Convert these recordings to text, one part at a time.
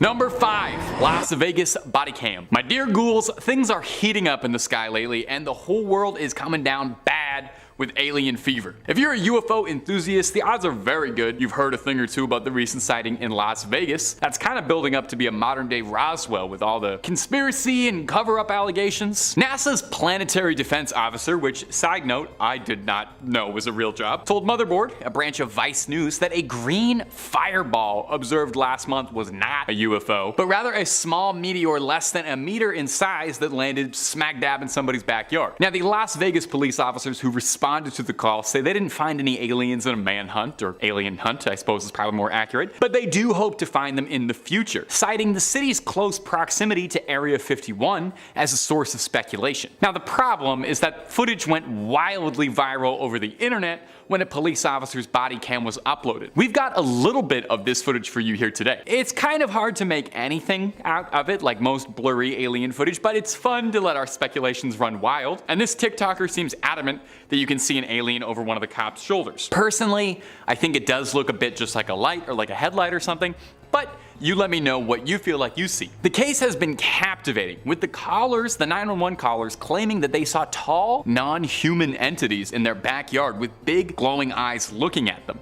Number 5. Las Vegas body cam. My dear ghouls, things are heating up in the sky lately and the whole world is coming down bad with alien fever. If you're a UFO enthusiast, the odds are very good you've heard a thing or two about the recent sighting in Las Vegas. That's kind of building up to be a modern day Roswell with all the conspiracy and cover-up allegations. NASA's planetary defense officer, which, side note, I did not know was a real job, told Motherboard, a branch of Vice News, that a green fireball observed last month was not a UFO, but rather a small meteor less than a meter in size that landed smack dab in somebody's backyard. Now, the Las Vegas police officers who responded to the call say they didn't find any aliens in a manhunt, or alien hunt I suppose is probably more accurate, but they do hope to find them in the future, citing the city's close proximity to Area 51 as a source of speculation. Now, the problem is that footage went wildly viral over the internet when a police officer's body cam was uploaded. We've got a little bit of this footage for you here today. It's kind of hard to make anything out of it, like most blurry alien footage, but it's fun to let our speculations run wild, and this TikToker seems adamant that you can see an alien over one of the cop's shoulders. Personally, I think it does look a bit just like a light or like a headlight or something, but you let me know what you feel like you see. The case has been captivating, with the callers, the 911 callers, claiming that they saw tall, non-human entities in their backyard with big glowing eyes looking at them.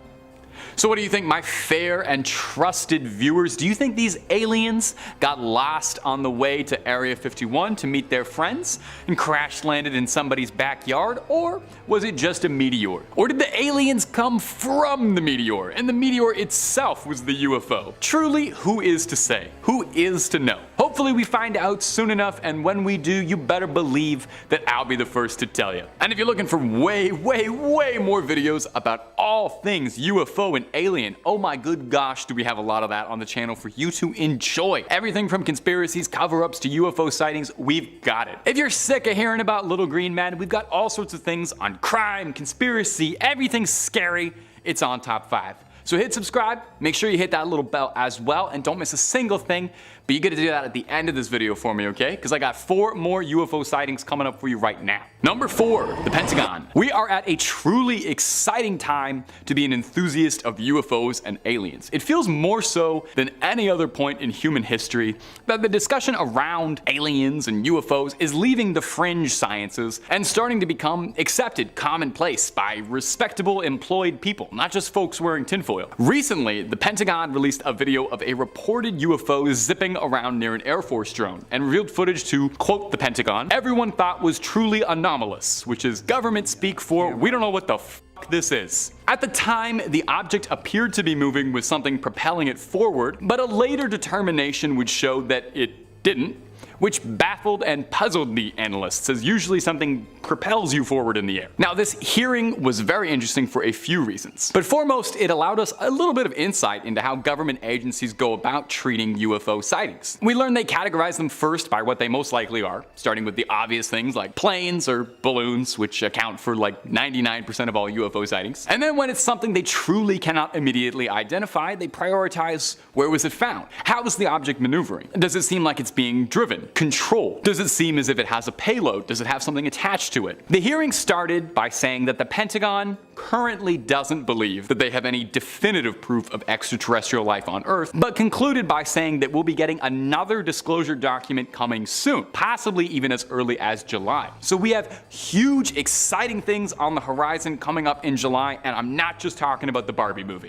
So what do you think, my fair and trusted viewers? Do you think these aliens got lost on the way to Area 51 to meet their friends and crash landed in somebody's backyard? Or was it just a meteor? Or did the aliens come from the meteor and the meteor itself was the UFO? Truly, who is to say? Who is to know? Hopefully we find out soon enough, and when we do, you better believe that I'll be the first to tell you. And if you're looking for way more videos about all things UFO and alien, oh my good gosh, do we have a lot of that on the channel for you to enjoy. Everything from conspiracies, cover-ups to UFO sightings, we've got it. If you're sick of hearing about little green men, we've got all sorts of things on crime, conspiracy, everything scary. It's on Top 5. So hit subscribe, make sure you hit that little bell as well, and don't miss a single thing. But you get to do that at the end of this video for me, okay? Because I got 4 more UFO sightings coming up for you right now. Number 4, the Pentagon. We are at a truly exciting time to be an enthusiast of UFOs and aliens. It feels more so than any other point in human history that the discussion around aliens and UFOs is leaving the fringe sciences and starting to become accepted, commonplace by respectable employed people, not just folks wearing tinfoil. Recently, the Pentagon released a video of a reported UFO zipping around near an Air Force drone and revealed footage to, quote the Pentagon, everyone thought was truly anomalous, which is government speak for we don't know what the fuck this is. At the time, the object appeared to be moving with something propelling it forward, but a later determination would show that it didn't, which baffled and puzzled the analysts, as usually something propels you forward in the air. Now, this hearing was very interesting for a few reasons, but foremost, it allowed us a little bit of insight into how government agencies go about treating UFO sightings. We learned they categorize them first by what they most likely are, starting with the obvious things like planes or balloons, which account for like 99% of all UFO sightings. And then when it's something they truly cannot immediately identify, they prioritize where was it found? How is the object maneuvering? Does it seem like it's being driven? Controlled? Does it seem as if it has a payload? Does it have something attached to it? The hearing started by saying that the Pentagon currently doesn't believe that they have any definitive proof of extraterrestrial life on Earth, but concluded by saying that we'll be getting another disclosure document coming soon, possibly even as early as July. So we have huge, exciting things on the horizon coming up in July, and I'm not just talking about the Barbie movie.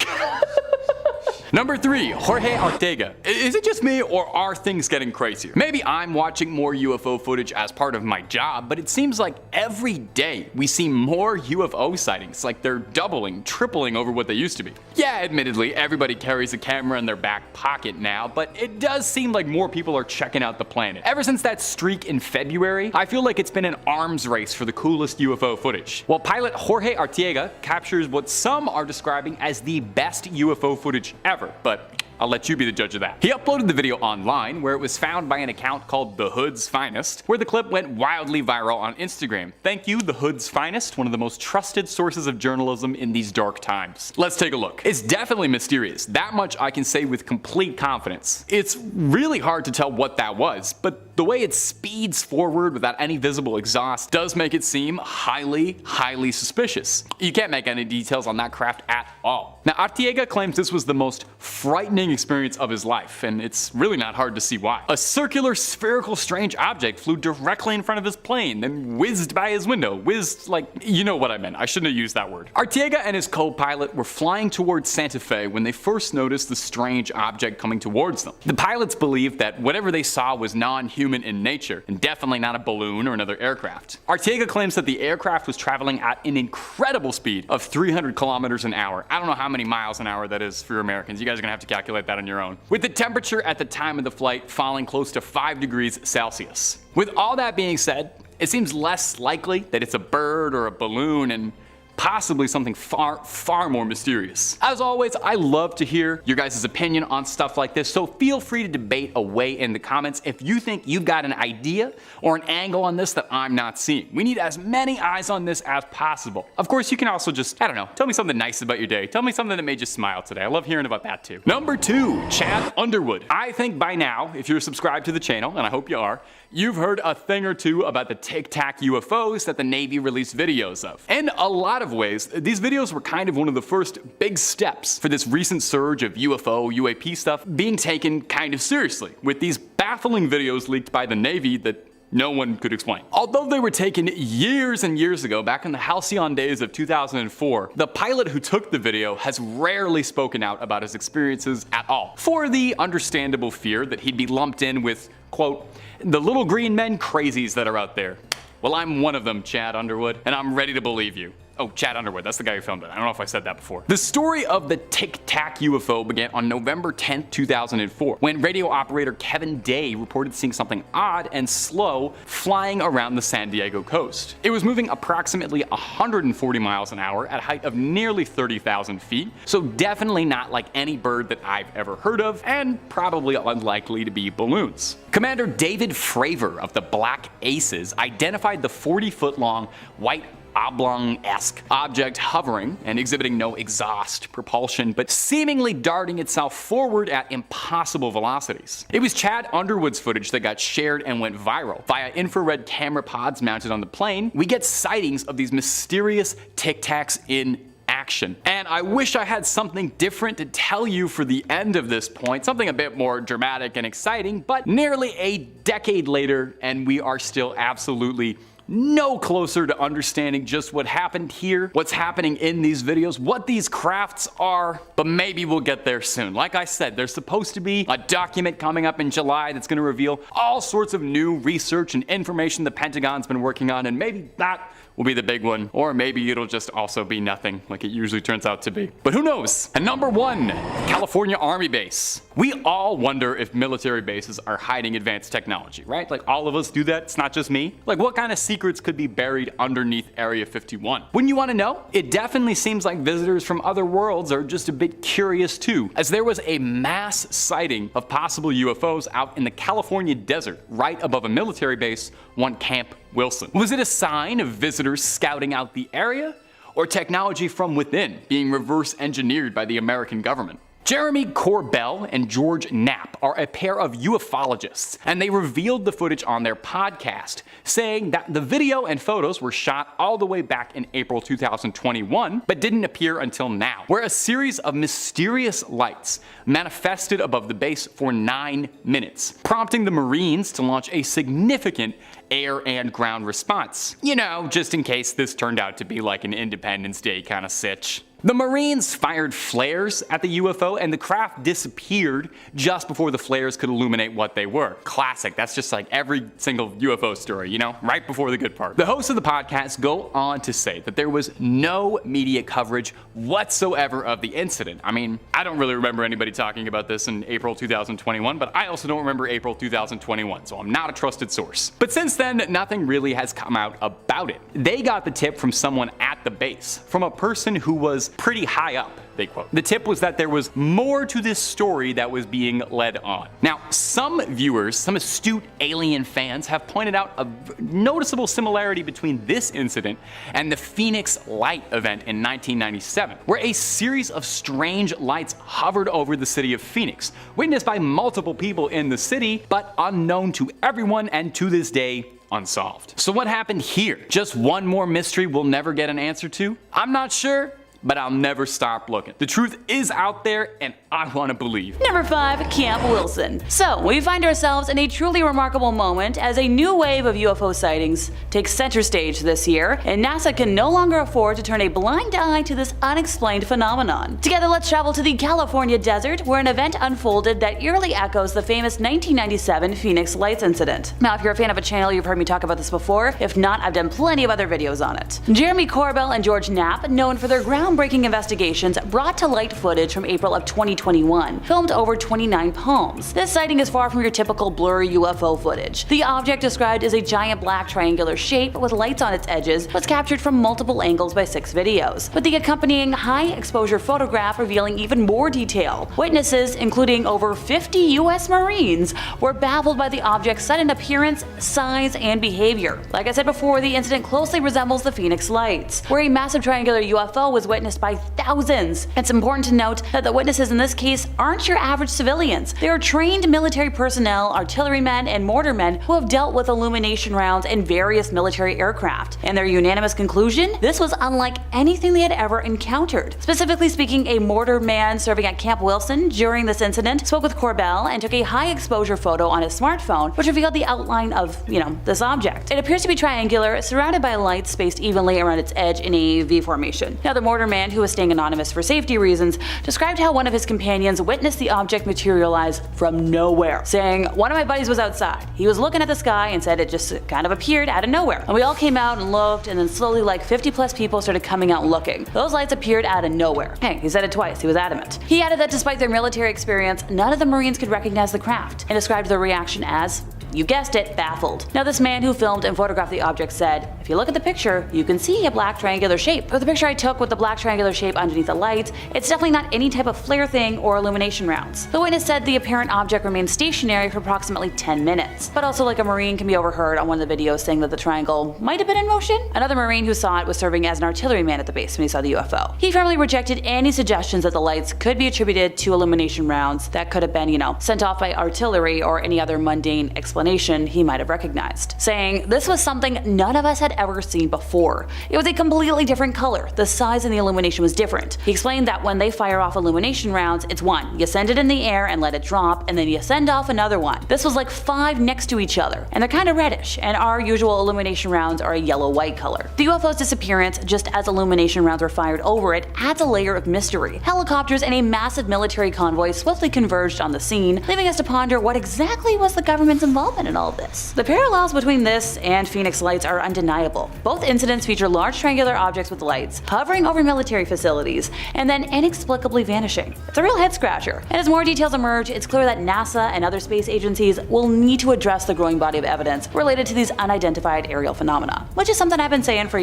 Number 3, Jorge Orga. Is it just me, or are things getting crazier? Maybe I'm watching more UFO footage as part of my job, but it seems like every day we see more UFO sightings, like they're doubling, tripling over what they used to be. Yeah, admittedly, everybody carries a camera in their back pocket now, but it does seem like more people are checking out the planet. Ever since that streak in February, I feel like it's been an arms race for the coolest UFO footage. While pilot Jorge Orga captures what some are describing as the best UFO footage ever, but I'll let you be the judge of that. He uploaded the video online, where it was found by an account called The Hood's Finest, where the clip went wildly viral on Instagram. Thank you, The Hood's Finest, one of the most trusted sources of journalism in these dark times. Let's take a look. It's definitely mysterious. That much I can say with complete confidence. It's really hard to tell what that was, but The way it speeds forward without any visible exhaust does make it seem highly suspicious. You can't make any details on that craft at all. Now, Arteaga claims this was the most frightening experience of his life, and it's really not hard to see why. A circular, spherical, strange object flew directly in front of his plane, then whizzed by his window. Whizzed, like, you know what I meant. I shouldn't have used that word. Arteaga and his co-pilot were flying towards Santa Fe when they first noticed the strange object coming towards them. The pilots believed that whatever they saw was non-human in nature, and definitely not a balloon or another aircraft. Arteaga claims that the aircraft was traveling at an incredible speed of 300 kilometers an hour. I don't know how many miles an hour that is for Americans. You guys are gonna have to calculate that on your own. With the temperature at the time of the flight falling close to 5 degrees Celsius. With all that being said, it seems less likely that it's a bird or a balloon and possibly something far more mysterious. As always, I love to hear your guys' opinion on stuff like this, so feel free to debate away in the comments if you think you've got an idea or an angle on this that I'm not seeing. We need as many eyes on this as possible. Of course, you can also just, I don't know, tell me something nice about your day. Tell me something that made you smile today. I love hearing about that too. Number 2, Chad Underwood. I think by now, if you're subscribed to the channel, and I hope you are, you've heard a thing or two about the Tic Tac UFOs that the Navy released videos of. In a lot of ways, these videos were kind of one of the first big steps for this recent surge of UFO, UAP stuff being taken kind of seriously, with these baffling videos leaked by the Navy that no one could explain. Although they were taken years and years ago, back in the halcyon days of 2004, the pilot who took the video has rarely spoken out about his experiences at all, for the understandable fear that he'd be lumped in with, quote, the little green men crazies that are out there. Well, I'm one of them, Chad Underwood, and I'm ready to believe you. Oh, Chad Underwood, that's the guy who filmed it. I don't know if I said that before. The story of the Tic Tac UFO began on November 10th, 2004, when radio operator Kevin Day reported seeing something odd and slow flying around the San Diego coast. It was moving approximately 140 miles an hour at a height of nearly 30,000 feet, so definitely not like any bird that I've ever heard of, and probably unlikely to be balloons. Commander David Fravor of the Black Aces identified the 40-foot-long white oblong-esque object hovering and exhibiting no exhaust, propulsion, but seemingly darting itself forward at impossible velocities. It was Chad Underwood's footage that got shared and went viral. Via infrared camera pods mounted on the plane, we get sightings of these mysterious Tic Tacs in action. And I wish I had something different to tell you for the end of this point, something a bit more dramatic and exciting, but nearly a decade later, and we are still absolutely no closer to understanding just what happened here, what's happening in these videos, what these crafts are, but maybe we'll get there soon. Like I said, there's supposed to be a document coming up in July that's going to reveal all sorts of new research and information the Pentagon's been working on, and maybe that will be the big one, or maybe it'll just also be nothing like it usually turns out to be. But who knows? And number 1, California Army Base. We all wonder if military bases are hiding advanced technology, right? Like all of us do that, it's not just me. Like what kind of secrets could be buried underneath Area 51? Wouldn't you want to know? It definitely seems like visitors from other worlds are just a bit curious too, as there was a mass sighting of possible UFOs out in the California desert, right above a military base, one Camp Wilson. Was it a sign of visitors scouting out the area, or technology from within being reverse engineered by the American government? Jeremy Corbell and George Knapp are a pair of ufologists, and they revealed the footage on their podcast, saying that the video and photos were shot all the way back in April 2021, but didn't appear until now, where a series of mysterious lights manifested above the base for 9 minutes, prompting the Marines to launch a significant air and ground response. You know, just in case this turned out to be like an Independence Day kind of sitch. The Marines fired flares at the UFO, and the craft disappeared just before the flares could illuminate what they were. Classic, that's just like every single UFO story, you know, right before the good part. The hosts of the podcast go on to say that there was no media coverage whatsoever of the incident. I mean, I don't really remember anybody talking about this in April 2021, but I also don't remember April 2021, so I'm not a trusted source. But since then, nothing really has come out about it. They got the tip from someone at the base, from a person who was pretty high up, they quote. The tip was that there was more to this story that was being led on. Now, some viewers, some astute alien fans have pointed out a noticeable similarity between this incident and the Phoenix Light event in 1997, where a series of strange lights hovered over the city of Phoenix, witnessed by multiple people in the city, but unknown to everyone and to this day unsolved. So what happened here? Just one more mystery we'll never get an answer to? I'm not sure, but I'll never stop looking. The truth is out there, and I want to believe. Number 5. Camp Wilson. So, we find ourselves in a truly remarkable moment as a new wave of UFO sightings takes center stage this year, and NASA can no longer afford to turn a blind eye to this unexplained phenomenon. Together, let's travel to the California desert, where an event unfolded that eerily echoes the famous 1997 Phoenix Lights incident. Now, if you're a fan of a channel, you've heard me talk about this before. If not, I've done plenty of other videos on it. Jeremy Corbell and George Knapp, known for their groundbreaking investigations, brought to light footage from April of 2021, filmed over 29 palms. This sighting is far from your typical blurry UFO footage. The object, described as a giant black triangular shape with lights on its edges, was captured from multiple angles by 6 videos, with the accompanying high-exposure photograph revealing even more detail. Witnesses, including over 50 US Marines, were baffled by the object's sudden appearance, size, and behavior. Like I said before, the incident closely resembles the Phoenix Lights, where a massive triangular UFO was witnessed by thousands. It's important to note that the witnesses in this case aren't your average civilians. They are trained military personnel, artillerymen, and mortarmen who have dealt with illumination rounds in various military aircraft. And their unanimous conclusion? This was unlike anything they had ever encountered. Specifically speaking, a mortarman serving at Camp Wilson during this incident spoke with Corbell and took a high-exposure photo on his smartphone, which revealed the outline of, this object. It appears to be triangular, surrounded by lights spaced evenly around its edge in a V formation. Now, the mortarman, who was staying anonymous for safety reasons, described how one of his companions witnessed the object materialize from nowhere, saying, "One of my buddies was outside. He was looking at the sky and said it just kind of appeared out of nowhere. And we all came out and looked, and then slowly like 50 plus people started coming out and looking. Those lights appeared out of nowhere." Hey, he said it twice. He was adamant. He added that despite their military experience, none of the Marines could recognize the craft, and described their reaction as, you guessed it, baffled. Now, this man who filmed and photographed the object said, "If you look at the picture, you can see a black triangular shape. But the picture I took with the black triangular shape underneath the lights, it's definitely not any type of flare thing or illumination rounds." The witness said the apparent object remained stationary for approximately 10 minutes. But also, like, a Marine can be overheard on one of the videos saying that the triangle might have been in motion. Another Marine who saw it was serving as an artilleryman at the base when he saw the UFO. He firmly rejected any suggestions that the lights could be attributed to illumination rounds that could have been, sent off by artillery or any other mundane explanation he might have recognized, saying this was something none of us had ever seen before. It was a completely different color. The size and the illumination was different. He explained that when they fire off illumination rounds, it's one. You send it in the air and let it drop, and then you send off another one. This was like 5 next to each other, and they're kind of reddish, and our usual illumination rounds are a yellow-white color. The UFO's disappearance, just as illumination rounds were fired over it, adds a layer of mystery. Helicopters and a massive military convoy swiftly converged on the scene, leaving us to ponder what exactly was the government's involvement in all this. The parallels between this and Phoenix Lights are undeniable. Both incidents feature large triangular objects with lights hovering over military facilities and then inexplicably vanishing. It's a real head-scratcher, and as more details emerge, it's clear that NASA and other space agencies will need to address the growing body of evidence related to these unidentified aerial phenomena, which is something I've been saying for,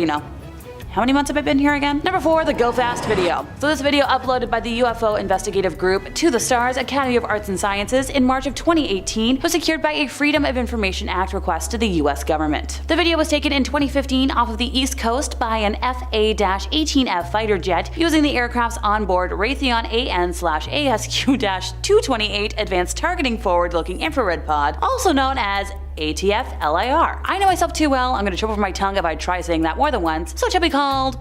how many months have I been here again? Number 4, the Go Fast video. So this video, uploaded by the UFO investigative group To the Stars Academy of Arts and Sciences in March of 2018, was secured by a Freedom of Information Act request to the US government. The video was taken in 2015 off of the East Coast by an FA-18F fighter jet using the aircraft's onboard Raytheon AN/ASQ-228 Advanced Targeting Forward-Looking Infrared Pod, also known as ATF-LIR. I know myself too well, I'm gonna trip over my tongue if I try saying that more than once, so it shall be called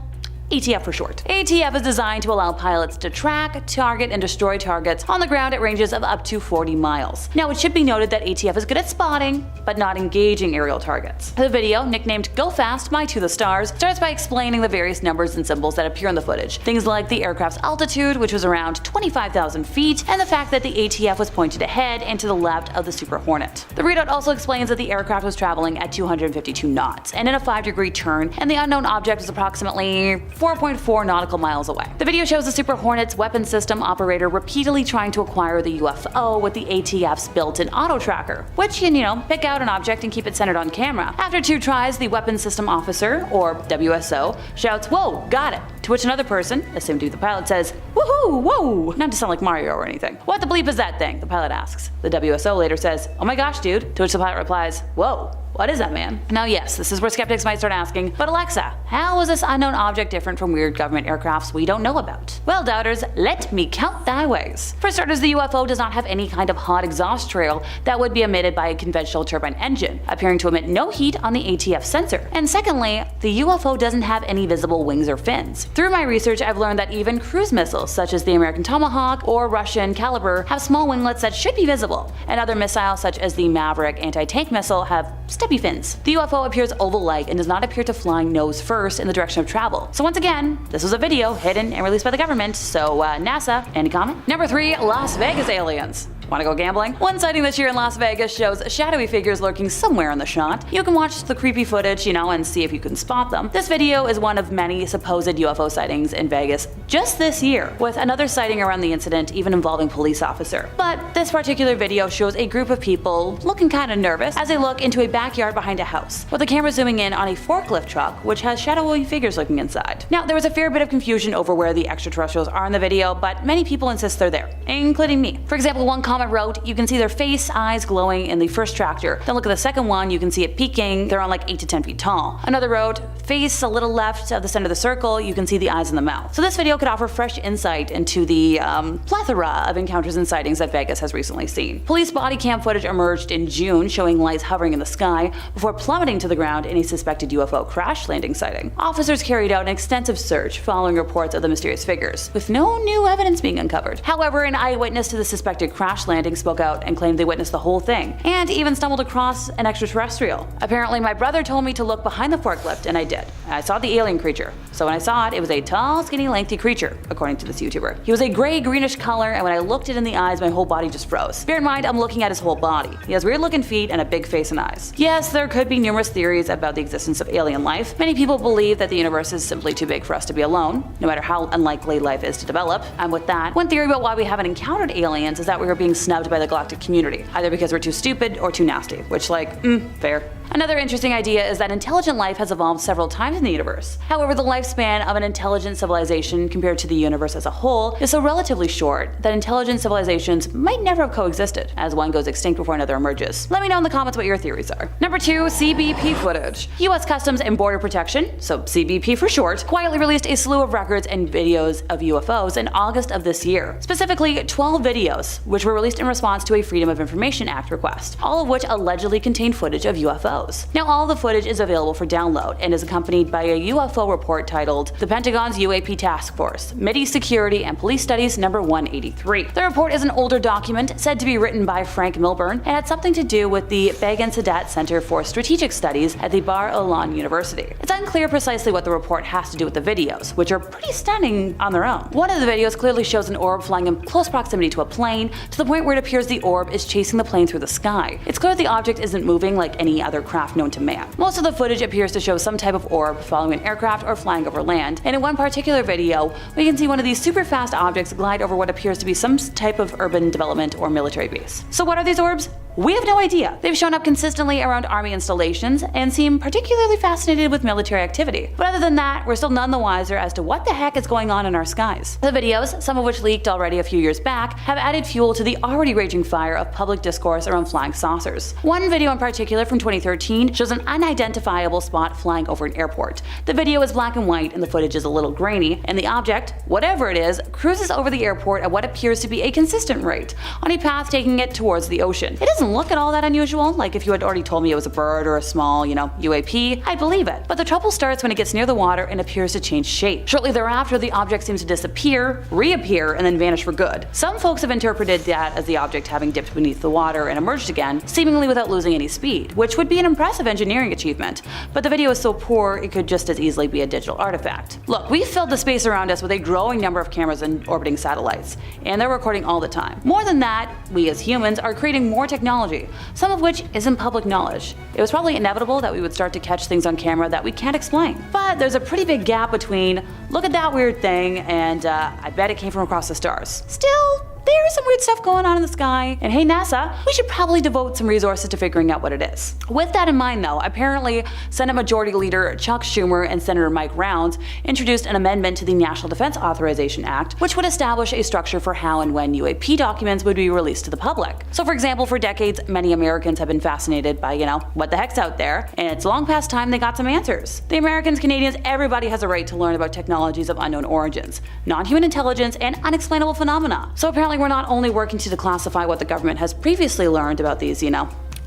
ATF for short. ATF is designed to allow pilots to track, target, and destroy targets on the ground at ranges of up to 40 miles. Now, it should be noted that ATF is good at spotting, but not engaging aerial targets. The video, nicknamed Go Fast by To the Stars, starts by explaining the various numbers and symbols that appear in the footage. Things like the aircraft's altitude, which was around 25,000 feet, and the fact that the ATF was pointed ahead and to the left of the Super Hornet. The readout also explains that the aircraft was traveling at 252 knots and in a 5-degree turn, and the unknown object was approximately 4.4 nautical miles away. The video shows the Super Hornet's weapon system operator repeatedly trying to acquire the UFO with the ATF's built-in auto tracker, which can, pick out an object and keep it centered on camera. After 2 tries, the weapons system officer, or WSO, shouts, "Whoa, got it," to which another person, assumed to be the pilot, says, "Woohoo, whoa," not to sound like Mario or anything. "What the bleep is that thing?" the pilot asks. The WSO later says, "Oh my gosh, dude," to which the pilot replies, "Whoa. What is that, man?" Now yes, this is where skeptics might start asking, but Alexa, how is this unknown object different from weird government aircrafts we don't know about? Well, doubters, let me count thy ways. For starters, the UFO does not have any kind of hot exhaust trail that would be emitted by a conventional turbine engine, appearing to emit no heat on the ATF sensor. And secondly, the UFO doesn't have any visible wings or fins. Through my research, I've learned that even cruise missiles, such as the American Tomahawk or Russian Caliber, have small winglets that should be visible, and other missiles such as the Maverick anti-tank missile have stubby fins. The UFO appears oval-like and does not appear to fly nose first in the direction of travel. So once again, this was a video hidden and released by the government, so NASA, any comment? Number 3, Las Vegas aliens. Want to go gambling? One sighting this year in Las Vegas shows shadowy figures lurking somewhere in the shot. You can watch the creepy footage, and see if you can spot them. This video is one of many supposed UFO sightings in Vegas just this year, with another sighting around the incident even involving a police officer. But this particular video shows a group of people looking kind of nervous as they look into a backyard behind a house, with the camera zooming in on a forklift truck which has shadowy figures looking inside. Now, there was a fair bit of confusion over where the extraterrestrials are in the video, but many people insist they're there, including me. For example, one comment wrote, "You can see their face, eyes glowing in the first tractor. Then look at the second one, you can see it peeking. They're on like 8 to 10 feet tall." Another wrote, "Face a little left of the center of the circle, you can see the eyes and the mouth." So this video could offer fresh insight into the plethora of encounters and sightings that Vegas has recently seen. Police body cam footage emerged in June showing lights hovering in the sky before plummeting to the ground in a suspected UFO crash landing sighting. Officers carried out an extensive search following reports of the mysterious figures, with no new evidence being uncovered. However, an eyewitness to the suspected crash landing spoke out and claimed they witnessed the whole thing, and even stumbled across an extraterrestrial. Apparently, my brother told me to look behind the forklift, and I did. I saw the alien creature. So when I saw it, it was a tall, skinny, lengthy creature, according to this YouTuber. He was a gray-greenish color, and when I looked it in the eyes, my whole body just froze. Bear in mind, I'm looking at his whole body. He has weird-looking feet and a big face and eyes. Yes, there could be numerous theories about the existence of alien life. Many people believe that the universe is simply too big for us to be alone, no matter how unlikely life is to develop. I'm with that. One theory about why we haven't encountered aliens is that we are being snubbed by the galactic community, either because we're too stupid or too nasty, which fair. Another interesting idea is that intelligent life has evolved several times in the universe. However, the lifespan of an intelligent civilization compared to the universe as a whole is so relatively short that intelligent civilizations might never have coexisted, as one goes extinct before another emerges. Let me know in the comments what your theories are. Number 2, CBP footage. US Customs and Border Protection, so CBP for short, quietly released a slew of records and videos of UFOs in August of this year. Specifically, 12 videos, which were released in response to a Freedom of Information Act request, all of which allegedly contained footage of UFOs. Now, all the footage is available for download and is accompanied by a UFO report titled The Pentagon's UAP Task Force, Mideast Security and Police Studies number 183. The report is an older document said to be written by Frank Milburn and had something to do with the Begin Sadat Center for Strategic Studies at the Bar Ilan University. It's unclear precisely what the report has to do with the videos, which are pretty stunning on their own. One of the videos clearly shows an orb flying in close proximity to a plane, to the point where it appears the orb is chasing the plane through the sky. It's clear the object isn't moving like any other craft known to man. Most of the footage appears to show some type of orb following an aircraft or flying over land, and in one particular video, we can see one of these super fast objects glide over what appears to be some type of urban development or military base. So what are these orbs? We have no idea. They've shown up consistently around army installations and seem particularly fascinated with military activity. But other than that, we're still none the wiser as to what the heck is going on in our skies. The videos, some of which leaked already a few years back, have added fuel to the already raging fire of public discourse around flying saucers. One video in particular from 2013 shows an unidentifiable spot flying over an airport. The video is black and white and the footage is a little grainy, and the object, whatever it is, cruises over the airport at what appears to be a consistent rate, on a path taking it towards the ocean. It doesn't look at all that unusual. Like if you had already told me it was a bird or a small, UAP, I'd believe it. But the trouble starts when it gets near the water and appears to change shape. Shortly thereafter, the object seems to disappear, reappear, and then vanish for good. Some folks have interpreted that as the object having dipped beneath the water and emerged again, seemingly without losing any speed, which would be an impressive engineering achievement, but the video is so poor it could just as easily be a digital artifact. Look, we filled the space around us with a growing number of cameras and orbiting satellites, and they're recording all the time. More than that, we as humans are creating more technology, some of which isn't public knowledge. It was probably inevitable that we would start to catch things on camera that we can't explain. But there's a pretty big gap between, look at that weird thing, and I bet it came from across the stars. Still, there's some weird stuff going on in the sky, and hey NASA, we should probably devote some resources to figuring out what it is. With that in mind though, apparently Senate Majority Leader Chuck Schumer and Senator Mike Rounds introduced an amendment to the National Defense Authorization Act, which would establish a structure for how and when UAP documents would be released to the public. So for example, for decades, many Americans have been fascinated by, what the heck's out there, and it's long past time they got some answers. The Americans, Canadians, everybody has a right to learn about technologies of unknown origins, non-human intelligence, and unexplainable phenomena. So apparently we're not only working to declassify what the government has previously learned about these,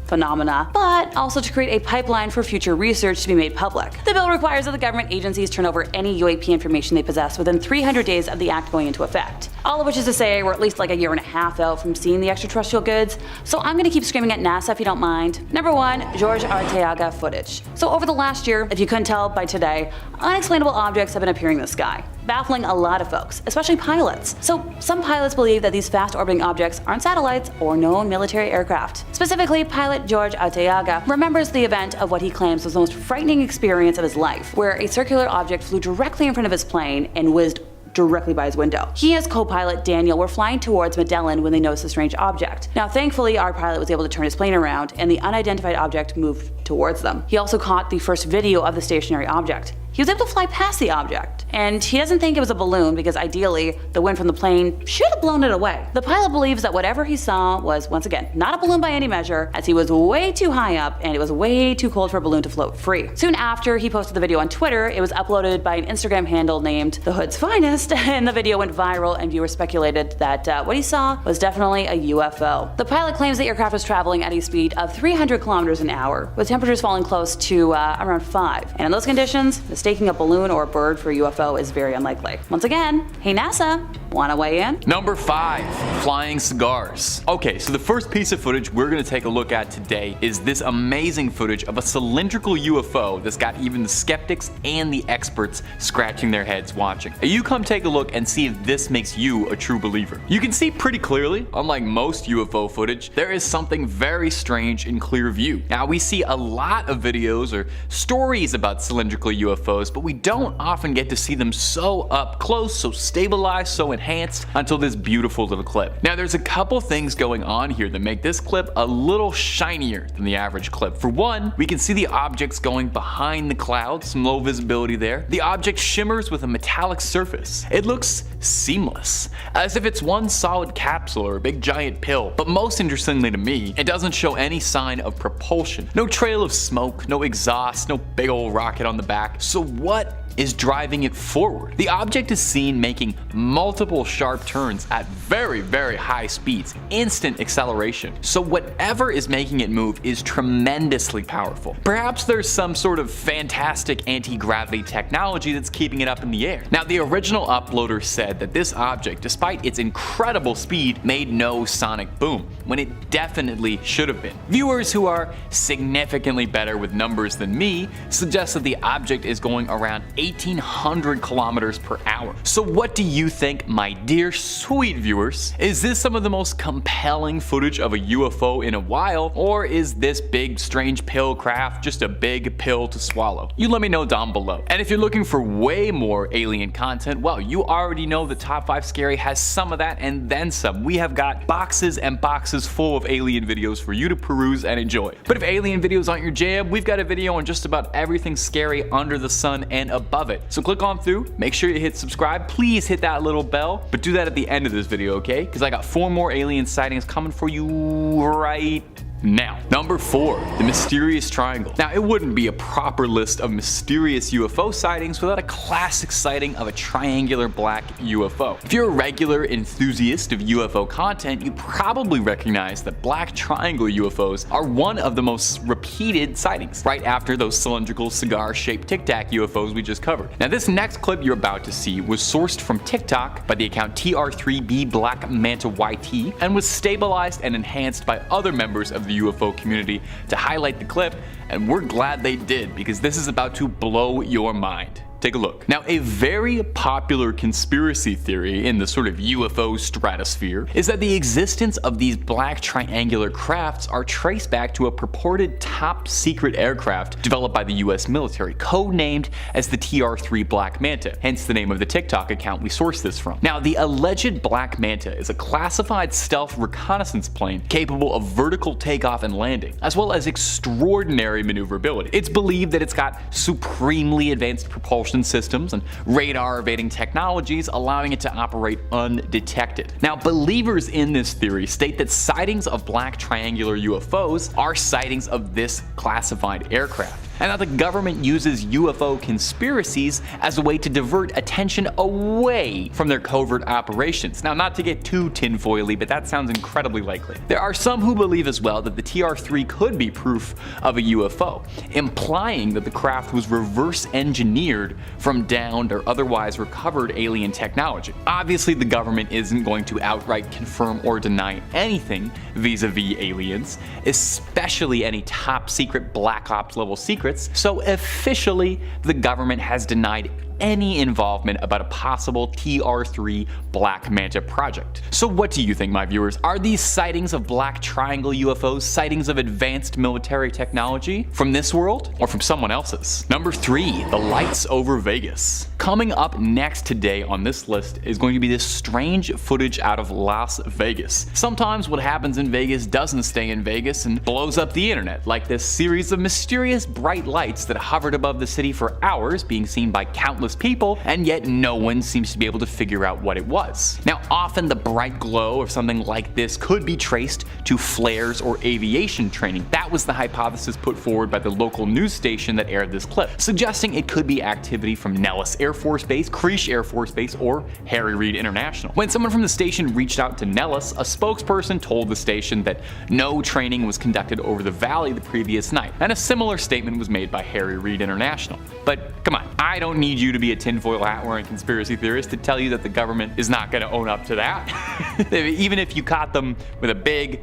phenomena, but also to create a pipeline for future research to be made public. The bill requires that the government agencies turn over any UAP information they possess within 300 days of the act going into effect. All of which is to say we're at least like a year and a half out from seeing the extraterrestrial goods, so I'm gonna keep screaming at NASA if you don't mind. Number 1, Georgeaga Footage. So over the last year, if you couldn't tell by today, unexplainable objects have been appearing in the sky, baffling a lot of folks, especially pilots. So some pilots believe that these fast orbiting objects aren't satellites or known military aircraft. Specifically, pilot George Orga remembers the event of what he claims was the most frightening experience of his life, where a circular object flew directly in front of his plane and whizzed directly by his window. He and his co-pilot Daniel were flying towards Medellin when they noticed the strange object. Now thankfully our pilot was able to turn his plane around and the unidentified object moved towards them. He also caught the first video of the stationary object. He was able to fly past the object, and he doesn't think it was a balloon because ideally the wind from the plane should have blown it away. The pilot believes that whatever he saw was, once again, not a balloon by any measure, as he was way too high up and it was way too cold for a balloon to float free. Soon after he posted the video on Twitter, it was uploaded by an Instagram handle named The Hood's Finest, and the video went viral and viewers speculated that what he saw was definitely a UFO. The pilot claims the aircraft was traveling at a speed of 300 kilometers an hour, with temperatures falling close to around 5. And in those conditions, mistaking a balloon or a bird for a UFO is very unlikely. Once again, hey NASA, wanna weigh in? Number 5, flying cigars. Okay, so the first piece of footage we're gonna take a look at today is this amazing footage of a cylindrical UFO that's got even the skeptics and the experts scratching their heads watching. Now you come take a look and see if this makes you a true believer. You can see pretty clearly, unlike most UFO footage, there is something very strange in clear view. Now we see a lot of videos or stories about cylindrical UFOs, but we don't often get to see them so up close, so stabilized, so enhanced until this beautiful little clip. Now there's a couple things going on here that make this clip a little shinier than the average clip. For one, we can see the objects going behind the clouds, some low visibility there. The object shimmers with a metallic surface. It looks seamless, as if it's one solid capsule or a big giant pill. But most interestingly to me, it doesn't show any sign of propulsion. No trail of smoke, no exhaust, no big old rocket on the back. So what is driving it forward? The object is seen making multiple sharp turns at very, very high speeds, instant acceleration. So whatever is making it move is tremendously powerful. Perhaps there's some sort of fantastic anti-gravity technology that's keeping it up in the air. Now the original uploader said that this object, despite its incredible speed, made no sonic boom, when it definitely should have been. Viewers who are significantly better with numbers than me suggest that the object is going around 1,800 kilometers per hour. So what do you think, my dear sweet viewers? Is this some of the most compelling footage of a UFO in a while, or is this big strange pill craft just a big pill to swallow? You let me know down below. And if you're looking for way more alien content, well, you already know the Top 5 Scary has some of that and then some. We have got boxes and boxes full of alien videos for you to peruse and enjoy. But if alien videos aren't your jam, we've got a video on just about everything scary under the sun and above it. So click on through, make sure you hit subscribe, please hit that little bell, but do that at the end of this video, okay? Because I got 4 more alien sightings coming for you right now. Number 4, the mysterious triangle. Now it wouldn't be a proper list of mysterious UFO sightings without a classic sighting of a triangular black UFO. If you're a regular enthusiast of UFO content, you probably recognize that black triangle UFOs are one of the most repeated sightings, right after those cylindrical cigar-shaped Tic Tac UFOs we just covered. Now this next clip you're about to see was sourced from TikTok by the account TR3B Black Manta YT and was stabilized and enhanced by other members of the the UFO community to highlight the clip, and we're glad they did because this is about to blow your mind. Take a look. Now, a very popular conspiracy theory in the sort of UFO stratosphere is that the existence of these black triangular crafts are traced back to a purported top secret aircraft developed by the US military, codenamed as the TR-3 Black Manta, hence the name of the TikTok account we sourced this from. Now, the alleged Black Manta is a classified stealth reconnaissance plane capable of vertical takeoff and landing, as well as extraordinary maneuverability. It's believed that it's got supremely advanced propulsion systems and radar evading technologies, allowing it to operate undetected. Now, believers in this theory state that sightings of black triangular UFOs are sightings of this classified aircraft, and that the government uses UFO conspiracies as a way to divert attention away from their covert operations. Now, not to get too tinfoily, but that sounds incredibly likely. There are some who believe as well that the TR-3 could be proof of a UFO, implying that the craft was reverse engineered from downed or otherwise recovered alien technology. Obviously, the government isn't going to outright confirm or deny anything vis-a-vis aliens, especially any top secret black ops level secrets, so officially the government has denied any involvement about a possible TR-3 Black Manta project. So what do you think, my viewers? Are these sightings of black triangle UFOs sightings of advanced military technology from this world or from someone else's? Number 3, the lights over Vegas. Coming up next today on this list is going to be this strange footage out of Las Vegas. Sometimes what happens in Vegas doesn't stay in Vegas and blows up the internet, like this series of mysterious bright lights that hovered above the city for hours, being seen by countless people, and yet no one seems to be able to figure out what it was. Now, often the bright glow of something like this could be traced to flares or aviation training. That was the hypothesis put forward by the local news station that aired this clip, suggesting it could be activity from Nellis Air Force Base, Grush Air Force Base, or Harry Reid International. When someone from the station reached out to Nellis, a spokesperson told the station that no training was conducted over the valley the previous night, and a similar statement was made by Harry Reid International. But come on, I don't need you to be a tinfoil hat wearing conspiracy theorist to tell you that the government is not going to own up to that. Even if you caught them with a big,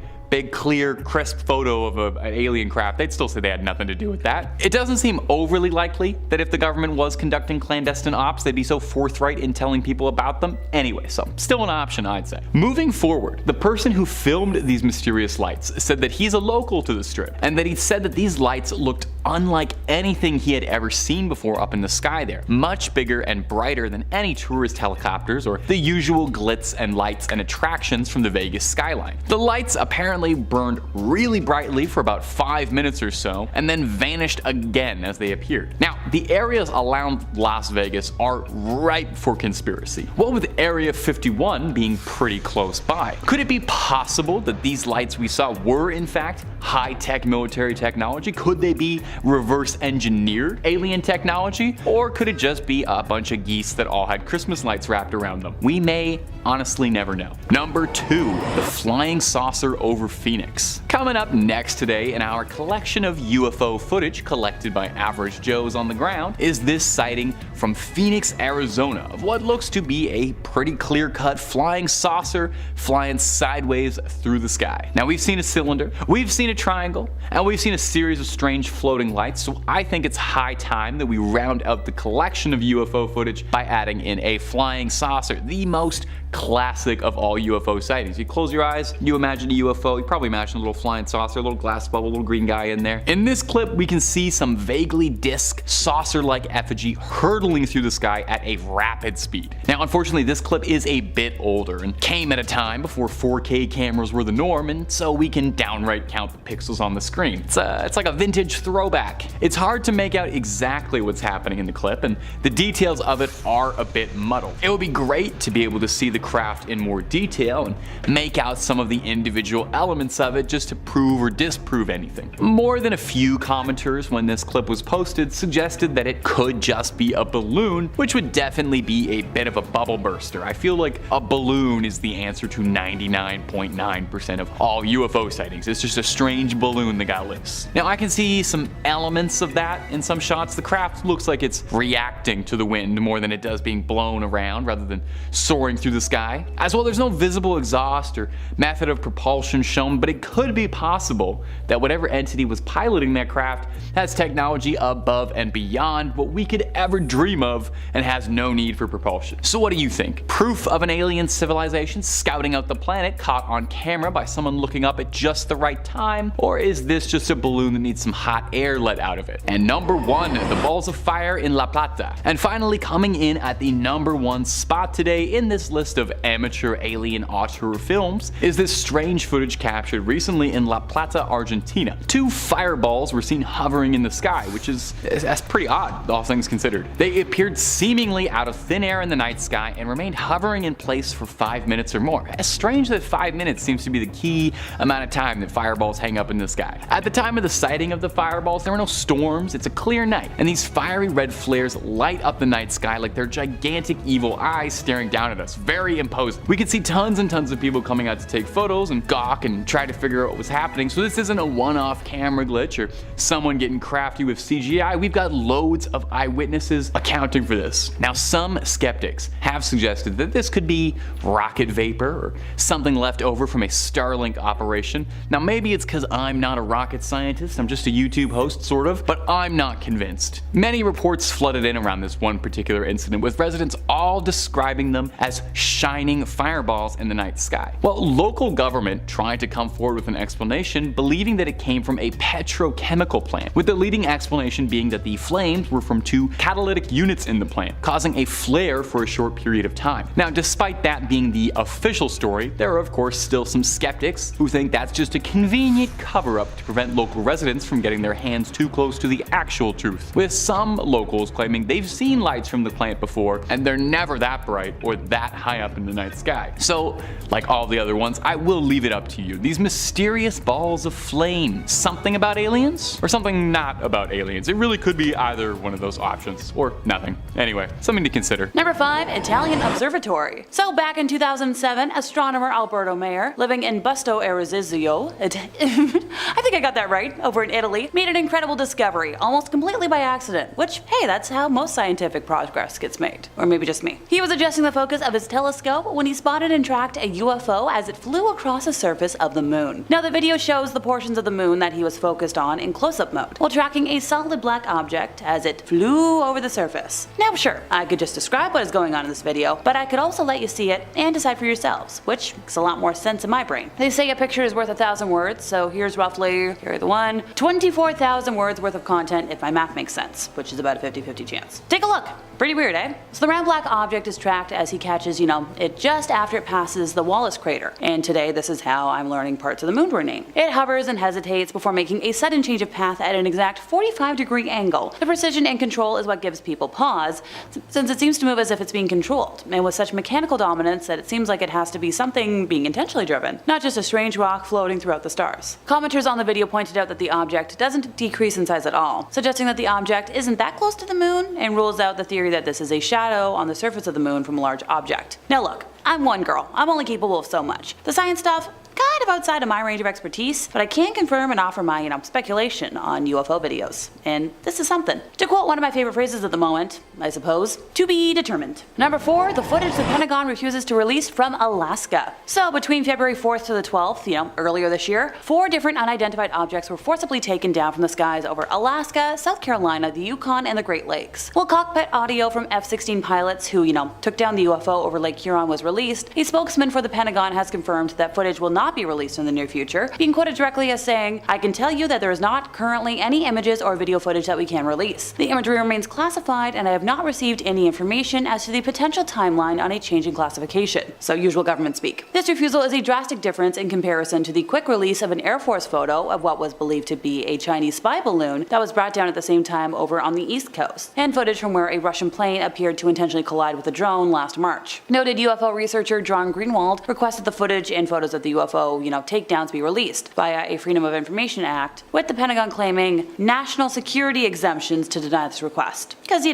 clear, crisp photo of an alien craft, they'd still say they had nothing to do with that. It doesn't seem overly likely that if the government was conducting clandestine ops, they'd be so forthright in telling people about them anyway, so still an option, I'd say. Moving forward, the person who filmed these mysterious lights said that he's a local to the strip, and that he said that these lights looked unlike anything he had ever seen before up in the sky there. Much bigger and brighter than any tourist helicopters or the usual glitz and lights and attractions from the Vegas skyline. The lights apparently burned really brightly for about 5 minutes or so, and then vanished again as they appeared. Now, the areas around Las Vegas are ripe for conspiracy, what with Area 51 being pretty close by. Could it be possible that these lights we saw were in fact high-tech military technology? Could they be reverse engineered alien technology? Or could it just be a bunch of geese that all had Christmas lights wrapped around them? We may honestly never know. Number 2, the flying saucer over Phoenix. Coming up next today in our collection of UFO footage collected by average Joes on the ground is this sighting from Phoenix, Arizona of what looks to be a pretty clear-cut flying saucer flying sideways through the sky. Now, we've seen a cylinder, we've seen a triangle, and we've seen a series of strange floating lights, so I think it's high time that we round out the collection of UFO footage by adding in a flying saucer, the most classic of all UFO sightings. You close your eyes, you imagine a UFO, you probably imagine a little flying saucer, a little glass bubble, a little green guy in there. In this clip, we can see some vaguely disc, saucer-like effigy hurtling through the sky at a rapid speed. Now, unfortunately, this clip is a bit older and came at a time before 4K cameras were the norm, and so we can downright count the pixels on the screen. It's like a vintage throwback. It's hard to make out exactly what's happening in the clip, and the details of it are a bit muddled. It would be great to be able to see the craft in more detail and make out some of the individual elements of it just to prove or disprove anything. More than a few commenters when this clip was posted suggested that it could just be a balloon, which would definitely be a bit of a bubble burster. I feel like a balloon is the answer to 99.9% of all UFO sightings. It's just a strange balloon that got loose. Now, I can see some elements of that in some shots. The craft looks like it's reacting to the wind more than it does being blown around rather than soaring through the sky. As well, there's no visible exhaust or method of propulsion shown, but it could be possible that whatever entity was piloting that craft has technology above and beyond what we could ever dream of and has no need for propulsion. So what do you think? Proof of an alien civilization scouting out the planet caught on camera by someone looking up at just the right time? Or is this just a balloon that needs some hot air let out of it? And number 1, the balls of fire in La Plata. And finally, coming in at the number 1 spot today in this list of amateur alien auteur films is this strange footage captured recently in La Plata, Argentina. 2 fireballs were seen hovering in the sky, which that's pretty odd, all things considered. They appeared seemingly out of thin air in the night sky and remained hovering in place for 5 minutes or more. It's strange that 5 minutes seems to be the key amount of time that fireballs hang up in the sky. At the time of the sighting of the fireballs, there were no storms, it's a clear night, and these fiery red flares light up the night sky like they're gigantic evil eyes staring down at us. Very imposing. We could see tons and tons of people coming out to take photos and gawk and try to figure out what was happening, so this isn't a one-off camera glitch or someone getting crafty with CGI. We've got loads of eyewitnesses accounting for this. Now, some skeptics have suggested that this could be rocket vapor or something left over from a Starlink operation. Now, maybe it's because I'm not a rocket scientist, I'm just a YouTube host, sort of, but I'm not convinced. Many reports flooded in around this one particular incident, with residents all describing them as shining fireballs in the night sky. Well, local government tried to come forward with an explanation, believing that it came from a petrochemical plant, with the leading explanation being that the flames were from 2 catalytic units in the plant, causing a flare for a short period of time. Now, despite that being the official story, there are of course still some skeptics who think that's just a convenient cover-up to prevent local residents from getting their hands too close to the actual truth, with some locals claiming they've seen lights from the plant before and they're never that bright or that high up in the night sky. So, like all the other ones, I will leave it up to you. These mysterious balls of flame, something about aliens or something not about aliens? It really could be either one of those options or nothing. Anyway, something to consider. Number 5, Italian Observatory. So back in 2007, astronomer Alberto Mayer, living in Busto Aresizio, I think I got that right, over in Italy, made an incredible discovery, almost completely by accident, which, hey, that's how most scientific progress gets made. Or maybe just me. He was adjusting the focus of his telescope when he spotted and tracked a UFO as it flew across the surface of the moon. Now, the video shows the portions of the moon that he was focused on in close-up mode, while tracking a solid black object as it flew over the surface. Now, sure, I could just describe what is going on in this video, but I could also let you see it and decide for yourselves, which makes a lot more sense in my brain. They say a picture is worth 1,000 words, so here's roughly, here are the 24,000 words worth of content if my math makes sense, which is about a 50-50 chance. Take a look. Pretty weird, eh? So the round black object is tracked as he catches, it just after it passes the Wallace crater. And today, this is how I'm learning parts of the moon were named. It hovers and hesitates before making a sudden change of path at an exact 45-degree angle. The precision and control is what gives people pause, since it seems to move as if it's being controlled, and with such mechanical dominance that it seems like it has to be something being intentionally driven, not just a strange rock floating throughout the stars. Commenters on the video pointed out that the object doesn't decrease in size at all, suggesting that the object isn't that close to the moon, and rules out the theory that this is a shadow on the surface of the moon from a large object. Now look, I'm one girl. I'm only capable of so much. The science stuff, kind of outside of my range of expertise, but I can confirm and offer my, speculation on UFO videos. And this is something. To quote one of my favorite phrases at the moment, I suppose, to be determined. Number 4, the footage the Pentagon refuses to release from Alaska. So between February 4th to the 12th, earlier this year, 4 different unidentified objects were forcibly taken down from the skies over Alaska, South Carolina, the Yukon, and the Great Lakes. While cockpit audio from F-16 pilots who, took down the UFO over Lake Huron was released, a spokesman for the Pentagon has confirmed that footage will not be released in the near future, being quoted directly as saying, "I can tell you that there is not currently any images or video footage that we can release. The imagery remains classified and I have not received any information as to the potential timeline on a change in classification." So usual government speak. This refusal is a drastic difference in comparison to the quick release of an Air Force photo of what was believed to be a Chinese spy balloon that was brought down at the same time over on the East Coast, and footage from where a Russian plane appeared to intentionally collide with a drone last March. Noted UFO researcher John Greenwald requested the footage and photos of the UFO, takedowns be released via a Freedom of Information Act, with the Pentagon claiming national security exemptions to deny this request. Because,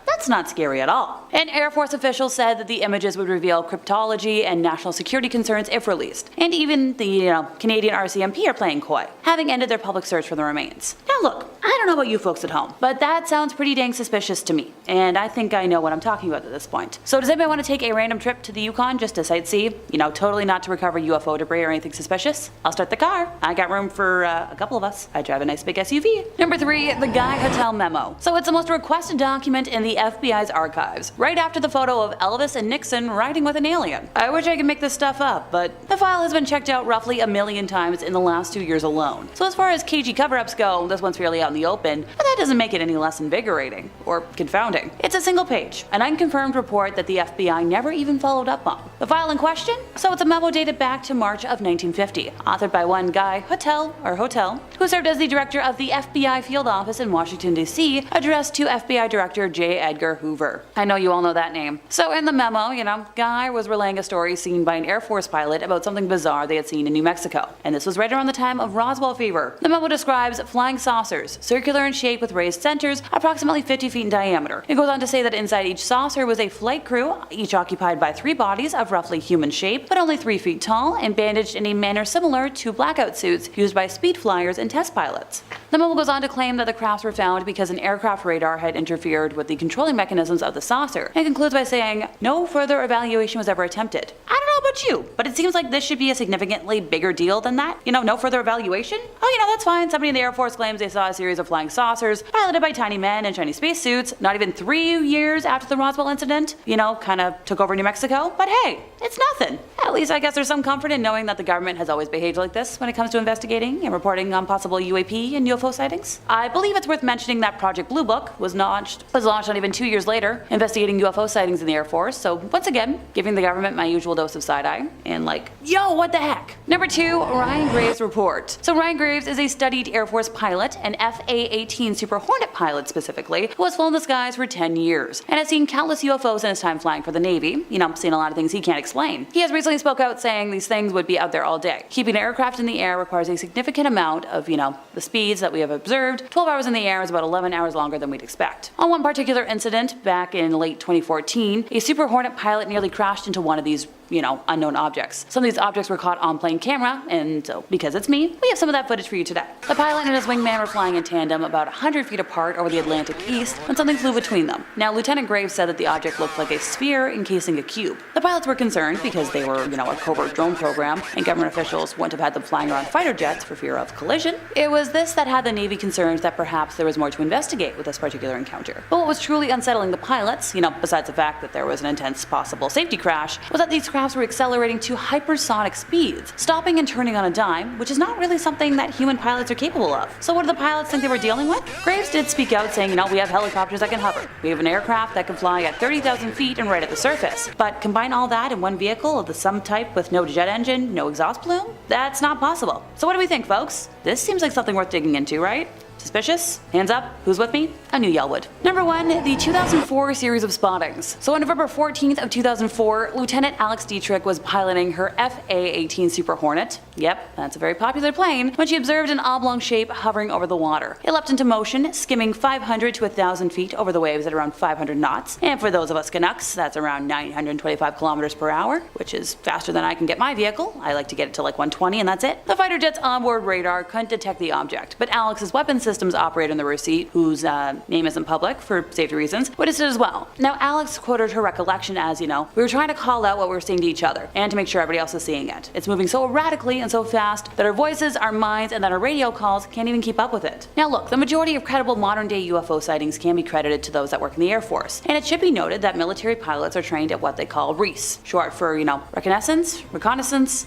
that's That's not scary at all. An Air Force official said that the images would reveal cryptology and national security concerns if released. And even the Canadian RCMP are playing coy, having ended their public search for the remains. Now look, I don't know about you folks at home, but that sounds pretty dang suspicious to me, and I think I know what I'm talking about at this point. So does anybody want to take a random trip to the Yukon just to sightsee? Totally not to recover UFO debris or anything suspicious? I'll start the car. I got room for a couple of us. I drive a nice big SUV. Number 3, the Guy Hotel Memo. So it's the most requested document in the FBI's archives, right after the photo of Elvis and Nixon riding with an alien. I wish I could make this stuff up, but the file has been checked out roughly 1 million times in the last 2 years alone. So as far as cagey cover-ups go, this one's fairly out in the open, but that doesn't make it any less invigorating or confounding. It's a single page, an unconfirmed report that the FBI never even followed up on. The file in question? So it's a memo dated back to March of 1950, authored by one Guy Hotel, who served as the director of the FBI field office in Washington, D.C., addressed to FBI Director J. Edgar Hoover. I know you all know that name. So in the memo, Guy was relaying a story seen by an Air Force pilot about something bizarre they had seen in New Mexico. And this was right around the time of Roswell fever. The memo describes flying saucers, circular in shape with raised centers, approximately 50 feet in diameter. It goes on to say that inside each saucer was a flight crew, each occupied by 3 bodies of roughly human shape, but only 3 feet tall, and bandaged in a manner similar to blackout suits used by speed flyers and test pilots. The memo goes on to claim that the crafts were found because an aircraft radar had interfered with the controlling mechanisms of the saucer, and concludes by saying, no further evaluation was ever attempted. I don't know about you, but it seems like this should be a significantly bigger deal than that. No further evaluation? Oh, that's fine. Somebody in the Air Force claims they saw a series of flying saucers piloted by tiny men in shiny spacesuits, not even 3 years after the Roswell incident, kind of took over New Mexico. But hey, it's nothing. At least I guess there's some comfort in knowing that the government has always behaved like this when it comes to investigating and reporting on possible UAP and UFO sightings. I believe it's worth mentioning that Project Blue Book was launched not even 2 years later, investigating UFO sightings in the Air Force, so once again, giving the government my usual dose of side-eye, and yo, what the heck? Number 2, Ryan Graves' report. So Ryan Graves is a studied Air Force pilot, an FA-18 Super Hornet pilot specifically, who has flown the skies for 10 years, and has seen countless UFOs in his time flying for the Navy, seen a lot of things he can't explain. He has recently spoke out saying these things would be out there all day. Keeping an aircraft in the air requires a significant amount of, the speeds that we have observed. 12 hours in the air is about 11 hours longer than we'd expect. On one particular incident, back in late 2014, a Super Hornet pilot nearly crashed into one of these unknown objects. Some of these objects were caught on plane camera, and so, because it's me, we have some of that footage for you today. The pilot and his wingman were flying in tandem about 100 feet apart over the Atlantic East when something flew between them. Now, Lieutenant Graves said that the object looked like a sphere encasing a cube. The pilots were concerned because they were, a covert drone program, and government officials wouldn't have had them flying around fighter jets for fear of collision. It was this that had the Navy concerned that perhaps there was more to investigate with this particular encounter. But what was truly unsettling the pilots, besides the fact that there was an intense possible safety crash, was that these crafts were accelerating to hypersonic speeds, stopping and turning on a dime, which is not really something that human pilots are capable of. So what do the pilots think they were dealing with? Graves did speak out saying, we have helicopters that can hover. We have an aircraft that can fly at 30,000 feet and right at the surface. But combine all that in one vehicle of the some type with no jet engine, no exhaust plume? That's not possible. So what do we think, folks? This seems like something worth digging into, right? Suspicious? Hands up. Who's with me? I knew y'all would. Number 1, the 2004 series of spottings. So on November 14th of 2004, Lieutenant Alex Dietrich was piloting her FA-18 Super Hornet. Yep, that's a very popular plane, when she observed an oblong shape hovering over the water. It leapt into motion, skimming 500 to 1,000 feet over the waves at around 500 knots. And for those of us Canucks, that's around 925 kilometers per hour, which is faster than I can get my vehicle. I like to get it to 120 and that's it. The fighter jet's onboard radar couldn't detect the object, but Alex's weapon systems operator in the rear seat, whose name isn't public for safety reasons, witnessed it as well. Now Alex quoted her recollection as, we were trying to call out what we were seeing to each other, and to make sure everybody else is seeing it. It's moving so erratically and so fast that our voices, our minds, and then our radio calls can't even keep up with it. Now look, the majority of credible modern day UFO sightings can be credited to those that work in the Air Force, and it should be noted that military pilots are trained at what they call REAS, short for, reconnaissance.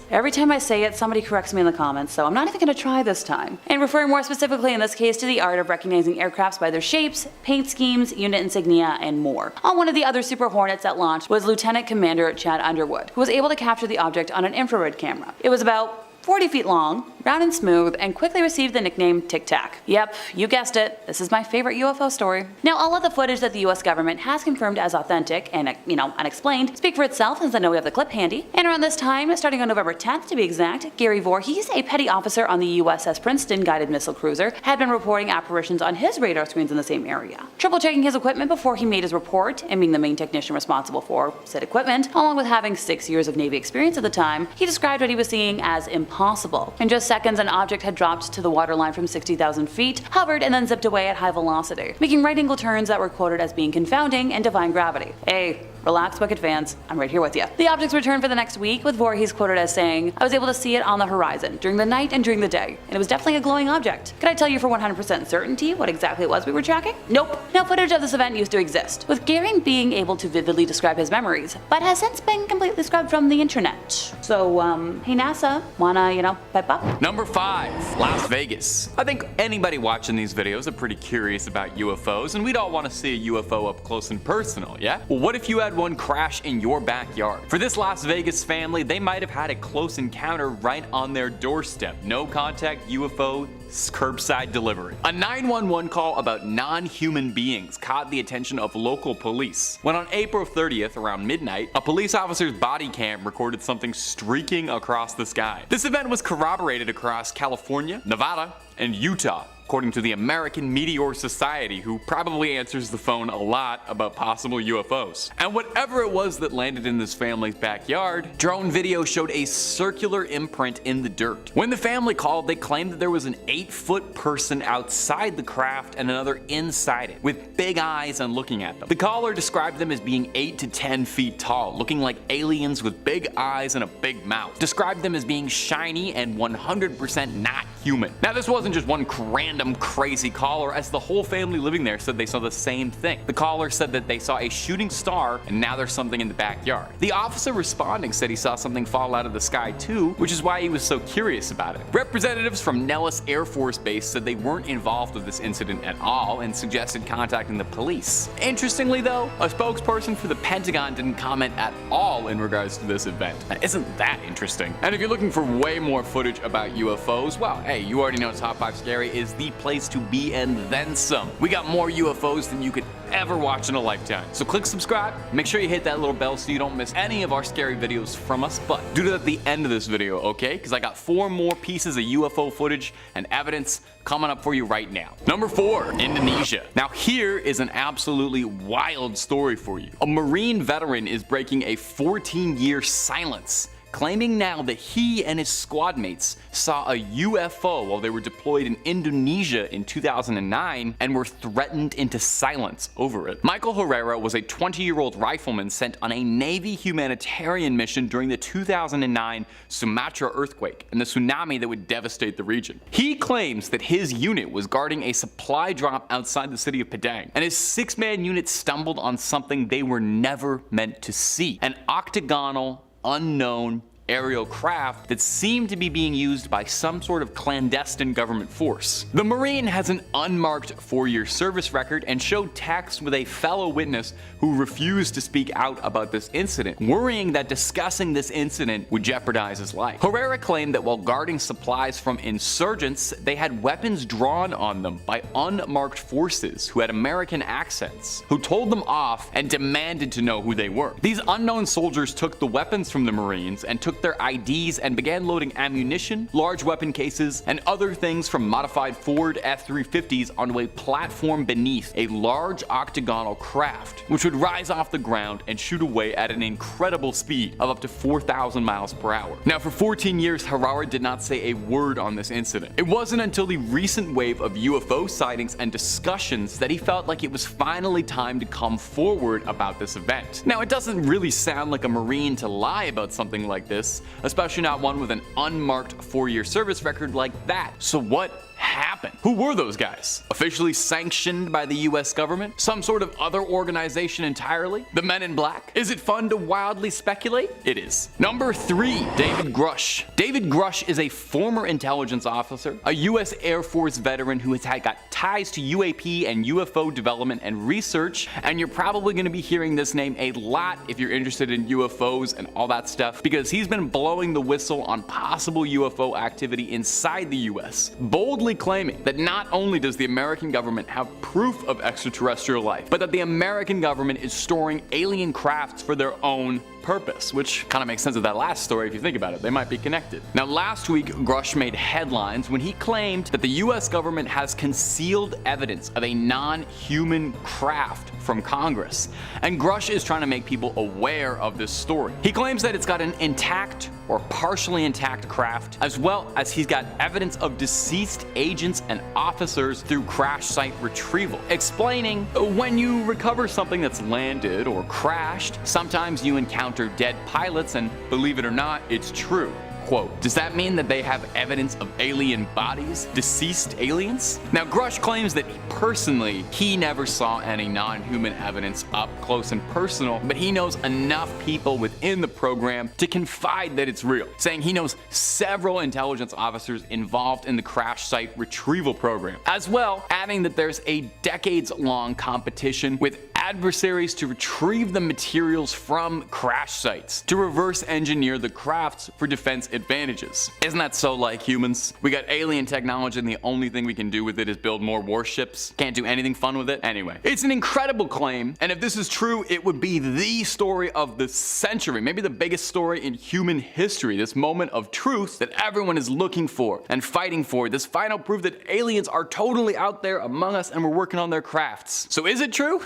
Every time I say it, somebody corrects me in the comments, so I'm not even going to try this time. And referring more specifically in this case to the art of recognizing aircrafts by their shapes, paint schemes, unit insignia, and more. On one of the other Super Hornets that launched was Lieutenant Commander Chad Underwood, who was able to capture the object on an infrared camera. It was about 40 feet long, round and smooth, and quickly received the nickname Tic Tac. Yep, you guessed it, this is my favorite UFO story. Now, all of the footage that the US government has confirmed as authentic and, unexplained speak for itself, since I know we have the clip handy. And around this time, starting on November 10th to be exact, Gary Voorhees, a petty officer on the USS Princeton guided missile cruiser, had been reporting apparitions on his radar screens in the same area. Triple checking his equipment before he made his report, and being the main technician responsible for said equipment, along with having 6 years of Navy experience at the time, he described what he was seeing as impossible. In just seconds, an object had dropped to the waterline from 60,000 feet, hovered, and then zipped away at high velocity, making right angle turns that were quoted as being confounding and defying gravity. Hey, relax, Wicked fans, I'm right here with you. The objects returned for the next week, with Voorhees quoted as saying, "I was able to see it on the horizon, during the night and during the day, and it was definitely a glowing object. Could I tell you for 100% certainty what exactly it was we were tracking? Nope." Now, footage of this event used to exist, with Gary being able to vividly describe his memories, but has since been completely scrubbed from the internet. So, hey NASA, wanna, pipe up? Number 5. Las Vegas. I think anybody watching these videos are pretty curious about UFOs, and we'd all want to see a UFO up close and personal, yeah? Well, what if you had one crash in your backyard? For this Las Vegas family, they might have had a close encounter right on their doorstep. No contact UFO curbside delivery. A 911 call about non-human beings caught the attention of local police when on April 30th around midnight, a police officer's body cam recorded something streaking across the sky. This event was corroborated across California, Nevada, and Utah, according to the American Meteor Society, who probably answers the phone a lot about possible UFOs. And whatever it was that landed in this family's backyard, drone video showed a circular imprint in the dirt. When the family called, they claimed that there was an 8-foot person outside the craft and another inside it, with big eyes and looking at them. The caller described them as being 8 to 10 feet tall, looking like aliens with big eyes and a big mouth. Described them as being shiny and 100% not human. Now, this wasn't just one random crazy caller, as the whole family living there said they saw the same thing. The caller said that they saw a shooting star and now there's something in the backyard. The officer responding said he saw something fall out of the sky too, which is why he was so curious about it. Representatives from Nellis Air Force Base said they weren't involved with this incident at all and suggested contacting the police. Interestingly though, a spokesperson for the Pentagon didn't comment at all in regards to this event. Now, isn't that interesting? And if you're looking for way more footage about UFOs, well, hey, you already know Top 5 Scary is the place to be and then some. We got more UFOs than you could ever watch in a lifetime. So click subscribe, make sure you hit that little bell so you don't miss any of our scary videos from us, but do that at the end of this video, okay? Because I got 4 more pieces of UFO footage and evidence coming up for you right now. Number 4, Indonesia. Now here is an absolutely wild story for you. A Marine veteran is breaking a 14-year silence, claiming now that he and his squad mates saw a UFO while they were deployed in Indonesia in 2009 and were threatened into silence over it. Michael Herrera was a 20-year-old rifleman sent on a Navy humanitarian mission during the 2009 Sumatra earthquake and the tsunami that would devastate the region. He claims that his unit was guarding a supply drop outside the city of Padang, and his 6-man unit stumbled on something they were never meant to see: an octagonal, unknown aerial craft that seemed to be being used by some sort of clandestine government force. The Marine has an unmarked 4-year service record and showed text with a fellow witness who refused to speak out about this incident, worrying that discussing this incident would jeopardize his life. Herrera claimed that while guarding supplies from insurgents, they had weapons drawn on them by unmarked forces who had American accents, who told them off and demanded to know who they were. These unknown soldiers took the weapons from the Marines and took their IDs and began loading ammunition, large weapon cases, and other things from modified Ford F-350s onto a platform beneath a large octagonal craft, which would rise off the ground and shoot away at an incredible speed of up to 4,000 miles per hour. Now, for 14 years, Herrera did not say a word on this incident. It wasn't until the recent wave of UFO sightings and discussions that he felt like it was finally time to come forward about this event. Now, it doesn't really sound like a Marine to lie about something like this, especially not one with an unmarked 4-year service record like that. So what happen? Who were those guys? Officially sanctioned by the US government? Some sort of other organization entirely? The Men in Black? Is it fun to wildly speculate? It is. Number 3, David Grush. David Grush is a former intelligence officer, a US Air Force veteran who has got ties to UAP and UFO development and research, and you're probably going to be hearing this name a lot if you're interested in UFOs and all that stuff, because he's been blowing the whistle on possible UFO activity inside the US, boldly claiming that not only does the American government have proof of extraterrestrial life, but that the American government is storing alien crafts for their own purpose, which kind of makes sense of that last story if you think about it. They might be connected. Now, last week, Grush made headlines when he claimed that the US government has concealed evidence of a non-human craft from Congress, and Grush is trying to make people aware of this story. He claims that it's got an intact or partially intact craft, as well as he's got evidence of deceased agents and officers through crash site retrieval, explaining when you recover something that's landed or crashed, sometimes you encounter dead pilots, and believe it or not, it's true. Quote, does that mean that they have evidence of alien bodies? Deceased aliens? Now, Grush claims that personally, he never saw any non-human evidence up close and personal, but he knows enough people within the program to confide that it's real, saying he knows several intelligence officers involved in the crash site retrieval program, as well adding that there's a decades-long competition with adversaries to retrieve the materials from crash sites to reverse engineer the crafts for defense advantages. Isn't that so like humans? We got alien technology and the only thing we can do with it is build more warships. Can't do anything fun with it. Anyway, it's an incredible claim, and if this is true, it would be the story of the century, maybe the biggest story in human history, this moment of truth that everyone is looking for and fighting for, this final proof that aliens are totally out there among us and we're working on their crafts. So is it true?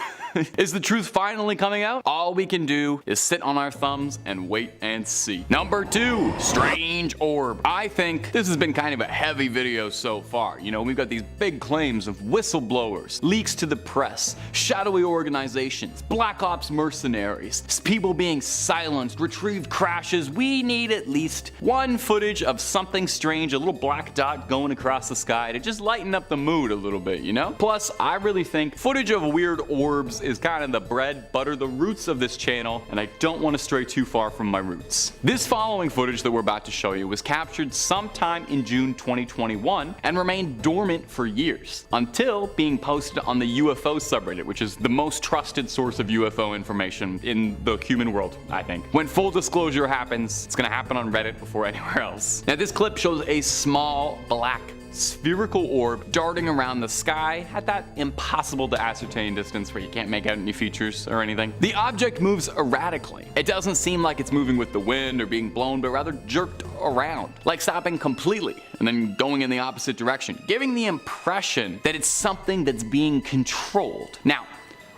Is the truth finally coming out? All we can do is sit on our thumbs and wait and see. Number 2, strange orb. I think this has been kind of a heavy video so far. You know, we've got these big claims of whistleblowers, leaks to the press, shadowy organizations, black ops mercenaries, people being silenced, retrieved crashes. We need at least one footage of something strange, a little black dot going across the sky to just lighten up the mood a little bit, you know? Plus, I really think footage of weird orbs is kind of the bread, butter, the roots of this channel, and I don't want to stray too far from my roots. This following footage that we're about to show you was captured sometime in June 2021 and remained dormant for years, until being posted on the UFO subreddit, which is the most trusted source of UFO information in the human world, I think. When full disclosure happens, it's gonna happen on Reddit before anywhere else. Now, this clip shows a small black spherical orb darting around the sky at that impossible to ascertain distance where you can't make out any features or anything. The object moves erratically. It doesn't seem like it's moving with the wind or being blown, but rather jerked around, like stopping completely and then going in the opposite direction, giving the impression that it's something that's being controlled. Now,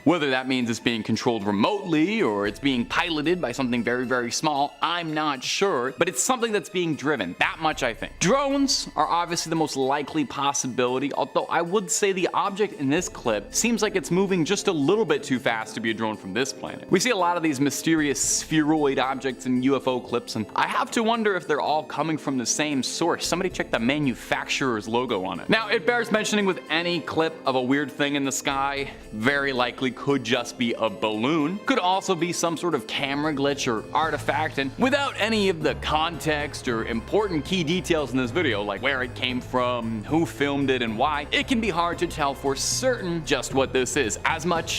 whether that means it's being controlled remotely or it's being piloted by something very, very small, I'm not sure, but it's something that's being driven. That much I think. Drones are obviously the most likely possibility, although I would say the object in this clip seems like it's moving just a little bit too fast to be a drone from this planet. We see a lot of these mysterious spheroid objects in UFO clips, and I have to wonder if they're all coming from the same source. Somebody check the manufacturer's logo on it. Now, it bears mentioning with any clip of a weird thing in the sky, very likely could just be a balloon, could also be some sort of camera glitch or artifact, and without any of the context or important key details in this video, like where it came from, who filmed it, and why, it can be hard to tell for certain just what this is.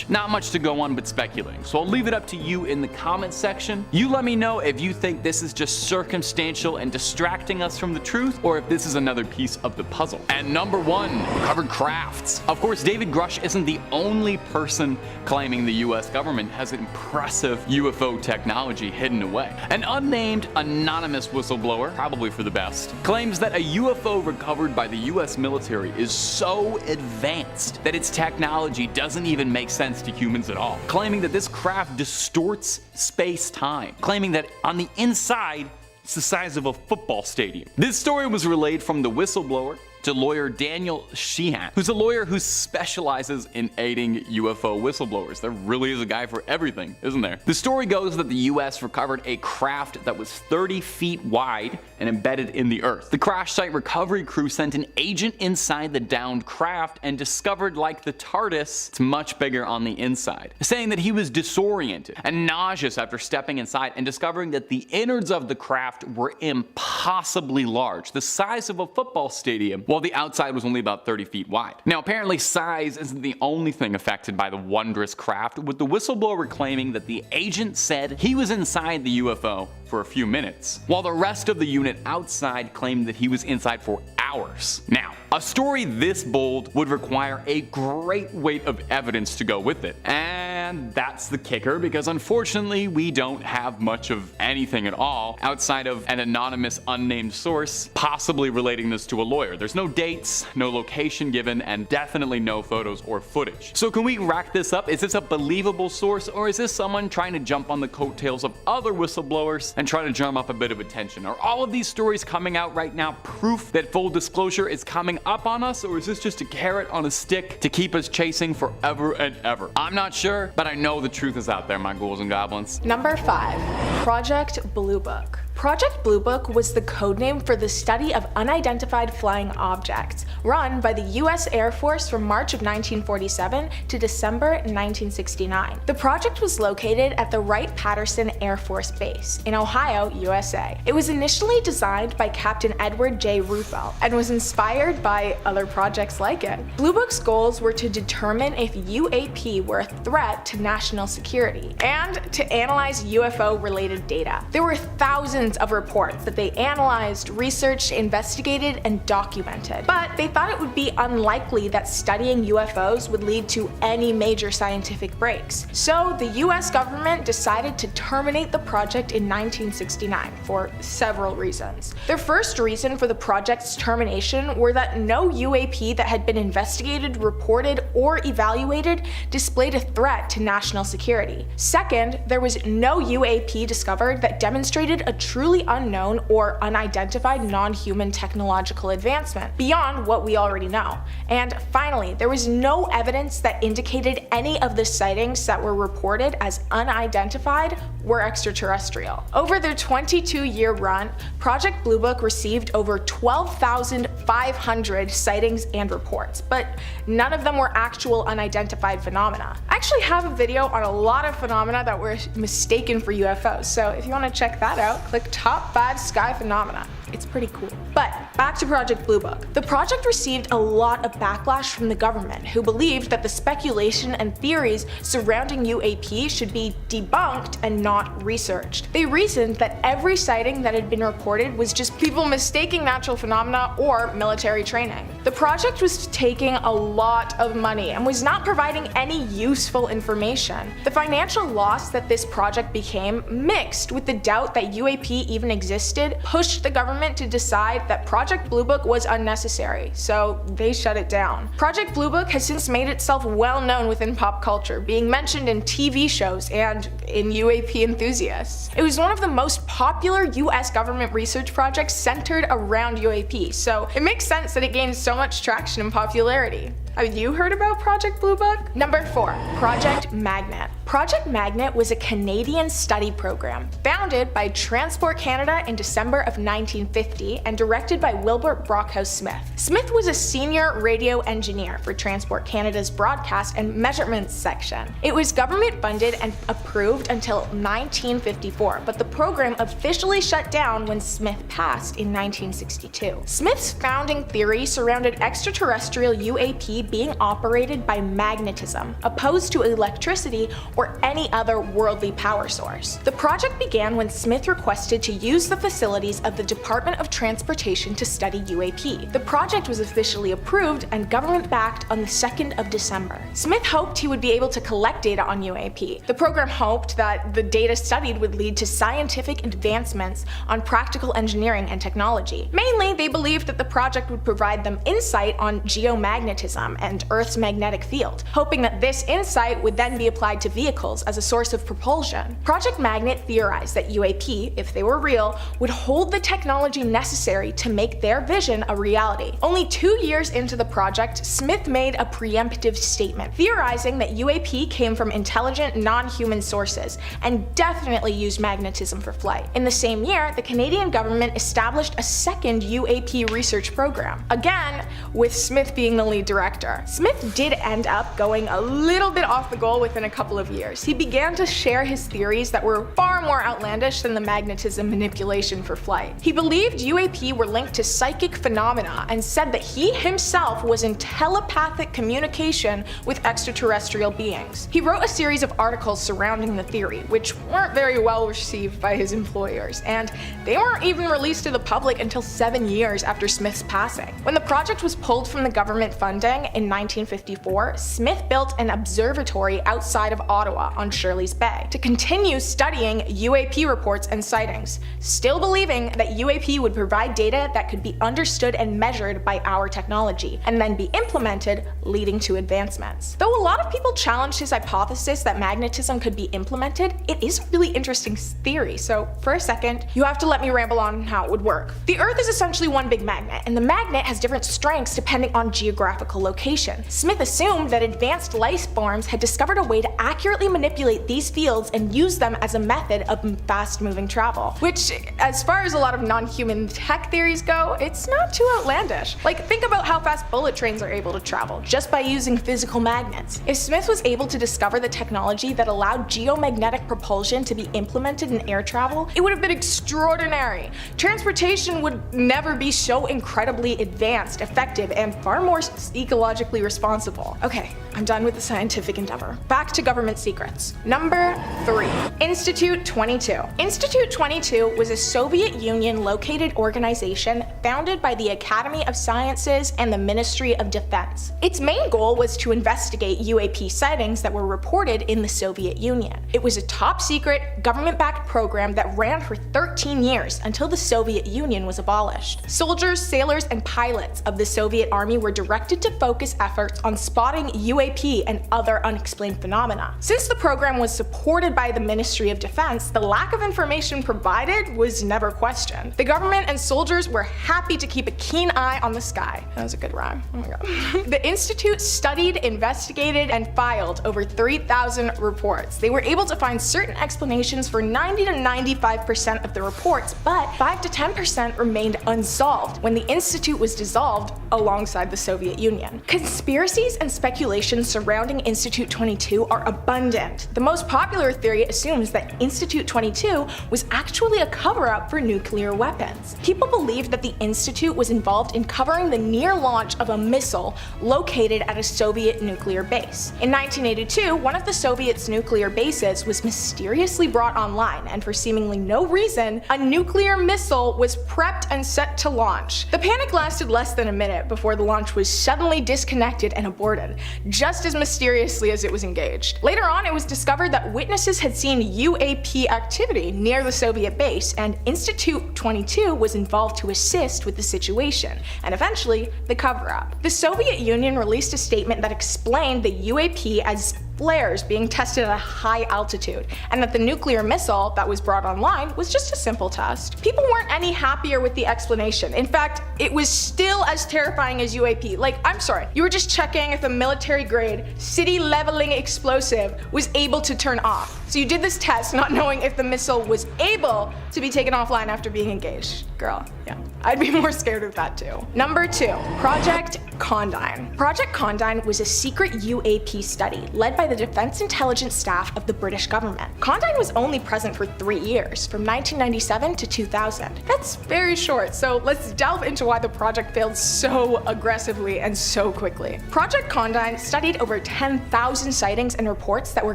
Not much to go on but speculating. So I'll leave it up to you in the comments section. You let me know if you think this is just circumstantial and distracting us from the truth, or if this is another piece of the puzzle. And number 1, recovered crafts. Of course, David Grush isn't the only person claiming the US government has impressive UFO technology hidden away. An unnamed, anonymous whistleblower, probably for the best, claims that a UFO recovered by the US military is so advanced that its technology doesn't even make sense to humans at all, claiming that this craft distorts space-time, claiming that on the inside, it's the size of a football stadium. This story was relayed from the whistleblower to lawyer Daniel Sheehan, who's a lawyer who specializes in aiding UFO whistleblowers. There really is a guy for everything, isn't there? The story goes that the US recovered a craft that was 30 feet wide and embedded in the earth. The crash site recovery crew sent an agent inside the downed craft and discovered, like the TARDIS, it's much bigger on the inside, saying that he was disoriented and nauseous after stepping inside and discovering that the innards of the craft were impossibly large, the size of a football stadium, while the outside was only about 30 feet wide. Now, apparently size isn't the only thing affected by the wondrous craft, with the whistleblower claiming that the agent said he was inside the UFO for a few minutes, while the rest of the unit outside claimed that he was inside for hours. Now, a story this bold would require a great weight of evidence to go with it. And that's the kicker, because unfortunately we don't have much of anything at all outside of an anonymous unnamed source possibly relating this to a lawyer. There's no dates, no location given, and definitely no photos or footage. So can we rack this up? Is this a believable source, or is this someone trying to jump on the coattails of other whistleblowers and try to drum up a bit of attention? Are all of these stories coming out right now proof that full disclosure is coming up on us, or is this just a carrot on a stick to keep us chasing forever and ever? I'm not sure, but I know the truth is out there, my ghouls and goblins. Number 5. Project Blue Book. Project Blue Book was the codename for the study of unidentified flying objects, run by the US Air Force from March of 1947 to December 1969. The project was located at the Wright-Patterson Air Force Base in Ohio, USA. It was initially designed by Captain Edward J. Ruthell and was inspired by other projects like it. Blue Book's goals were to determine if UAP were a threat to national security and to analyze UFO-related data. There were thousands of reports that they analyzed, researched, investigated, and documented. But they thought it would be unlikely that studying UFOs would lead to any major scientific breaks. So the US government decided to terminate the project in 1969 for several reasons. Their first reason for the project's termination were that no UAP that had been investigated, reported, or evaluated displayed a threat to national security. Second, there was no UAP discovered that demonstrated a truly unknown or unidentified non-human technological advancement beyond what we already know. And finally, there was no evidence that indicated any of the sightings that were reported as unidentified were extraterrestrial. Over their 22-year run, Project Blue Book received over 12,500 sightings and reports, but none of them were actual unidentified phenomena. I actually have a video on a lot of phenomena that were mistaken for UFOs, so if you want to check that out, click Top 5 Sky Phenomena. It's pretty cool. But back to Project Blue Book. The project received a lot of backlash from the government, who believed that the speculation and theories surrounding UAP should be debunked and not researched. They reasoned that every sighting that had been reported was just people mistaking natural phenomena or military training. The project was taking a lot of money and was not providing any useful information. The financial loss that this project became, mixed with the doubt that UAP even existed, pushed the government to decide that Project Blue Book was unnecessary, so they shut it down. Project Blue Book has since made itself well known within pop culture, being mentioned in TV shows and in UAP enthusiasts. It was one of the most popular US government research projects centered around UAP, so it makes sense that it gained so much traction and popularity. Have you heard about Project Blue Book? Number 4. Project Magnet. Project Magnet was a Canadian study program founded by Transport Canada in December of 1950 and directed by Wilbert Brockhouse Smith. Smith was a senior radio engineer for Transport Canada's broadcast and measurements section. It was government funded and approved until 1954, but the program officially shut down when Smith passed in 1962. Smith's founding theory surrounded extraterrestrial UAP being operated by magnetism, opposed to electricity or any other worldly power source. The project began when Smith requested to use the facilities of the Department of Transportation to study UAP. The project was officially approved and government-backed on the 2nd of December. Smith hoped he would be able to collect data on UAP. The program hoped that the data studied would lead to scientific advancements on practical engineering and technology. Mainly, they believed that the project would provide them insight on geomagnetism, program and Earth's magnetic field, hoping that this insight would then be applied to vehicles as a source of propulsion. Project Magnet theorized that UAP, if they were real, would hold the technology necessary to make their vision a reality. Only 2 years into the project, Smith made a preemptive statement, theorizing that UAP came from intelligent, non-human sources, and definitely used magnetism for flight. In the same year, the Canadian government established a second UAP research program, again with Smith being the lead director. Smith did end up going a little bit off the goal within a couple of years. He began to share his theories that were far more outlandish than the magnetism manipulation for flight. He believed UAP were linked to psychic phenomena and said that he himself was in telepathic communication with extraterrestrial beings. He wrote a series of articles surrounding the theory, which weren't very well received by his employers, and they weren't even released to the public until 7 years after Smith's passing. When the project was pulled from the government funding in 1954, Smith built an observatory outside of Ottawa on Shirley's Bay to continue studying UAP reports and sightings, still believing that UAP would provide data that could be understood and measured by our technology, and then be implemented, leading to advancements. Though a lot of people challenged his hypothesis that magnetism could be implemented, it is a really interesting theory, so for a second, you have to let me ramble on how it would work. The Earth is essentially one big magnet, and the magnet has different strengths depending on geographical location. Smith assumed that advanced life forms had discovered a way to accurately manipulate these fields and use them as a method of fast-moving travel, which, as far as a lot of non-human tech theories go, it's not too outlandish. Like, think about how fast bullet trains are able to travel, just by using physical magnets. If Smith was able to discover the technology that allowed geomagnetic propulsion to be implemented in air travel, it would have been extraordinary. Transportation would never be so incredibly advanced, effective, and far more ecologically responsible. Okay, I'm done with the scientific endeavor. Back to government secrets. Number 3. Institute 22. Institute 22 was a Soviet Union located organization founded by the Academy of Sciences and the Ministry of Defense. Its main goal was to investigate UAP sightings that were reported in the Soviet Union. It was a top secret, government-backed program that ran for 13 years until the Soviet Union was abolished. Soldiers, sailors, and pilots of the Soviet Army were directed to focus efforts on spotting UAP and other unexplained phenomena. Since the program was supported by the Ministry of Defense, the lack of information provided was never questioned. The government and soldiers were happy to keep a keen eye on the sky. That was a good rhyme. Oh my god. The Institute studied, investigated, and filed over 3,000 reports. They were able to find certain explanations for 90 to 95% of the reports, but 5 to 10% remained unsolved when the Institute was dissolved alongside the Soviet Union. Conspiracies and speculations surrounding Institute 22 are abundant. The most popular theory assumes that Institute 22 was actually a cover-up for nuclear weapons. People believe that the Institute was involved in covering the near launch of a missile located at a Soviet nuclear base. In 1982, one of the Soviets' nuclear bases was mysteriously brought online, and for seemingly no reason, a nuclear missile was prepped and set to launch. The panic lasted less than a minute before the launch was suddenly disconnected and aborted, just as mysteriously as it was engaged. Later on, it was discovered that witnesses had seen UAP activity near the Soviet base, and Institute 22 was involved to assist with the situation, and eventually, the cover-up. The Soviet Union released a statement that explained the UAP as flares being tested at a high altitude, and that the nuclear missile that was brought online was just a simple test. People weren't any happier with the explanation. In fact, it was still as terrifying as UAP. Like, I'm sorry, you were just checking if a military-grade, city-leveling explosive was able to turn off. So you did this test not knowing if the missile was able to be taken offline after being engaged. Girl, yeah. I'd be more scared of that too. Number 2, Project Conine. Project Conine was a secret UAP study led by the defense intelligence staff of the British government. Conine was only present for 3 years, from 1997 to 2000. That's very short, so let's delve into why the project failed so aggressively and so quickly. Project Conine studied over 10,000 sightings and reports that were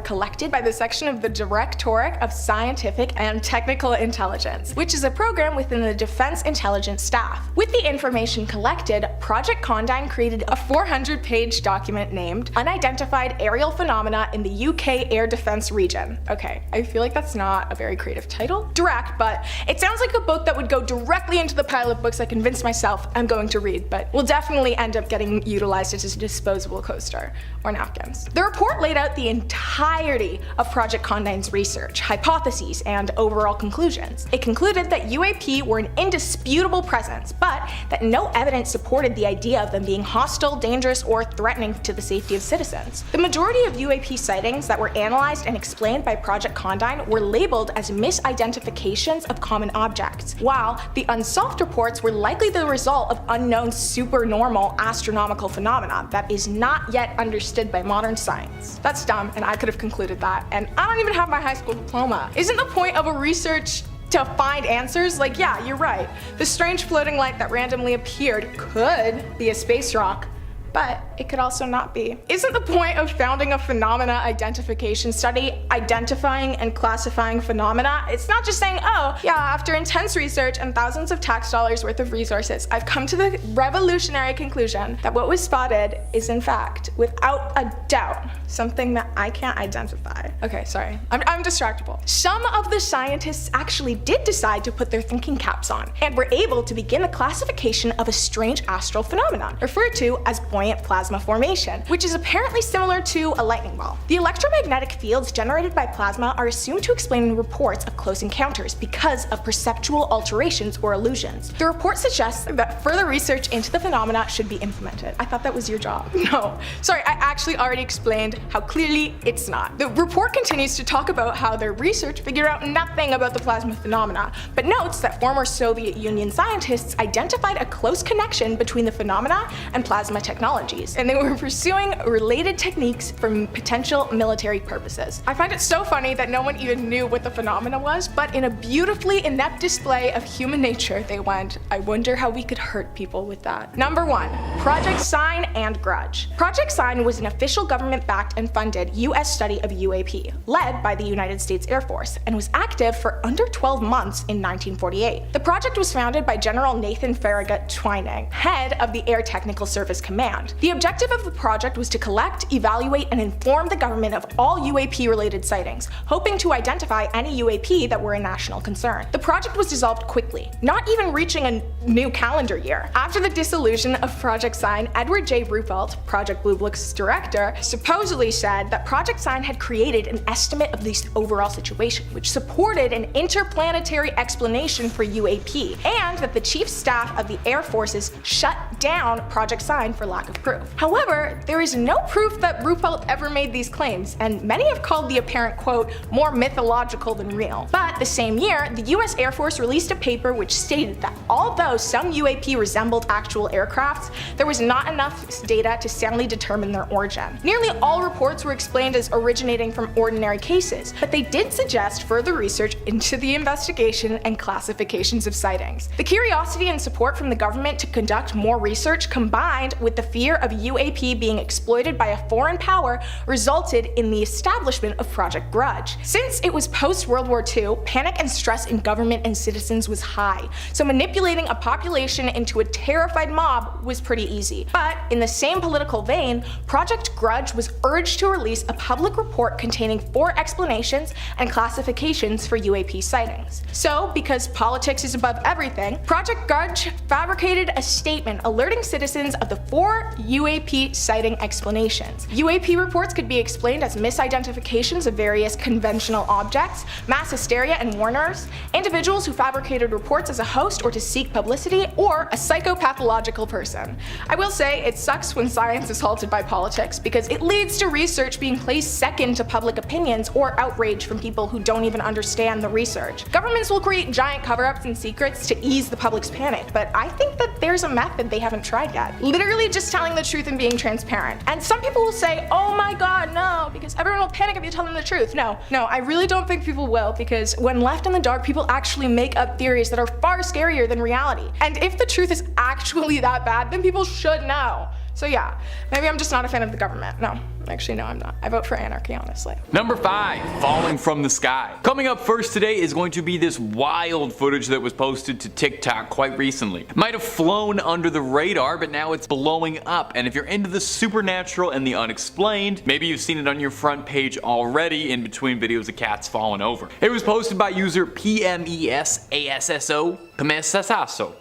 collected by the section of the Directorate of Scientific and Technical Intelligence, which is a program within the Defense Intelligence Staff. With the information collected, Project Conine created a 400-page document named Unidentified Aerial Phenomena in the UK Air Defence Region. Okay, I feel like that's not a very creative title. Direct, but it sounds like a book that would go directly into the pile of books I convinced myself I'm going to read, but will definitely end up getting utilized as a disposable coaster or napkins. The report laid out the entirety of Project Conine's research, hypotheses, and overall conclusions. It concluded that UAP were an indisputable presence, but that no evidence supported the idea of them being hostile, dangerous, or threatening to the safety of citizens. The majority of UAP sightings that were analyzed and explained by Project Conine were labeled as misidentifications of common objects, while the unsolved reports were likely the result of unknown supernormal astronomical phenomena that is not yet understood by modern science. That's dumb, and I could have concluded that, and I don't even have my high school diploma. Isn't the point of a research to find answers? Like, yeah, you're right. The strange floating light that randomly appeared could be a space rock, but it could also not be. Isn't the point of founding a phenomena identification study identifying and classifying phenomena? It's not just saying, oh, yeah, after intense research and thousands of tax dollars worth of resources, I've come to the revolutionary conclusion that what was spotted is in fact, without a doubt, something that I can't identify. Okay, sorry, I'm distractible. Some of the scientists actually did decide to put their thinking caps on and were able to begin a classification of a strange astral phenomenon, referred to as buoyant plasma formation, which is apparently similar to a lightning ball. The electromagnetic fields generated by plasma are assumed to explain reports of close encounters because of perceptual alterations or illusions. The report suggests that further research into the phenomena should be implemented. I thought that was your job. No, sorry, I actually already explained how clearly it's not. The report continues to talk about how their research figured out nothing about the plasma phenomena, but notes that former Soviet Union scientists identified a close connection between the phenomena and plasma technologies, and they were pursuing related techniques for potential military purposes. I find it so funny that no one even knew what the phenomena was, but in a beautifully inept display of human nature, they went, I wonder how we could hurt people with that. Number 1, Project Sign and Grudge. Project Sign was an official government-backed and funded US study of UAP, led by the United States Air Force, and was active for under 12 months in 1948. The project was founded by General Nathan Farragut Twining, head of the Air Technical Service Command. The objective of the project was to collect, evaluate, and inform the government of all UAP-related sightings, hoping to identify any UAP that were a national concern. The project was dissolved quickly, not even reaching a new calendar year. After the dissolution of Project Sign, Edward J. Ruppelt, Project Blue Book's director, supposedly said that Project Sign had created an estimate of the overall situation, which supported an interplanetary explanation for UAP, and that the chief staff of the Air Forces shut down Project Sign for lack of proof. However, there is no proof that Ruppelt ever made these claims, and many have called the apparent quote more mythological than real. But the same year, the US Air Force released a paper which stated that although some UAP resembled actual aircrafts, there was not enough data to soundly determine their origin. Nearly all reports were explained as originating from ordinary cases, but they did suggest further research into the investigation and classifications of sightings. The curiosity and support from the government to conduct more research, combined with the fear of UAP being exploited by a foreign power, resulted in the establishment of Project Grudge. Since it was post-World War II, panic and stress in government and citizens was high, so manipulating a population into a terrified mob was pretty easy. But in the same political vein, Project Grudge was urged to release a public report containing 4 explanations and classifications for UAP sightings. So, because politics is above everything, Project Grudge fabricated a statement alerting citizens of the 4 UAP sighting explanations. UAP reports could be explained as misidentifications of various conventional objects, mass hysteria and warners, individuals who fabricated reports as a host or to seek publicity, or a psychopathological person. I will say, it sucks when science is halted by politics, because it leads to research being placed second to public opinions or outrage from people who don't even understand the research. Governments will create giant cover-ups and secrets to ease the public's panic, but I think that there's a method they haven't tried yet. Literally just telling the truth and being transparent. And some people will say, oh my god, no, because everyone will panic if you tell them the truth. No, I really don't think people will, because when left in the dark, people actually make up theories that are far scarier than reality. And if the truth is actually that bad, then people should know. So yeah, maybe I'm just not a fan of the government. No, actually no, I'm not. I vote for anarchy, honestly. Number 5, falling from the sky. Coming up first today is going to be this wild footage that was posted to TikTok quite recently. It might have flown under the radar, but now it's blowing up. And if you're into the supernatural and the unexplained, maybe you've seen it on your front page already in between videos of cats falling over. It was posted by user PMESASSO,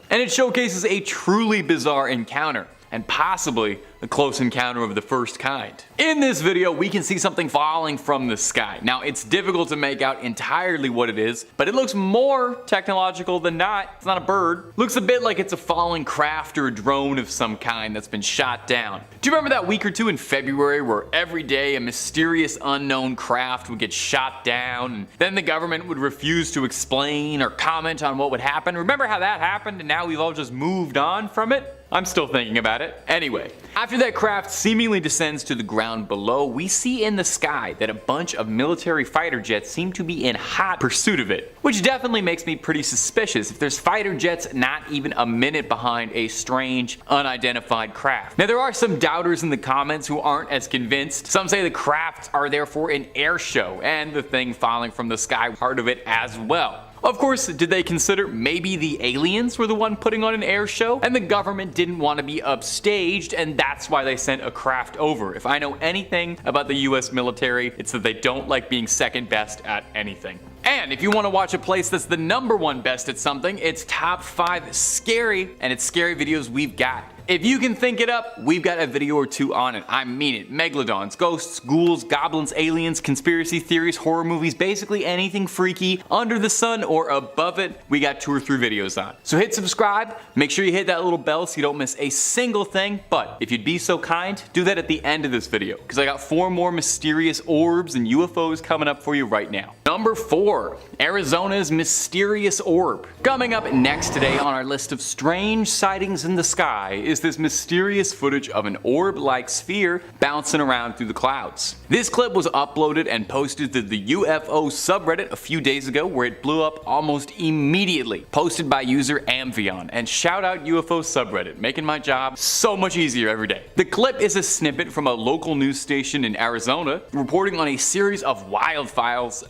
and it showcases a truly bizarre encounter, and possibly a close encounter of the first kind. In this video, we can see something falling from the sky. Now, it's difficult to make out entirely what it is, but it looks more technological than not. It's not a bird. Looks a bit like it's a falling craft or a drone of some kind that's been shot down. Do you remember that week or two in February where every day a mysterious unknown craft would get shot down, and then the government would refuse to explain or comment on what would happen? Remember how that happened and now we've all just moved on from it? I'm still thinking about it. Anyway, after that craft seemingly descends to the ground below, we see in the sky that a bunch of military fighter jets seem to be in hot pursuit of it, which definitely makes me pretty suspicious if there's fighter jets not even a minute behind a strange, unidentified craft. Now, there are some doubters in the comments who aren't as convinced. Some say the crafts are therefore an air show, and the thing falling from the sky part of it as well. Of course, did they consider maybe the aliens were the one putting on an air show and the government didn't want to be upstaged and that's why they sent a craft over? If I know anything about the US military, it's that they don't like being second best at anything. And if you want to watch a place that's the #1 best at something, it's top 5 scary, and it's scary videos we've got. If you can think it up, we've got a video or two on it. I mean it. Megalodons, ghosts, ghouls, goblins, aliens, conspiracy theories, horror movies, basically anything freaky under the sun or above it, we got 2 or 3 videos on. So hit subscribe, make sure you hit that little bell so you don't miss a single thing, but if you'd be so kind, do that at the end of this video, because I got 4 more mysterious orbs and UFOs coming up for you right now. Number 4, Arizona's mysterious orb. Coming up next today on our list of strange sightings in the sky is this mysterious footage of an orb-like sphere bouncing around through the clouds. This clip was uploaded and posted to the UFO subreddit a few days ago, where it blew up almost immediately. Posted by user Amphion, and shout out UFO subreddit, making my job so much easier every day. The clip is a snippet from a local news station in Arizona reporting on a series of wildfires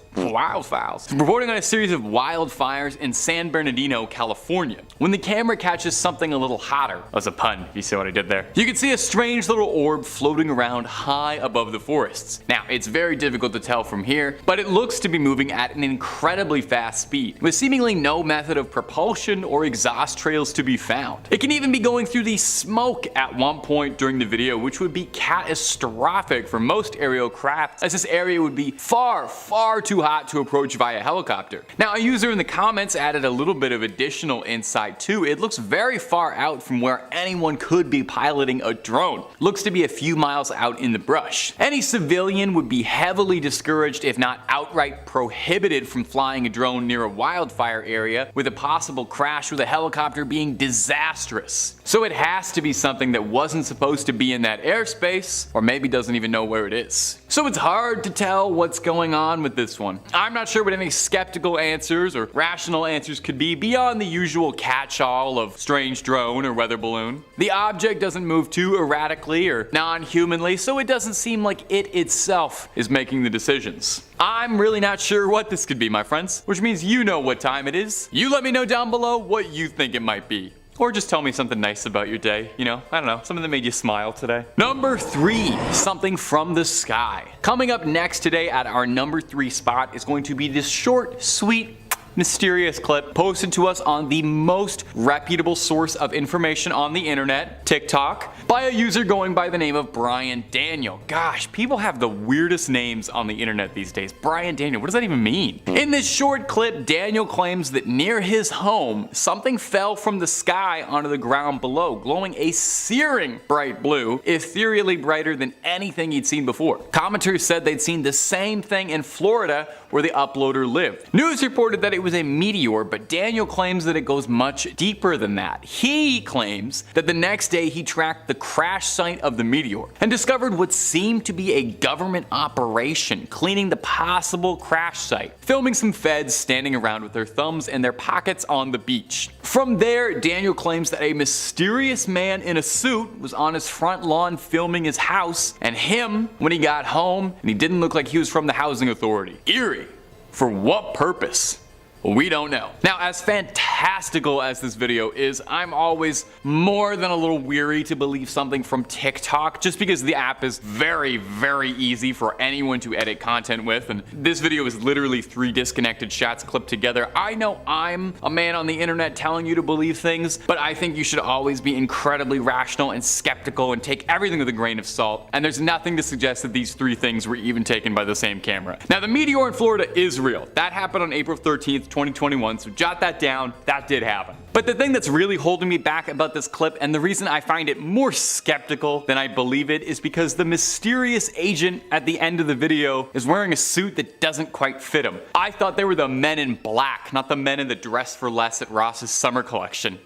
in San Bernardino, California, when the camera catches something a little hotter. That was a pun, if you see what I did there. You can see a strange little orb floating around high above the forests. Now, it's very difficult to tell from here, but it looks to be moving at an incredibly fast speed, with seemingly no method of propulsion or exhaust trails to be found. It can even be going through the smoke at one point during the video, which would be catastrophic for most aerial craft, as this area would be far, far too hot to approach via helicopter. Now, a user in the comments added a little bit of additional insight too. It looks very far out from where anyone could be piloting a drone. Looks to be a few miles out in the brush. Any civilian would be heavily discouraged, if not outright prohibited, from flying a drone near a wildfire area, with a possible crash with a helicopter being disastrous. So it has to be something that wasn't supposed to be in that airspace, or maybe doesn't even know where it is. So it's hard to tell what's going on with this one. I'm not sure what any skeptical answers or rational answers could be beyond the usual catch-all of strange drone or weather balloon. The object doesn't move too erratically or non-humanly, so it doesn't seem like it itself is making the decisions. I'm really not sure what this could be, my friends, which means you know what time it is. You let me know down below what you think it might be. Or just tell me something nice about your day, you know, I don't know, something that made you smile today. Number 3, something from the sky. Coming up next today at our number 3 spot is going to be this short, sweet, mysterious clip posted to us on the most reputable source of information on the internet, TikTok, by a user going by the name of Brian Daniel. Gosh, people have the weirdest names on the internet these days. Brian Daniel, what does that even mean? In this short clip, Daniel claims that near his home, something fell from the sky onto the ground below, glowing a searing bright blue, ethereally brighter than anything he'd seen before. Commenters said they'd seen the same thing in Florida, where the uploader lived. News reported that it was a meteor, but Daniel claims that it goes much deeper than that. He claims that the next day he tracked the crash site of the meteor and discovered what seemed to be a government operation cleaning the possible crash site, filming some feds standing around with their thumbs in their pockets on the beach. From there, Daniel claims that a mysterious man in a suit was on his front lawn filming his house, and him when he got home, and he didn't look like he was from the housing authority. Eerie. For what purpose? We don't know. Now, as fantastical as this video is, I'm always more than a little weary to believe something from TikTok, just because the app is very, very easy for anyone to edit content with, and this video is literally 3 disconnected shots clipped together. I know I'm a man on the internet telling you to believe things, but I think you should always be incredibly rational and skeptical and take everything with a grain of salt, and there's nothing to suggest that these 3 things were even taken by the same camera. Now, the meteor in Florida is real. That happened on April 13th, 2021, so jot that down, that did happen. But the thing that's really holding me back about this clip, and the reason I find it more skeptical than I believe it, is because the mysterious agent at the end of the video is wearing a suit that doesn't quite fit him. I thought they were the men in black, not the men in the dress for less at Ross's summer collection.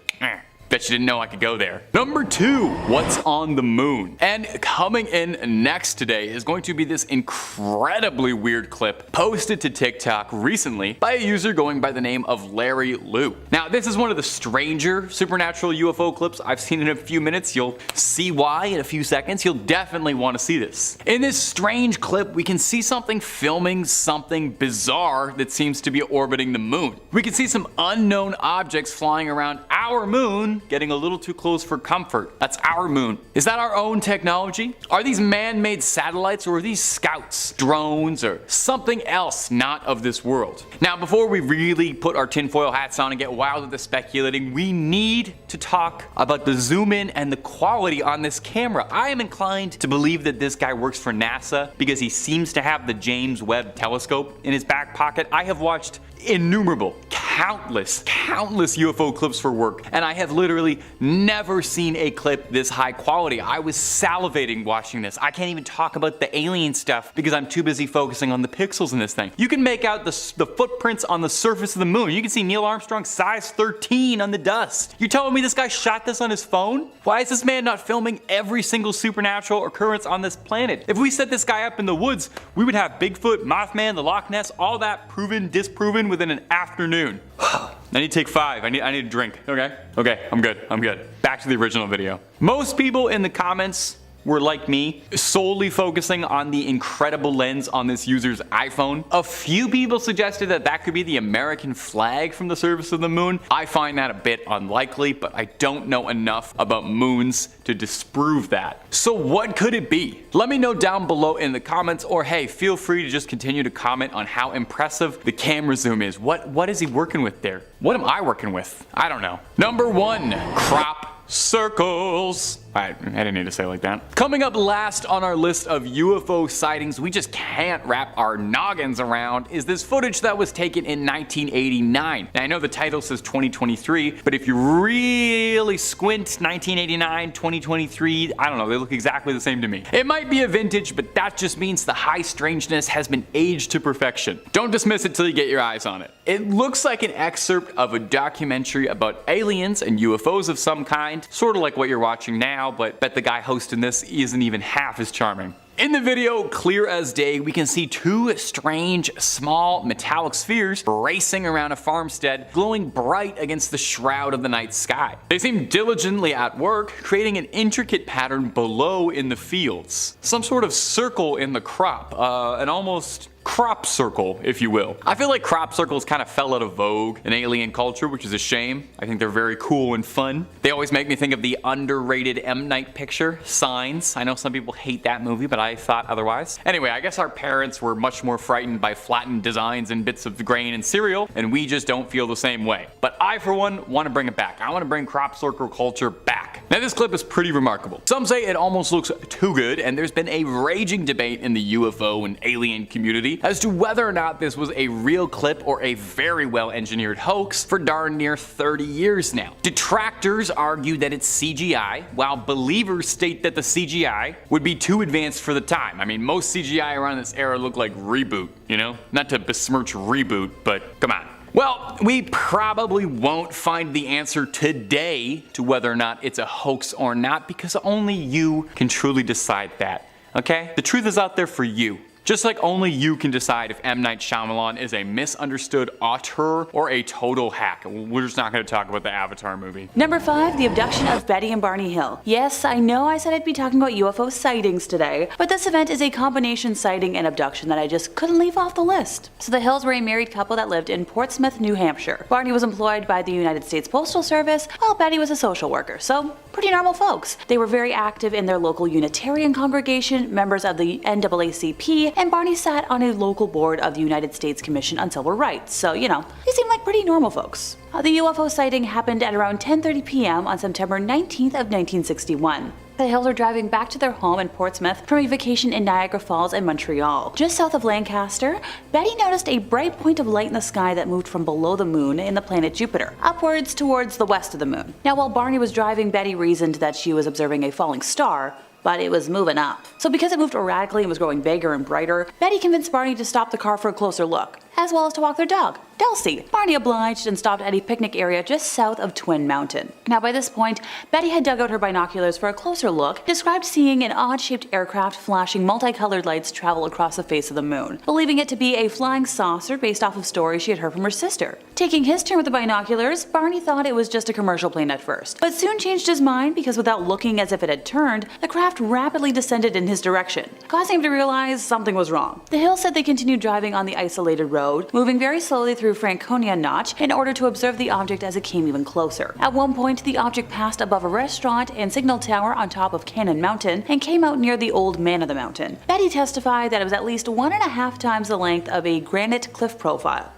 Bet you didn't know I could go there. Number 2, what's on the moon? And coming in next today is going to be this incredibly weird clip posted to TikTok recently by a user going by the name of Larry Lou. Now, this is one of the stranger supernatural UFO clips I've seen in a few minutes. You'll see why in a few seconds. You'll definitely want to see this. In this strange clip, we can see something filming something bizarre that seems to be orbiting the moon. We can see some unknown objects flying around our moon, getting a little too close for comfort. That's our moon. Is that our own technology? Are these man-made satellites, or are these scouts, drones, or something else not of this world? Now, before we really put our tinfoil hats on and get wild with the speculating, we need to talk about the zoom in and the quality on this camera. I am inclined to believe that this guy works for NASA because he seems to have the James Webb telescope in his back pocket. I have watched innumerable, countless UFO clips for work, and I have literally never seen a clip this high quality. I was salivating watching this. I can't even talk about the alien stuff because I'm too busy focusing on the pixels in this thing. You can make out the footprints on the surface of the moon. You can see Neil Armstrong's size 13 on the dust. You're telling me this guy shot this on his phone? Why is this man not filming every single supernatural occurrence on this planet? If we set this guy up in the woods, we would have Bigfoot, Mothman, the Loch Ness, all that proven, disproven within an afternoon. I need to take 5. I need a drink. Okay, I'm good. Back to the original video. Most people in the comments were like me, solely focusing on the incredible lens on this user's iPhone. A few people suggested that that could be the American flag from the surface of the moon. I find that a bit unlikely, but I don't know enough about moons to disprove that. So what could it be? Let me know down below in the comments, or hey, feel free to just continue to comment on how impressive the camera zoom is. What is he working with there? What am I working with? I don't know. Number 1, crop circles. I didn't need to say it like that. Coming up last on our list of UFO sightings we just can't wrap our noggins around is this footage that was taken in 1989. Now, I know the title says 2023, but if you really squint, 1989, 2023, I don't know, they look exactly the same to me. It might be a vintage, but that just means the high strangeness has been aged to perfection. Don't dismiss it till you get your eyes on it. It looks like an excerpt of a documentary about aliens and UFOs of some kind, sort of like what you're watching now, but bet the guy hosting this isn't even half as charming. In the video, clear as day, we can see 2 strange, small, metallic spheres racing around a farmstead, glowing bright against the shroud of the night sky. They seem diligently at work, creating an intricate pattern below in the fields. Some sort of circle in the crop, an almost crop circle, if you will. I feel like crop circles kind of fell out of vogue in alien culture, which is a shame. I think they're very cool and fun. They always make me think of the underrated M. Night picture, Signs. I know some people hate that movie, but I thought otherwise. Anyway, I guess our parents were much more frightened by flattened designs and bits of grain and cereal, and we just don't feel the same way. But I, for one, want to bring it back. I want to bring crop circle culture back. Now, this clip is pretty remarkable. Some say it almost looks too good, and there's been a raging debate in the UFO and alien community as to whether or not this was a real clip or a very well engineered hoax for darn near 30 years now. Detractors argue that it's CGI, while believers state that the CGI would be too advanced for the time. I mean, most CGI around this era looked like Reboot, you know? Not to besmirch Reboot, but come on. Well, we probably won't find the answer today to whether or not it's a hoax or not, because only you can truly decide that, okay? The truth is out there for you. Just like only you can decide if M. Night Shyamalan is a misunderstood auteur or a total hack. We're just not going to talk about the Avatar movie. Number 5, the abduction of Betty and Barney Hill. Yes, I know I said I'd be talking about UFO sightings today, but this event is a combination sighting and abduction that I just couldn't leave off the list. So the Hills were a married couple that lived in Portsmouth, New Hampshire. Barney was employed by the United States Postal Service, while Betty was a social worker, so pretty normal folks. They were very active in their local Unitarian congregation, members of the NAACP, and Barney sat on a local board of the United States Commission on Civil Rights, so you know, they seem like pretty normal folks. The UFO sighting happened at around 10:30 p.m. on September 19th of 1961. The Hills were driving back to their home in Portsmouth from a vacation in Niagara Falls and Montreal. Just south of Lancaster, Betty noticed a bright point of light in the sky that moved from below the moon in the planet Jupiter, upwards towards the west of the moon. Now, while Barney was driving, Betty reasoned that she was observing a falling star, but it was moving up. So because it moved erratically and was growing bigger and brighter, Betty convinced Barney to stop the car for a closer look, as well as to walk their dog, Delcy. Barney obliged and stopped at a picnic area just south of Twin Mountain. Now by this point, Betty had dug out her binoculars for a closer look, described seeing an odd-shaped aircraft flashing multicolored lights travel across the face of the moon, believing it to be a flying saucer based off of stories she had heard from her sister. Taking his turn with the binoculars, Barney thought it was just a commercial plane at first, but soon changed his mind because without looking as if it had turned, the craft rapidly descended in his direction, causing him to realize something was wrong. The Hills said they continued driving on the isolated road, moving very slowly through Franconia Notch in order to observe the object as it came even closer. At one point, the object passed above a restaurant and signal tower on top of Cannon Mountain and came out near the old man of the mountain. Betty testified that it was at least 1.5 times the length of a granite cliff profile.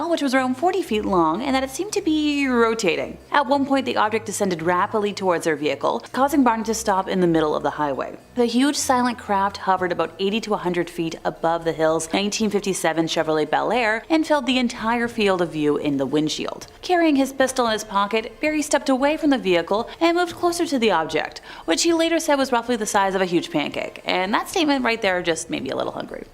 Which was around 40 feet long, and that it seemed to be rotating. At one point, the object descended rapidly towards their vehicle, causing Barney to stop in the middle of the highway. The huge silent craft hovered about 80 to 100 feet above the Hills' 1957 Chevrolet Bel Air and filled the entire field of view in the windshield. Carrying his pistol in his pocket, Barry stepped away from the vehicle and moved closer to the object, which he later said was roughly the size of a huge pancake. And that statement right there just made me a little hungry.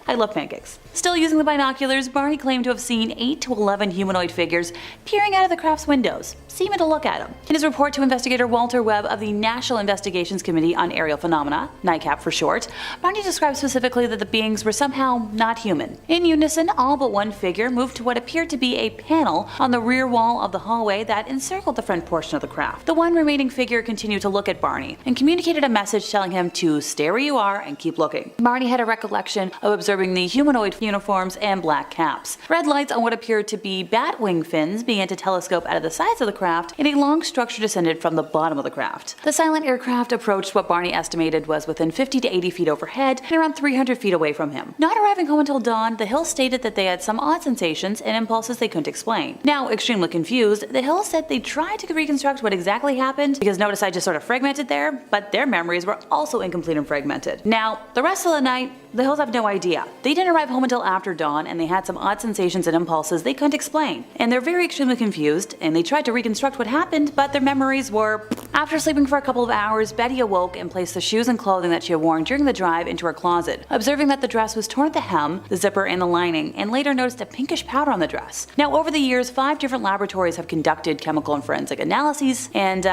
I love pancakes. Still using the binoculars, Barney claimed to have seen 8 to 11 humanoid figures peering out of the craft's windows, seeming to look at him. In his report to investigator Walter Webb of the National Investigations Committee on Aerial Phenomena, NICAP for short, Barney described specifically that the beings were somehow not human. In unison, all but one figure moved to what appeared to be a panel on the rear wall of the hallway that encircled the front portion of the craft. The one remaining figure continued to look at Barney and communicated a message telling him to stay where you are and keep looking. Barney had a recollection of observing the humanoid uniforms and black caps. Red lights on what appeared to be bat wing fins began to telescope out of the sides of the craft, and a long structure descended from the bottom of the craft. The silent aircraft approached what Barney estimated was within 50 to 80 feet overhead and around 300 feet away from him. Not arriving home until dawn, the Hills stated that they had some odd sensations and impulses they couldn't explain. Now, extremely confused, the Hills said they tried to reconstruct what exactly happened, because notice I just sort of fragmented there, but their memories were also incomplete and fragmented. Now, the rest of the night, the Hills have no idea. They didn't arrive home until after dawn, and they had some odd sensations and impulses they couldn't explain. And they're very extremely confused, and they tried to reconstruct what happened, but their memories were... After sleeping for a couple of hours, Betty awoke and placed the shoes and clothing that she had worn during the drive into her closet, observing that the dress was torn at the hem, the zipper, and the lining, and later noticed a pinkish powder on the dress. Now, over the years, 5 different laboratories have conducted chemical and forensic analyses, and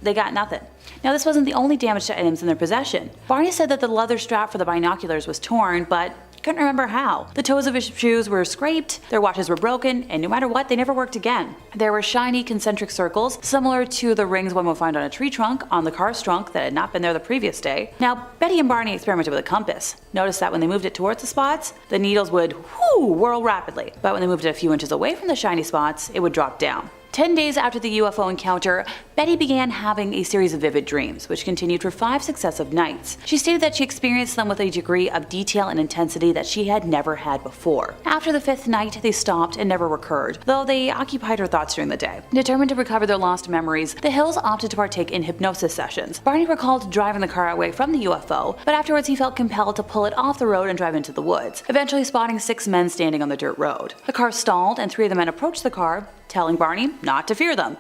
they got nothing. Now, this wasn't the only damage to items in their possession. Barney said that the leather strap for the binoculars was torn, but couldn't remember how. The toes of his shoes were scraped, their watches were broken, and no matter what, they never worked again. There were shiny concentric circles, similar to the rings one would find on a tree trunk, on the car's trunk that had not been there the previous day. Now, Betty and Barney experimented with a compass. Noticed that when they moved it towards the spots, the needles would whirl rapidly, but when they moved it a few inches away from the shiny spots, it would drop down. 10 days after the UFO encounter, Betty began having a series of vivid dreams, which continued for 5 successive nights. She stated that she experienced them with a degree of detail and intensity that she had never had before. After the 5th night, they stopped and never recurred, though they occupied her thoughts during the day. Determined to recover their lost memories, the Hills opted to partake in hypnosis sessions. Barney recalled driving the car away from the UFO, but afterwards he felt compelled to pull it off the road and drive into the woods, eventually spotting 6 men standing on the dirt road. The car stalled and 3 of the men approached the car, telling Barney not to fear them.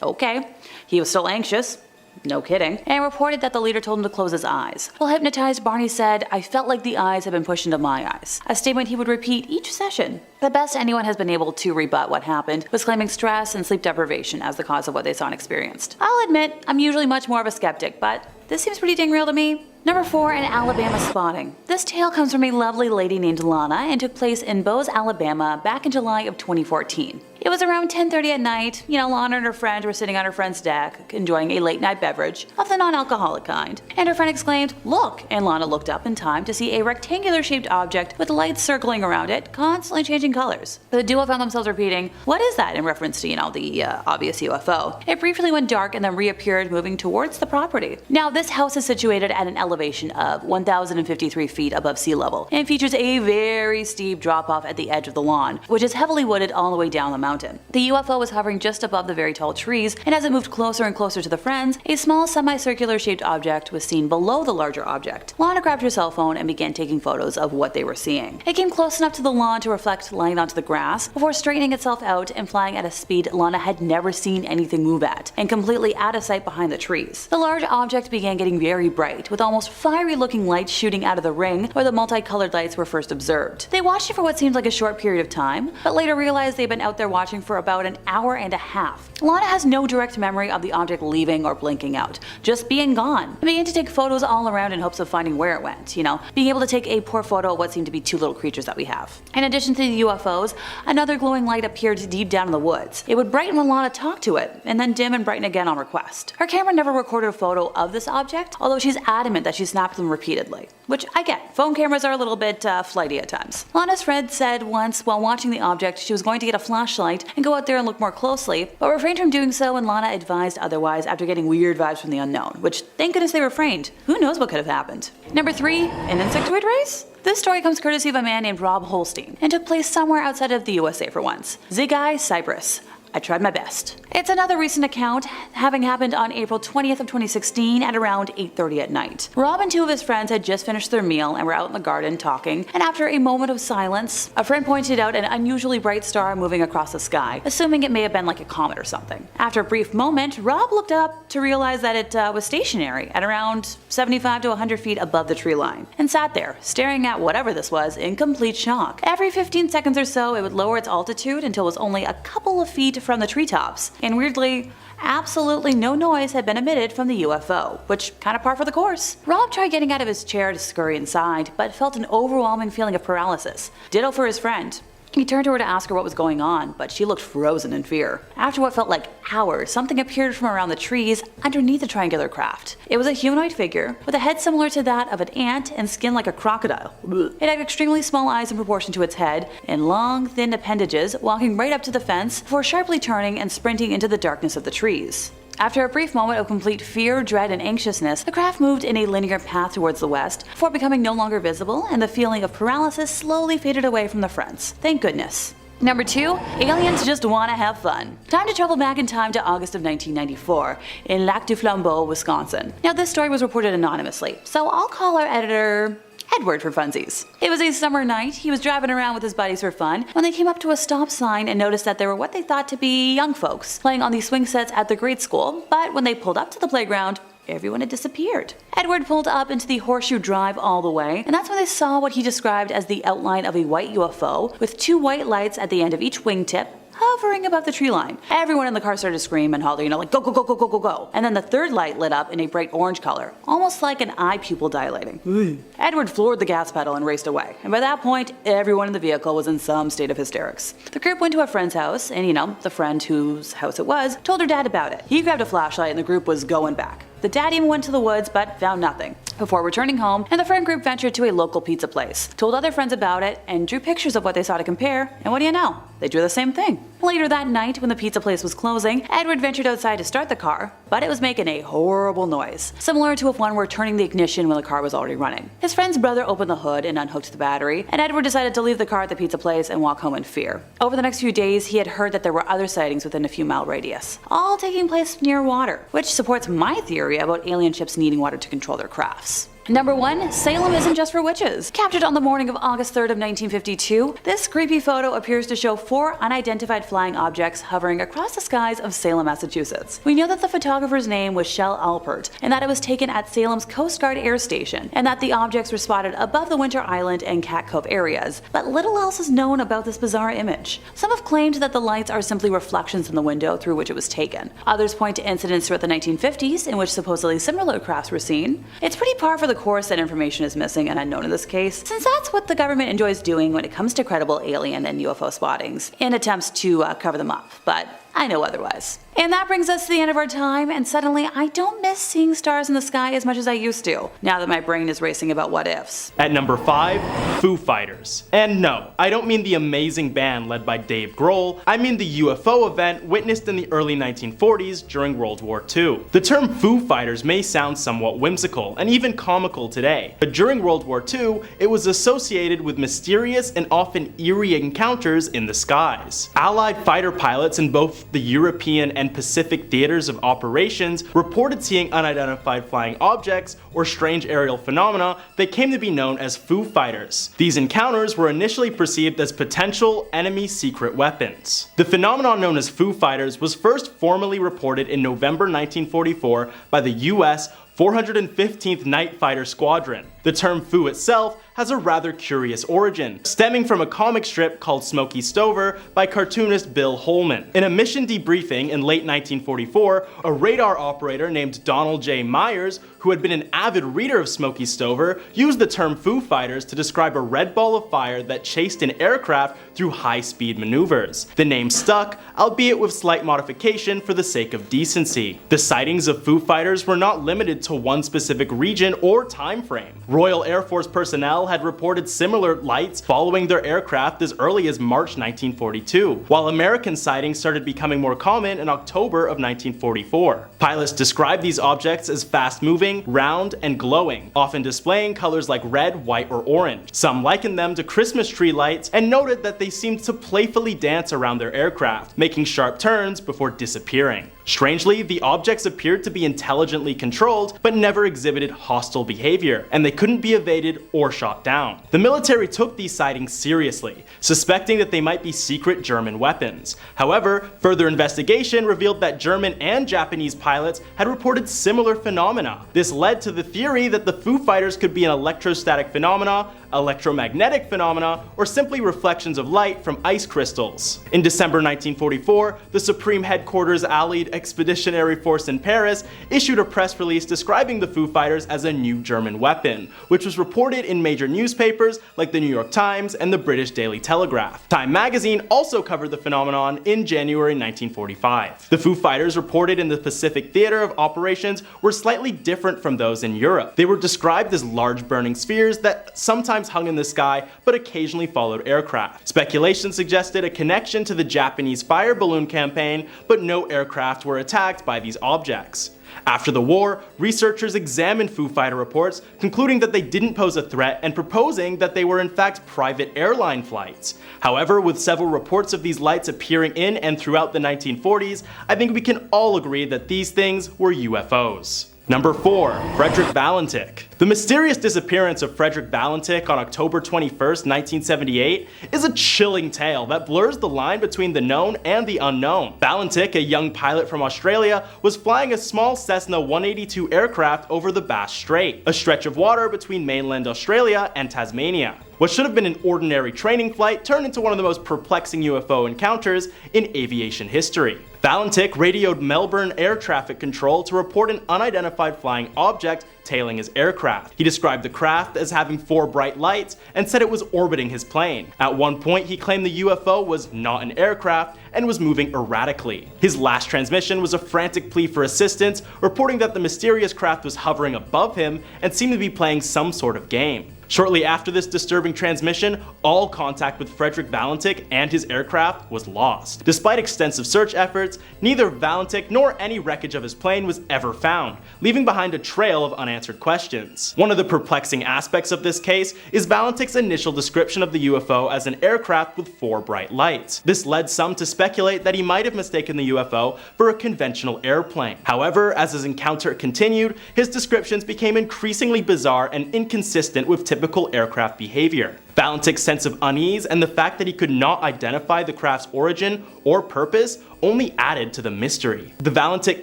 Okay. He was still anxious. no kidding, and reported that the leader told him to close his eyes. While hypnotized, Barney said, "I felt like the eyes had been pushed into my eyes," a statement he would repeat each session. The best anyone has been able to rebut what happened was claiming stress and sleep deprivation as the cause of what they saw and experienced. I'll admit, I'm usually much more of a skeptic, but this seems pretty dang real to me. Number 4, an Alabama spotting. This tale comes from a lovely lady named Lana and took place in Bose, Alabama back in July of 2014. It was around 10:30 at night. Lana and her friend were sitting on her friend's deck, enjoying a late night beverage of the non-alcoholic kind. And her friend exclaimed, "Look!" And Lana looked up in time to see a rectangular shaped object with lights circling around it, constantly changing colors. The duo found themselves repeating, "What is that?" in reference to, the obvious UFO. It briefly went dark and then reappeared, moving towards the property. Now, this house is situated at an elevation of 1,053 feet above sea level and features a very steep drop-off at the edge of the lawn, which is heavily wooded all the way down the mountain. The UFO was hovering just above the very tall trees, and as it moved closer and closer to the friends, a small semicircular shaped object was seen below the larger object. Lana grabbed her cell phone and began taking photos of what they were seeing. It came close enough to the lawn to reflect lying onto the grass before straightening itself out and flying at a speed Lana had never seen anything move at, and completely out of sight behind the trees. The large object began getting very bright, with almost fiery looking lights shooting out of the ring where the multicolored lights were first observed. They watched it for what seemed like a short period of time, but later realized they'd been out there watching for about an hour and a half. Lana has no direct memory of the object leaving or blinking out, just being gone, and began to take photos all around in hopes of finding where it went, being able to take a poor photo of what seemed to be two little creatures that we have. In addition to the UFOs, another glowing light appeared deep down in the woods. It would brighten when Lana talked to it, and then dim and brighten again on request. Her camera never recorded a photo of this object, although she's adamant that she snapped them repeatedly. Which I get, phone cameras are a little bit flighty at times. Lana's friend said once while watching the object she was going to get a flashlight and go out there and look more closely, but refrained from doing so when Lana advised otherwise after getting weird vibes from the unknown, which thank goodness they refrained. Who knows what could have happened. Number 3, an insectoid race? This story comes courtesy of a man named Rob Holstein and took place somewhere outside of the USA for once. Zigai, Cyprus. I tried my best. It's another recent account, having happened on April 20th of 2016 at around 8:30 at night. Rob and two of his friends had just finished their meal and were out in the garden talking, and after a moment of silence, a friend pointed out an unusually bright star moving across the sky, assuming it may have been like a comet or something. After a brief moment, Rob looked up to realize that it was stationary at around 75 to 100 feet above the tree line, and sat there, staring at whatever this was in complete shock. Every 15 seconds or so, it would lower its altitude until it was only a couple of feet from the treetops, and weirdly, absolutely no noise had been emitted from the UFO, which kind of par for the course. Rob tried getting out of his chair to scurry inside, but felt an overwhelming feeling of paralysis. Ditto for his friend. He turned to her to ask her what was going on, but she looked frozen in fear. After what felt like hours, something appeared from around the trees underneath the triangular craft. It was a humanoid figure, with a head similar to that of an ant and skin like a crocodile. It had extremely small eyes in proportion to its head, and long, thin appendages, walking right up to the fence before sharply turning and sprinting into the darkness of the trees. After a brief moment of complete fear, dread, and anxiousness, the craft moved in a linear path towards the west, before becoming no longer visible, and the feeling of paralysis slowly faded away from the friends. Thank goodness. Number 2, aliens just wanna have fun. Time to travel back in time to August of 1994, in Lac du Flambeau, Wisconsin. Now this story was reported anonymously, so I'll call our editor Edward for funsies. It was a summer night. He was driving around with his buddies for fun when they came up to a stop sign and noticed that there were what they thought to be young folks playing on the swing sets at the grade school, but when they pulled up to the playground, everyone had disappeared. Edward pulled up into the Horseshoe Drive all the way, and that's when they saw what he described as the outline of a white UFO with 2 white lights at the end of each wingtip, hovering above the tree line. Everyone in the car started to scream and holler, like go, go, go, go, go, go, go. And then the third light lit up in a bright orange color, almost like an eye pupil dilating. Edward floored the gas pedal and raced away. And by that point, everyone in the vehicle was in some state of hysterics. The group went to a friend's house, and the friend whose house it was, told her dad about it. He grabbed a flashlight and the group was going back. The dad even went to the woods but found nothing before returning home, and the friend group ventured to a local pizza place, told other friends about it, and drew pictures of what they saw to compare, and what do you know? They drew the same thing. Later that night, when the pizza place was closing, Edward ventured outside to start the car, but it was making a horrible noise, similar to if one were turning the ignition when the car was already running. His friend's brother opened the hood and unhooked the battery, and Edward decided to leave the car at the pizza place and walk home in fear. Over the next few days, he had heard that there were other sightings within a few mile radius, all taking place near water, which supports my theory about alien ships needing water to control their crafts. Number 1. Salem isn't just for witches. Captured on the morning of August 3rd of 1952, this creepy photo appears to show 4 unidentified flying objects hovering across the skies of Salem, Massachusetts. We know that the photographer's name was Shell Alpert, and that it was taken at Salem's Coast Guard Air Station, and that the objects were spotted above the Winter Island and Cat Cove areas, but little else is known about this bizarre image. Some have claimed that the lights are simply reflections in the window through which it was taken. Others point to incidents throughout the 1950s in which supposedly similar crafts were seen. It's pretty par for the course that information is missing and unknown in this case, since that's what the government enjoys doing when it comes to credible alien and UFO spottings, in attempts to cover them up, but I know otherwise. And that brings us to the end of our time, and suddenly I don't miss seeing stars in the sky as much as I used to, now that my brain is racing about what ifs. At number 5, Foo Fighters. And no, I don't mean the amazing band led by Dave Grohl, I mean the UFO event witnessed in the early 1940s during World War II. The term Foo Fighters may sound somewhat whimsical and even comical today, but during World War II, it was associated with mysterious and often eerie encounters in the skies. Allied fighter pilots in both the European and Pacific theaters of operations reported seeing unidentified flying objects or strange aerial phenomena that came to be known as Foo Fighters. These encounters were initially perceived as potential enemy secret weapons. The phenomenon known as Foo Fighters was first formally reported in November 1944 by the US 415th Night Fighter Squadron. The term Foo itself has a rather curious origin, stemming from a comic strip called Smokey Stover by cartoonist Bill Holman. In a mission debriefing in late 1944, a radar operator named Donald J. Myers, who had been an avid reader of Smokey Stover, used the term Foo Fighters to describe a red ball of fire that chased an aircraft through high-speed maneuvers. The name stuck, albeit with slight modification for the sake of decency. The sightings of Foo Fighters were not limited to one specific region or time frame. Royal Air Force personnel had reported similar lights following their aircraft as early as March 1942, while American sightings started becoming more common in October of 1944. Pilots described these objects as fast-moving, round, and glowing, often displaying colors like red, white, or orange. Some likened them to Christmas tree lights and noted that they seemed to playfully dance around their aircraft, making sharp turns before disappearing. Strangely, the objects appeared to be intelligently controlled, but never exhibited hostile behavior, and they couldn't be evaded or shot down. The military took these sightings seriously, suspecting that they might be secret German weapons. However, further investigation revealed that German and Japanese pilots had reported similar phenomena. This led to the theory that the Foo Fighters could be an electrostatic phenomena, electromagnetic phenomena, or simply reflections of light from ice crystals. In December 1944, the Supreme Headquarters Allied Expeditionary Force in Paris issued a press release describing the Foo Fighters as a new German weapon, which was reported in major newspapers like the New York Times and the British Daily Telegraph. Time magazine also covered the phenomenon in January 1945. The Foo Fighters reported in the Pacific theater of operations were slightly different from those in Europe. They were described as large burning spheres that sometimes hung in the sky but occasionally followed aircraft. Speculation suggested a connection to the Japanese fire balloon campaign, but no aircraft were attacked by these objects. After the war, researchers examined Foo Fighter reports, concluding that they didn't pose a threat and proposing that they were in fact private airline flights. However, with several reports of these lights appearing in and throughout the 1940s, I think we can all agree that these things were UFOs. Number 4. Frederick Valentik. The mysterious disappearance of Frederick Valentik on October 21st, 1978 is a chilling tale that blurs the line between the known and the unknown. Valentik, a young pilot from Australia, was flying a small Cessna 182 aircraft over the Bass Strait, a stretch of water between mainland Australia and Tasmania. What should have been an ordinary training flight turned into one of the most perplexing UFO encounters in aviation history. Valentik radioed Melbourne Air Traffic Control to report an unidentified flying object tailing his aircraft. He described the craft as having 4 bright lights and said it was orbiting his plane. At one point, he claimed the UFO was not an aircraft and was moving erratically. His last transmission was a frantic plea for assistance, reporting that the mysterious craft was hovering above him and seemed to be playing some sort of game. Shortly after this disturbing transmission, all contact with Frederick Valentik and his aircraft was lost. Despite extensive search efforts, neither Valentik nor any wreckage of his plane was ever found, leaving behind a trail of unanswered questions. One of the perplexing aspects of this case is Valentik's initial description of the UFO as an aircraft with 4 bright lights. This led some to speculate that he might have mistaken the UFO for a conventional airplane. However, as his encounter continued, his descriptions became increasingly bizarre and inconsistent with typical aircraft behavior. Valentik's sense of unease and the fact that he could not identify the craft's origin or purpose only added to the mystery. The Valentik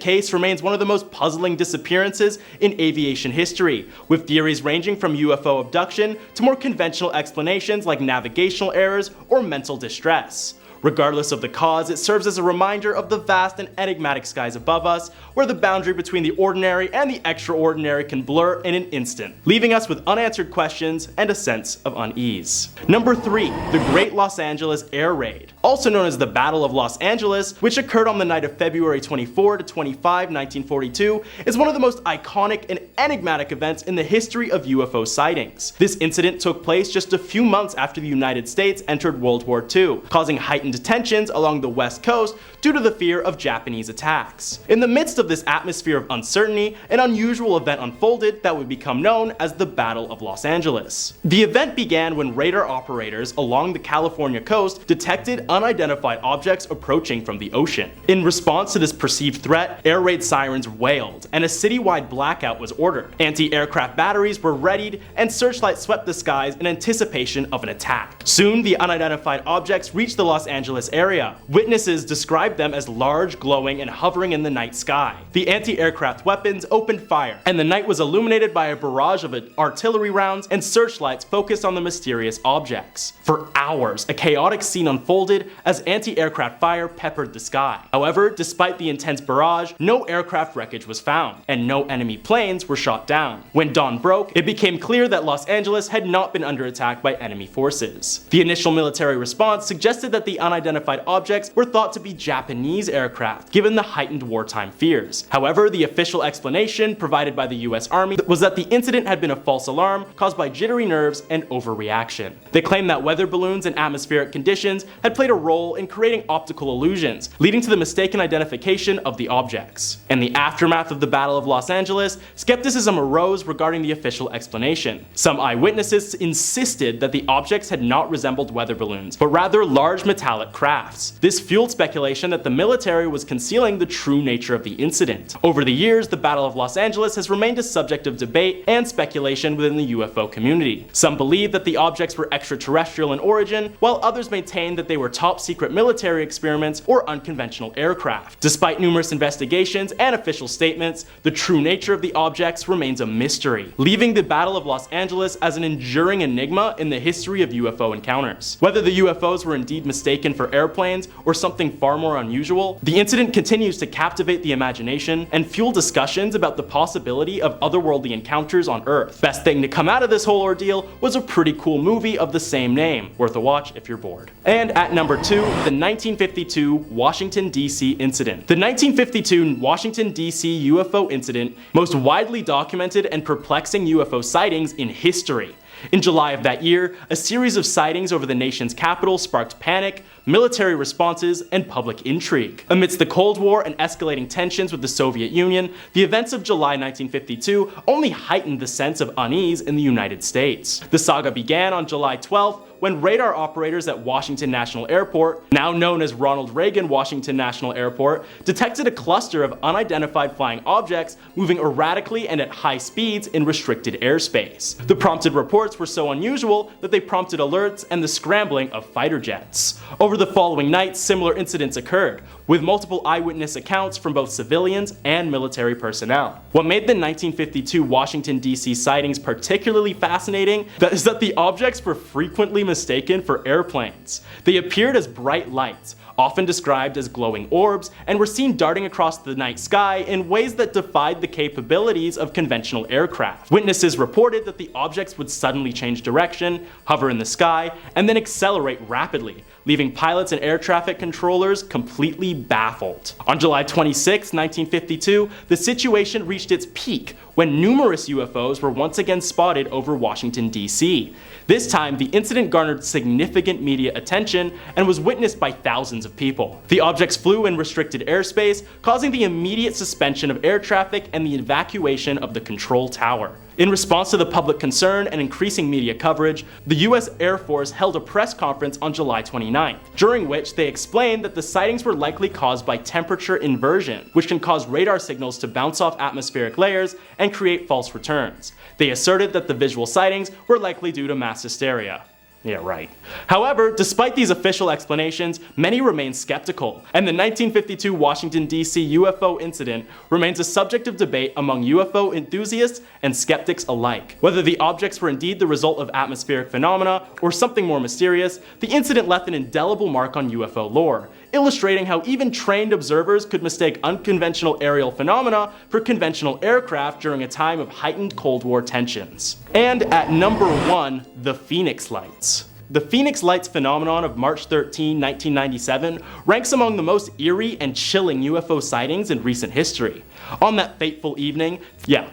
case remains one of the most puzzling disappearances in aviation history, with theories ranging from UFO abduction to more conventional explanations like navigational errors or mental distress. Regardless of the cause, it serves as a reminder of the vast and enigmatic skies above us, where the boundary between the ordinary and the extraordinary can blur in an instant, leaving us with unanswered questions and a sense of unease. Number 3. The Great Los Angeles Air Raid. Also known as the Battle of Los Angeles, which occurred on the night of February 24 to 25, 1942, is one of the most iconic and enigmatic events in the history of UFO sightings. This incident took place just a few months after the United States entered World War II, causing heightened tensions along the West Coast due to the fear of Japanese attacks. In the midst of this atmosphere of uncertainty, an unusual event unfolded that would become known as the Battle of Los Angeles. The event began when radar operators along the California coast detected unidentified objects approaching from the ocean. In response to this perceived threat, air raid sirens wailed, and a citywide blackout was ordered. Anti-aircraft batteries were readied, and searchlights swept the skies in anticipation of an attack. Soon, the unidentified objects reached the Los Angeles area. Witnesses described them as large, glowing, and hovering in the night sky. The anti-aircraft weapons opened fire, and the night was illuminated by a barrage of artillery rounds and searchlights focused on the mysterious objects. For hours, a chaotic scene unfolded as anti-aircraft fire peppered the sky. However, despite the intense barrage, no aircraft wreckage was found, and no enemy planes were shot down. When dawn broke, it became clear that Los Angeles had not been under attack by enemy forces. The initial military response suggested that the unidentified objects were thought to be Japanese aircraft, given the heightened wartime fears. However, the official explanation provided by the US Army was that the incident had been a false alarm caused by jittery nerves and overreaction. They claimed that weather balloons and atmospheric conditions had played a role in creating optical illusions, leading to the mistaken identification of the objects. In the aftermath of the Battle of Los Angeles, skepticism arose regarding the official explanation. Some eyewitnesses insisted that the objects had not resembled weather balloons, but rather large metallic crafts. This fueled speculation that the military was concealing the true nature of the incident. Over the years, the Battle of Los Angeles has remained a subject of debate and speculation within the UFO community. Some believe that the objects were extraterrestrial in origin, while others maintain that they were top-secret military experiments or unconventional aircraft. Despite numerous investigations and official statements, the true nature of the objects remains a mystery, leaving the Battle of Los Angeles as an enduring enigma in the history of UFO encounters. Whether the UFOs were indeed mistaken for airplanes or something far more unusual, the incident continues to captivate the imagination and fuel discussions about the possibility of otherworldly encounters on Earth. Best thing to come out of this whole ordeal was a pretty cool movie of the same name, worth a watch if you're bored. And at number 2, the 1952 Washington, D.C. incident. The 1952 Washington, D.C. UFO incident, most widely documented and perplexing UFO sightings in history. In July of that year, a series of sightings over the nation's capital sparked panic, military responses, and public intrigue. Amidst the Cold War and escalating tensions with the Soviet Union, the events of July 1952 only heightened the sense of unease in the United States. The saga began on July 12th, when radar operators at Washington National Airport, now known as Ronald Reagan Washington National Airport, detected a cluster of unidentified flying objects moving erratically and at high speeds in restricted airspace. The prompted reports were so unusual that they prompted alerts and the scrambling of fighter jets. Over the following night, similar incidents occurred, with multiple eyewitness accounts from both civilians and military personnel. What made the 1952 Washington, D.C. sightings particularly fascinating is that the objects were frequently mistaken for airplanes. They appeared as bright lights, often described as glowing orbs, and were seen darting across the night sky in ways that defied the capabilities of conventional aircraft. Witnesses reported that the objects would suddenly change direction, hover in the sky, and then accelerate rapidly, leaving pilots and air traffic controllers completely baffled. On July 26, 1952, the situation reached its peak when numerous UFOs were once again spotted over Washington, D.C. This time, the incident garnered significant media attention and was witnessed by thousands of people. The objects flew in restricted airspace, causing the immediate suspension of air traffic and the evacuation of the control tower. In response to the public concern and increasing media coverage, the US Air Force held a press conference on July 29th, during which they explained that the sightings were likely caused by temperature inversion, which can cause radar signals to bounce off atmospheric layers and create false returns. They asserted that the visual sightings were likely due to mass hysteria. Yeah, right. However, despite these official explanations, many remain skeptical, and the 1952 Washington, D.C. UFO incident remains a subject of debate among UFO enthusiasts and skeptics alike. Whether the objects were indeed the result of atmospheric phenomena or something more mysterious, the incident left an indelible mark on UFO lore, illustrating how even trained observers could mistake unconventional aerial phenomena for conventional aircraft during a time of heightened Cold War tensions. And at number 1, the Phoenix Lights. The Phoenix Lights phenomenon of March 13, 1997 ranks among the most eerie and chilling UFO sightings in recent history. On that fateful evening,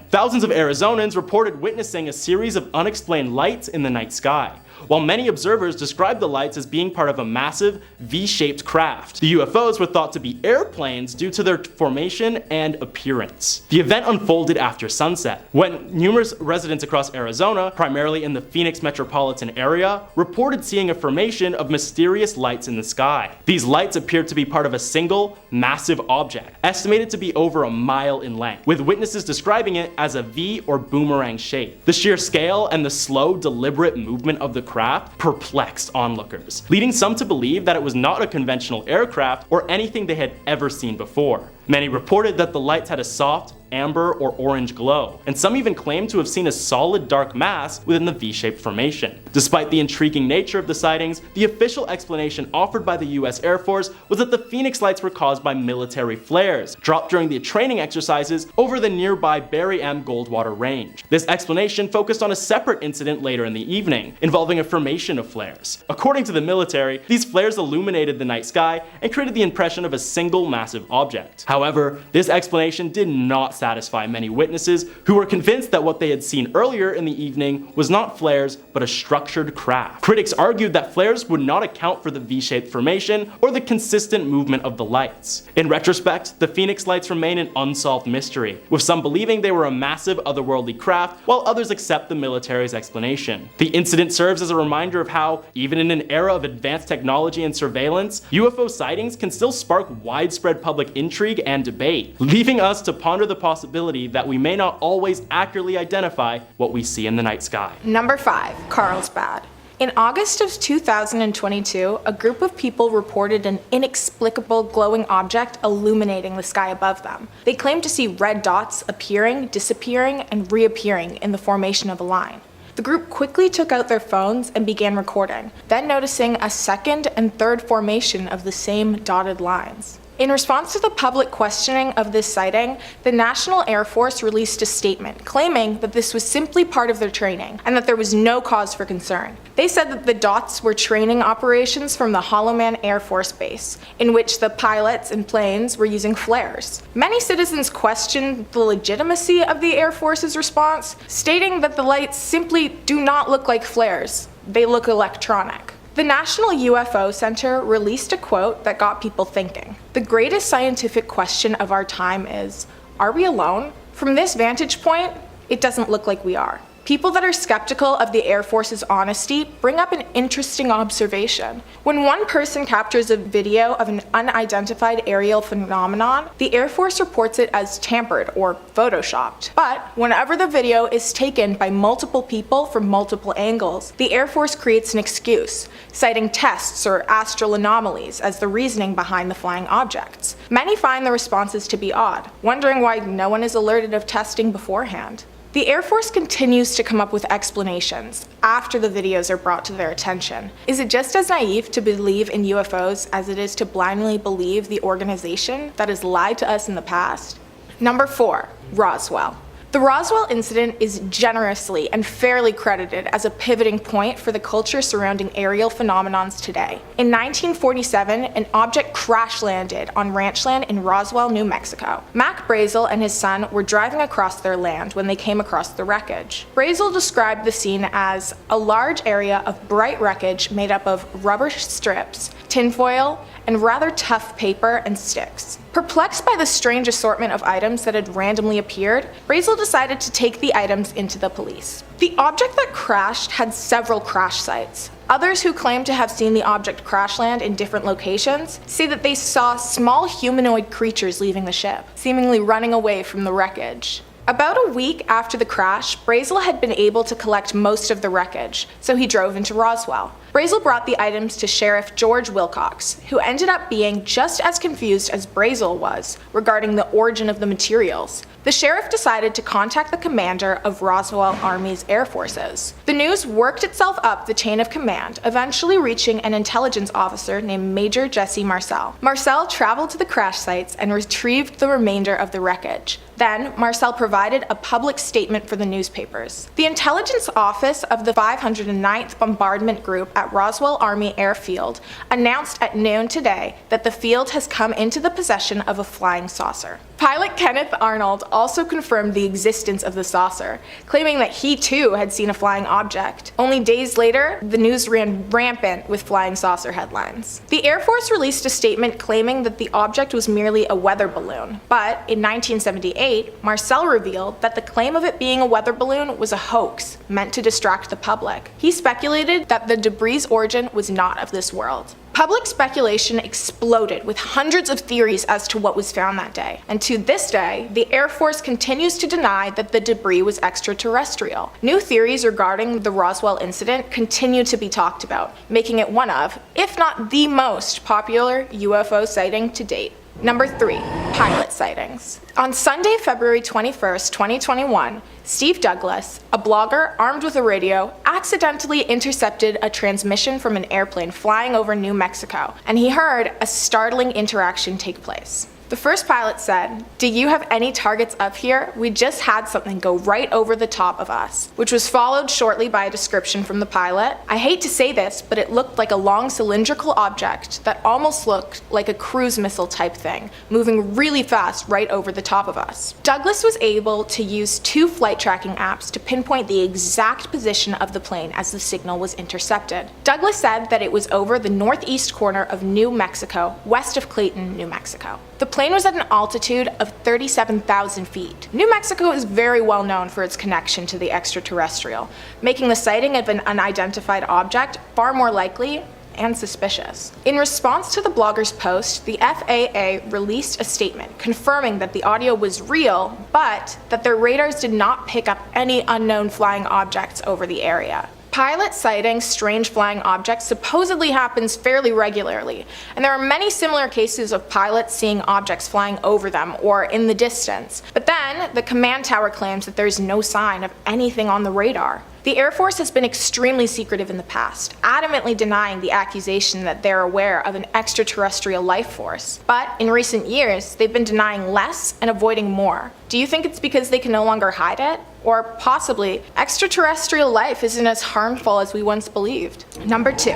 thousands of Arizonans reported witnessing a series of unexplained lights in the night sky, while many observers described the lights as being part of a massive V-shaped craft. The UFOs were thought to be airplanes due to their formation and appearance. The event unfolded after sunset, when numerous residents across Arizona, primarily in the Phoenix metropolitan area, reported seeing a formation of mysterious lights in the sky. These lights appeared to be part of a single, massive object, estimated to be over a mile in length, with witnesses describing it as a V or boomerang shape. The sheer scale and the slow, deliberate movement of the craft perplexed onlookers, leading some to believe that it was not a conventional aircraft or anything they had ever seen before. Many reported that the lights had a soft, amber, or orange glow, and some even claimed to have seen a solid dark mass within the V-shaped formation. Despite the intriguing nature of the sightings, the official explanation offered by the US Air Force was that the Phoenix Lights were caused by military flares, dropped during the training exercises over the nearby Barry M. Goldwater Range. This explanation focused on a separate incident later in the evening, involving a formation of flares. According to the military, these flares illuminated the night sky and created the impression of a single massive object. However, this explanation did not satisfy many witnesses who were convinced that what they had seen earlier in the evening was not flares, but a structured craft. Critics argued that flares would not account for the V-shaped formation or the consistent movement of the lights. In retrospect, the Phoenix Lights remain an unsolved mystery, with some believing they were a massive otherworldly craft, while others accept the military's explanation. The incident serves as a reminder of how, even in an era of advanced technology and surveillance, UFO sightings can still spark widespread public intrigue and debate, leaving us to ponder the possibility that we may not always accurately identify what we see in the night sky. Number 5, Carlsbad. In August of 2022, a group of people reported an inexplicable glowing object illuminating the sky above them. They claimed to see red dots appearing, disappearing, and reappearing in the formation of a line. The group quickly took out their phones and began recording, then noticing a second and third formation of the same dotted lines. In response to the public questioning of this sighting, the National Air Force released a statement claiming that this was simply part of their training and that there was no cause for concern. They said that the dots were training operations from the Hollow Man Air Force Base, in which the pilots and planes were using flares. Many citizens questioned the legitimacy of the Air Force's response, stating that the lights simply do not look like flares, they look electronic. The National UFO Center released a quote that got people thinking. The greatest scientific question of our time is, are we alone? From this vantage point, it doesn't look like we are. People that are skeptical of the Air Force's honesty bring up an interesting observation. When one person captures a video of an unidentified aerial phenomenon, the Air Force reports it as tampered or photoshopped. But whenever the video is taken by multiple people from multiple angles, the Air Force creates an excuse, citing tests or astral anomalies as the reasoning behind the flying objects. Many find the responses to be odd, wondering why no one is alerted of testing beforehand. The Air Force continues to come up with explanations after the videos are brought to their attention. Is it just as naive to believe in UFOs as it is to blindly believe the organization that has lied to us in the past? Number 4, Roswell. The Roswell incident is generously and fairly credited as a pivoting point for the culture surrounding aerial phenomenons today. In 1947, an object crash landed on ranch land in Roswell, New Mexico. Mac Brazel and his son were driving across their land when they came across the wreckage. Brazel described the scene as a large area of bright wreckage made up of rubber strips, tinfoil, and rather tough paper and sticks. Perplexed by the strange assortment of items that had randomly appeared, Brazel decided to take the items into the police. The object that crashed had several crash sites. Others who claim to have seen the object crash land in different locations say that they saw small humanoid creatures leaving the ship, seemingly running away from the wreckage. About a week after the crash, Brazel had been able to collect most of the wreckage, so he drove into Roswell. Brazel brought the items to Sheriff George Wilcox, who ended up being just as confused as Brazel was regarding the origin of the materials. The sheriff decided to contact the commander of Roswell Army's Air Forces. The news worked itself up the chain of command, eventually reaching an intelligence officer named Major Jesse Marcel. Marcel traveled to the crash sites and retrieved the remainder of the wreckage. Then, Marcel provided a public statement for the newspapers. The intelligence office of the 509th Bombardment Group at Roswell Army Airfield announced at noon today that the field has come into the possession of a flying saucer. Pilot Kenneth Arnold also confirmed the existence of the saucer, claiming that he too had seen a flying object. Only days later, the news ran rampant with flying saucer headlines. The Air Force released a statement claiming that the object was merely a weather balloon, but in 1978, Marcel revealed that the claim of it being a weather balloon was a hoax meant to distract the public. He speculated that the debris' origin was not of this world. Public speculation exploded with hundreds of theories as to what was found that day, and to this day, the Air Force continues to deny that the debris was extraterrestrial. New theories regarding the Roswell incident continue to be talked about, making it one of, if not the most popular UFO sighting to date. Number 3. Pilot sightings. On Sunday, February 21st, 2021, Steve Douglas, a blogger armed with a radio, accidentally intercepted a transmission from an airplane flying over New Mexico, and he heard a startling interaction take place. The first pilot said, "Do you have any targets up here? We just had something go right over the top of us," which was followed shortly by a description from the pilot. "I hate to say this, but it looked like a long cylindrical object that almost looked like a cruise missile type thing, moving really fast right over the top of us." Douglas was able to use 2 flight tracking apps to pinpoint the exact position of the plane as the signal was intercepted. Douglas said that it was over the northeast corner of New Mexico, west of Clayton, New Mexico. The plane was at an altitude of 37,000 feet. New Mexico is very well known for its connection to the extraterrestrial, making the sighting of an unidentified object far more likely and suspicious. In response to the blogger's post, the FAA released a statement confirming that the audio was real, but that their radars did not pick up any unknown flying objects over the area. Pilot sighting strange flying objects supposedly happens fairly regularly, and there are many similar cases of pilots seeing objects flying over them or in the distance. But then, the command tower claims that there's no sign of anything on the radar. The Air Force has been extremely secretive in the past, adamantly denying the accusation that they're aware of an extraterrestrial life force. But in recent years, they've been denying less and avoiding more. Do you think it's because they can no longer hide it? Or possibly, extraterrestrial life isn't as harmful as we once believed? Number 2.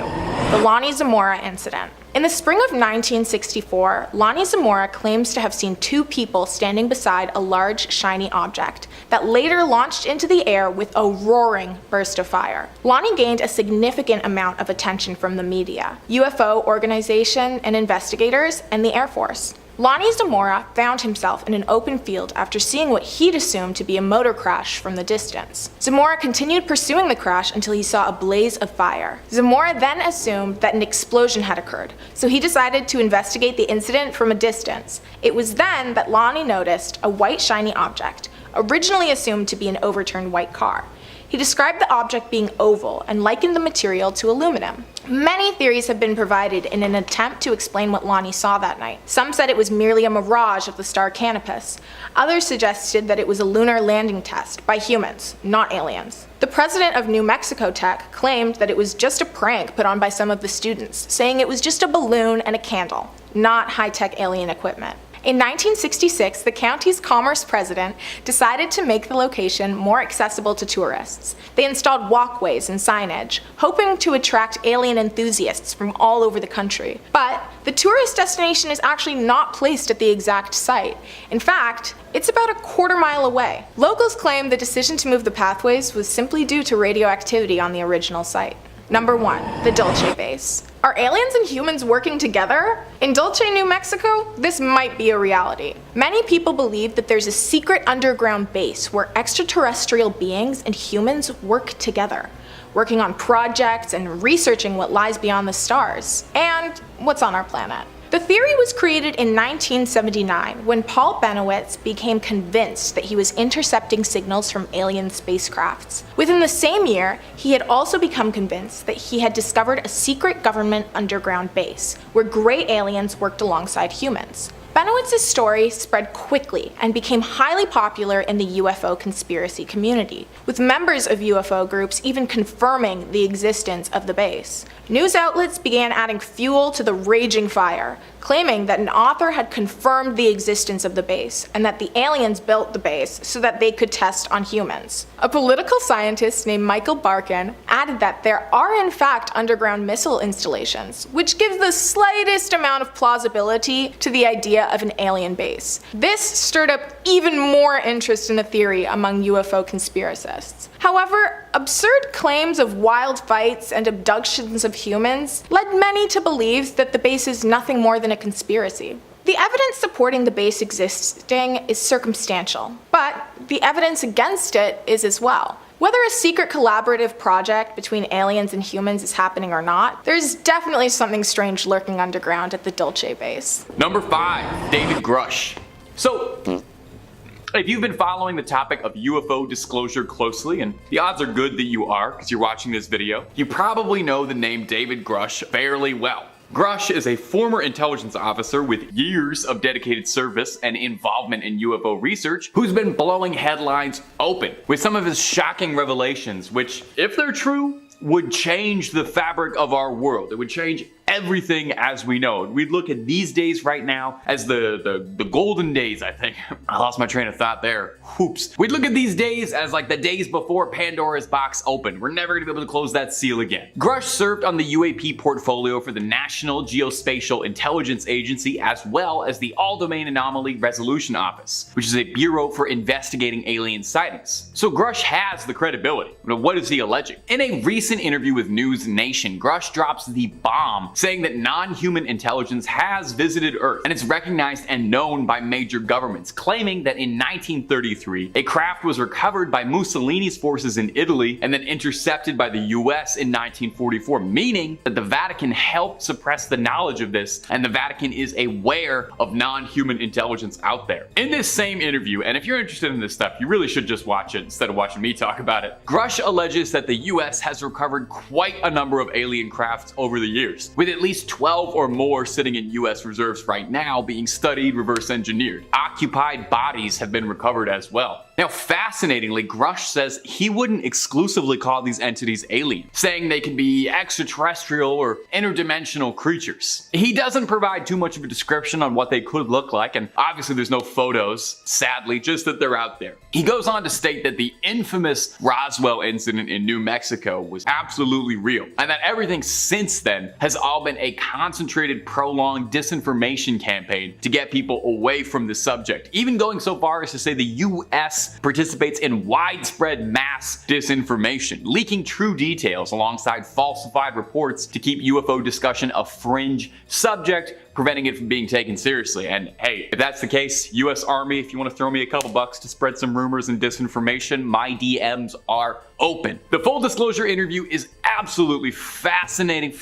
The Lonnie Zamora incident. In the spring of 1964, Lonnie Zamora claims to have seen 2 people standing beside a large, shiny object that later launched into the air with a roaring burst of fire. Lonnie gained a significant amount of attention from the media, UFO organization and investigators, and the Air Force. Lonnie Zamora found himself in an open field after seeing what he'd assumed to be a motor crash from the distance. Zamora continued pursuing the crash until he saw a blaze of fire. Zamora then assumed that an explosion had occurred, so he decided to investigate the incident from a distance. It was then that Lonnie noticed a white shiny object, originally assumed to be an overturned white car. He described the object being oval and likened the material to aluminum. Many theories have been provided in an attempt to explain what Lonnie saw that night. Some said it was merely a mirage of the star Canopus. Others suggested that it was a lunar landing test by humans, not aliens. The president of New Mexico Tech claimed that it was just a prank put on by some of the students, saying it was just a balloon and a candle, not high-tech alien equipment. In 1966, the county's commerce president decided to make the location more accessible to tourists. They installed walkways and signage, hoping to attract alien enthusiasts from all over the country. But the tourist destination is actually not placed at the exact site. In fact, it's about a quarter-mile away. Locals claim the decision to move the pathways was simply due to radioactivity on the original site. Number 1. The Dulce Base. Are aliens and humans working together? In Dulce, New Mexico, this might be a reality. Many people believe that there's a secret underground base where extraterrestrial beings and humans work together, working on projects and researching what lies beyond the stars, and what's on our planet. The theory was created in 1979 when Paul Benowitz became convinced that he was intercepting signals from alien spacecrafts. Within the same year, he had also become convinced that he had discovered a secret government underground base where gray aliens worked alongside humans. Benowitz's story spread quickly and became highly popular in the UFO conspiracy community, with members of UFO groups even confirming the existence of the base. News outlets began adding fuel to the raging fire, claiming that an author had confirmed the existence of the base and that the aliens built the base so that they could test on humans. A political scientist named Michael Barkin added that there are in fact underground missile installations, which gives the slightest amount of plausibility to the idea of an alien base. This stirred up even more interest in the theory among UFO conspiracists. However, absurd claims of wild fights and abductions of humans led many to believe that the base is nothing more than a conspiracy. The evidence supporting the base existing is circumstantial, but the evidence against it is as well. Whether a secret collaborative project between aliens and humans is happening or not, there's definitely something strange lurking underground at the Dulce base. Number 5. David Grush. So, if you've been following the topic of UFO disclosure closely, and the odds are good that you are because you're watching this video, you probably know the name David Grush fairly well. Grush is a former intelligence officer with years of dedicated service and involvement in UFO research who's been blowing headlines open with some of his shocking revelations, which, if they're true, would change the fabric of our world. It would change everything as we know it. We'd look at these days right now as the golden days, I think. I lost my train of thought there. Whoops. We'd look at these days as like the days before Pandora's box opened. We're never gonna be able to close that seal again. Grush served on the UAP portfolio for the National Geospatial Intelligence Agency as well as the All-Domain Anomaly Resolution Office, which is a bureau for investigating alien sightings. So Grush has the credibility. But what is he alleging? In a recent interview with News Nation, Grush drops the bomb saying that non-human intelligence has visited Earth and it's recognized and known by major governments, claiming that in 1933 a craft was recovered by Mussolini's forces in Italy and then intercepted by the US in 1944, meaning that the Vatican helped suppress the knowledge of this and the Vatican is aware of non-human intelligence out there. In this same interview, and if you're interested in this stuff, you really should just watch it instead of watching me talk about it, Grush alleges that the US has recovered quite a number of alien crafts over the years, with at least 12 or more sitting in US reserves right now being studied, reverse engineered. Occupied bodies have been recovered as well. Now, fascinatingly, Grush says he wouldn't exclusively call these entities alien, saying they can be extraterrestrial or interdimensional creatures. He doesn't provide too much of a description on what they could look like, and obviously there's no photos, sadly, just that they're out there. He goes on to state that the infamous Roswell incident in New Mexico was absolutely real, and that everything since then has all been a concentrated, prolonged disinformation campaign to get people away from the subject, even going so far as to say the US participates in widespread mass disinformation, leaking true details alongside falsified reports to keep UFO discussion a fringe subject, preventing it from being taken seriously. And hey, if that's the case, US Army, if you want to throw me a couple bucks to spread some rumors and disinformation, my DMs are open. The full disclosure interview is absolutely fascinating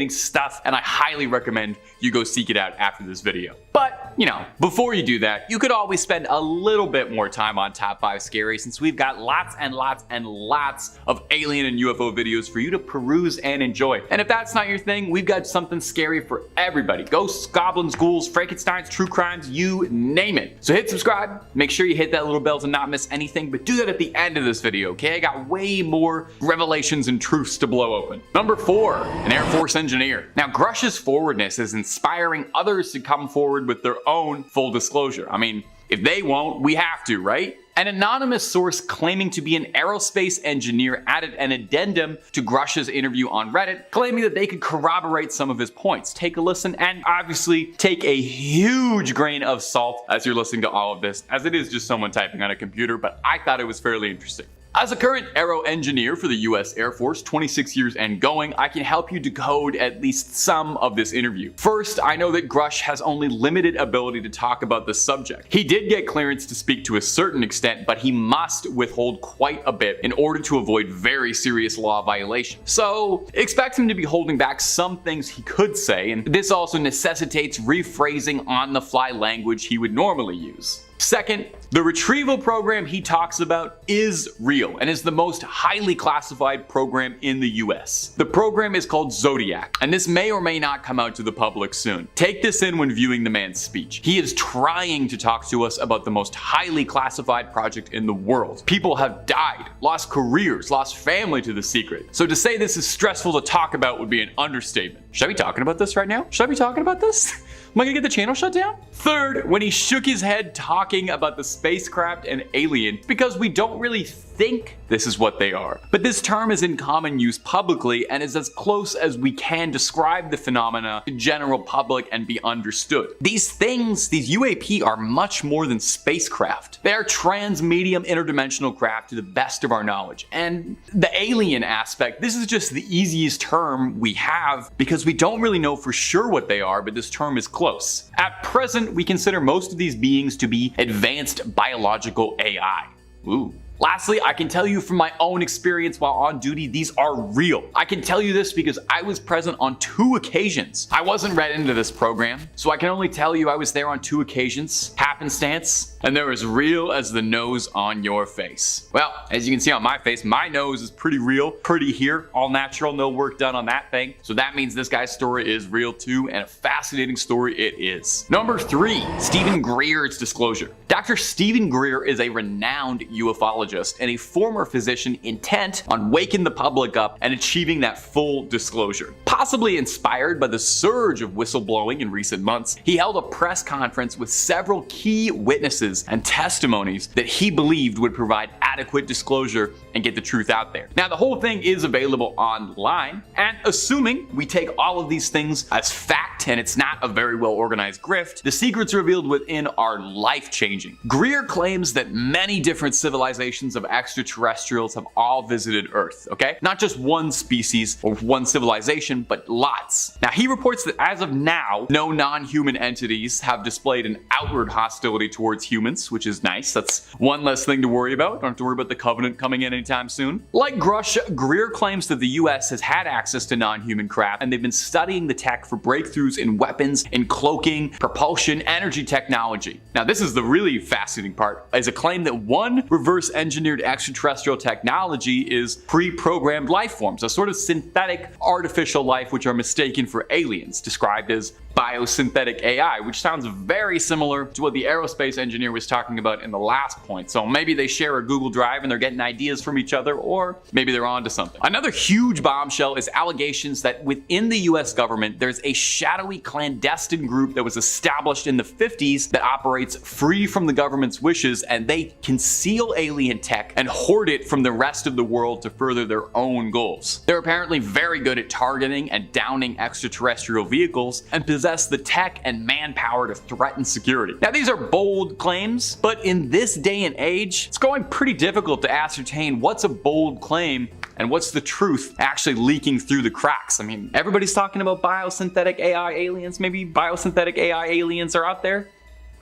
stuff, and I highly recommend you go seek it out after this video. But, you know, before you do that, you could always spend a little bit more time on Top 5 Scary, since we've got lots and lots and lots of alien and UFO videos for you to peruse and enjoy. And if that's not your thing, we've got something scary for everybody. Ghosts, goblins, ghouls, Frankensteins, true crimes, you name it. So hit subscribe, make sure you hit that little bell to not miss anything, but do that at the end of this video, okay? I got way more revelations and truths to blow open. Number 4, an Air Force engineer. Now, Grush's forwardness is inspiring others to come forward with their their own full disclosure. I mean, if they won't, we have to, right? An anonymous source claiming to be an aerospace engineer added an addendum to Grush's interview on Reddit, claiming that they could corroborate some of his points. Take a listen and obviously take a huge grain of salt as you're listening to all of this, as it is just someone typing on a computer, but I thought it was fairly interesting. As a current aero engineer for the US Air Force, 26 years and going, I can help you decode at least some of this interview. First, I know that Grush has only limited ability to talk about the subject. He did get clearance to speak to a certain extent, but he must withhold quite a bit in order to avoid very serious law violations. So, expect him to be holding back some things he could say, and this also necessitates rephrasing on-the-fly language he would normally use. Second, the retrieval program he talks about is real and is the most highly classified program in the US. The program is called Zodiac, and this may or may not come out to the public soon. Take this in when viewing the man's speech. He is trying to talk to us about the most highly classified project in the world. People have died, lost careers, lost family to the secret. So to say this is stressful to talk about would be an understatement. Should I be talking about this right now? Should I be talking about this? Am I gonna get the channel shut down? Third, when he shook his head talking about the spacecraft and alien, because we don't really think this is what they are. But this term is in common use publicly and is as close as we can describe the phenomena to general public and be understood. These things, these UAP, are much more than spacecraft. They are trans-medium interdimensional craft to the best of our knowledge. And the alien aspect, this is just the easiest term we have because we don't really know for sure what they are, but this term is close. At present, we consider most of these beings to be advanced biological AI. Ooh. Lastly, I can tell you from my own experience while on duty, these are real. I can tell you this because I was present on 2 occasions. I wasn't read into this program, so I can only tell you I was there on 2 occasions, happenstance, and they're as real as the nose on your face. Well, as you can see on my face, my nose is pretty real, pretty here, all natural, no work done on that thing. So that means this guy's story is real too, and a fascinating story it is. Number 3, Stephen Greer's disclosure. Dr. Stephen Greer is a renowned ufologist and a former physician intent on waking the public up and achieving that full disclosure. Possibly inspired by the surge of whistleblowing in recent months, he held a press conference with several key witnesses and testimonies that he believed would provide adequate disclosure and get the truth out there. Now, the whole thing is available online, and assuming we take all of these things as fact and it's not a very well organized grift, the secrets revealed within are life-changing. Greer claims that many different civilizations of extraterrestrials have all visited Earth, okay? Not just one species or one civilization, but lots. Now, he reports that as of now, no non-human entities have displayed an outward hostility towards humans, which is nice. That's one less thing to worry about. Don't have to worry about the Covenant coming in anytime soon. Like Grush, Greer claims that the US has had access to non-human craft, and they've been studying the tech for breakthroughs in weapons, in cloaking, propulsion, energy technology. Now, this is the really fascinating part, is a claim that one reverse-engineered extraterrestrial technology is pre-programmed life forms, a sort of synthetic artificial life which are mistaken for aliens, described as biosynthetic AI, which sounds very similar to what the aerospace engineer was talking about in the last point. So maybe they share a Google Drive and they're getting ideas from each other, or maybe they're onto something. Another huge bombshell is allegations that within the US government, there's a shadowy clandestine group that was established in the 50s that operates free from the government's wishes, and they conceal alien tech and hoard it from the rest of the world to further their own goals. They're apparently very good at targeting and downing extraterrestrial vehicles and possess the tech and manpower to threaten security. Now, these are bold claims, but in this day and age, it's going pretty difficult to ascertain what's a bold claim and what's the truth actually leaking through the cracks. I mean, everybody's talking about biosynthetic AI aliens. Maybe biosynthetic AI aliens are out there.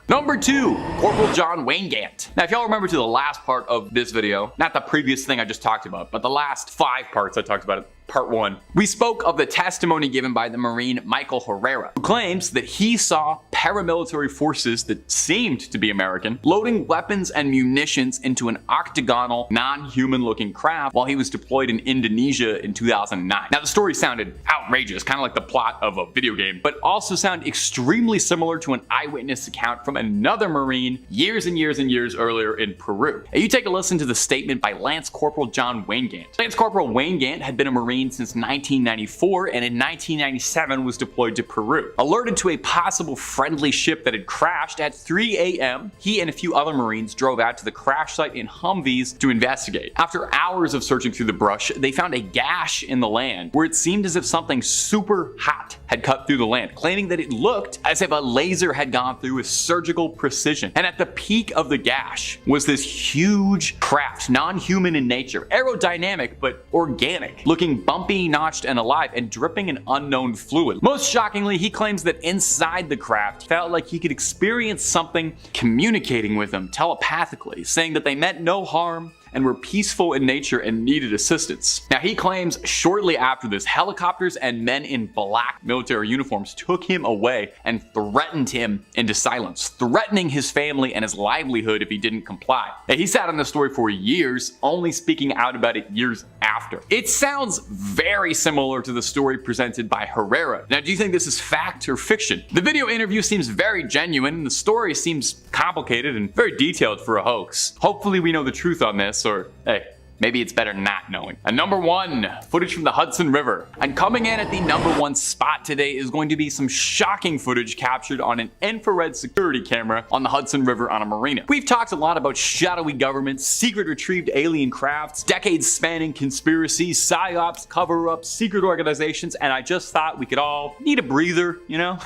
Number 2, Corporal John Weingant. Now, if y'all remember to the last part of this video, not the previous thing I just talked about, but the last 5 parts I talked about it. Part 1. We spoke of the testimony given by the Marine Michael Herrera, who claims that he saw paramilitary forces that seemed to be American loading weapons and munitions into an octagonal, non-human looking craft while he was deployed in Indonesia in 2009. Now, the story sounded outrageous, kind of like the plot of a video game, but also sound extremely similar to an eyewitness account from another Marine years and years and years earlier in Peru. Now, you take a listen to the statement by Lance Corporal John Weingant. Lance Corporal Weingant had been a Marine Marine since 1994 and in 1997 was deployed to Peru. Alerted to a possible friendly ship that had crashed at 3 a.m., he and a few other Marines drove out to the crash site in Humvees to investigate. After hours of searching through the brush, they found a gash in the land where it seemed as if something super hot had cut through the land, claiming that it looked as if a laser had gone through with surgical precision. And at the peak of the gash was this huge craft, non-human in nature, aerodynamic but organic, looking bumpy, notched, and alive, and dripping an unknown fluid. Most shockingly, he claims that inside the craft felt like he could experience something communicating with him telepathically, saying that they meant no harm and were peaceful in nature and needed assistance. Now, he claims shortly after this, helicopters and men in black military uniforms took him away and threatened him into silence, threatening his family and his livelihood if he didn't comply. Now, he sat on this story for years, only speaking out about it years after. It sounds very similar to the story presented by Herrera. Now, do you think this is fact or fiction? The video interview seems very genuine, and the story seems complicated and very detailed for a hoax. Hopefully we know the truth on this, or hey, maybe it's better not knowing. And number 1, footage from the Hudson River. And coming in at the number 1 spot today is going to be some shocking footage captured on an infrared security camera on the Hudson River on a marina. We've talked a lot about shadowy governments, secret retrieved alien crafts, decades-spanning conspiracies, psyops, cover-ups, secret organizations, and I just thought we could all need a breather, you know?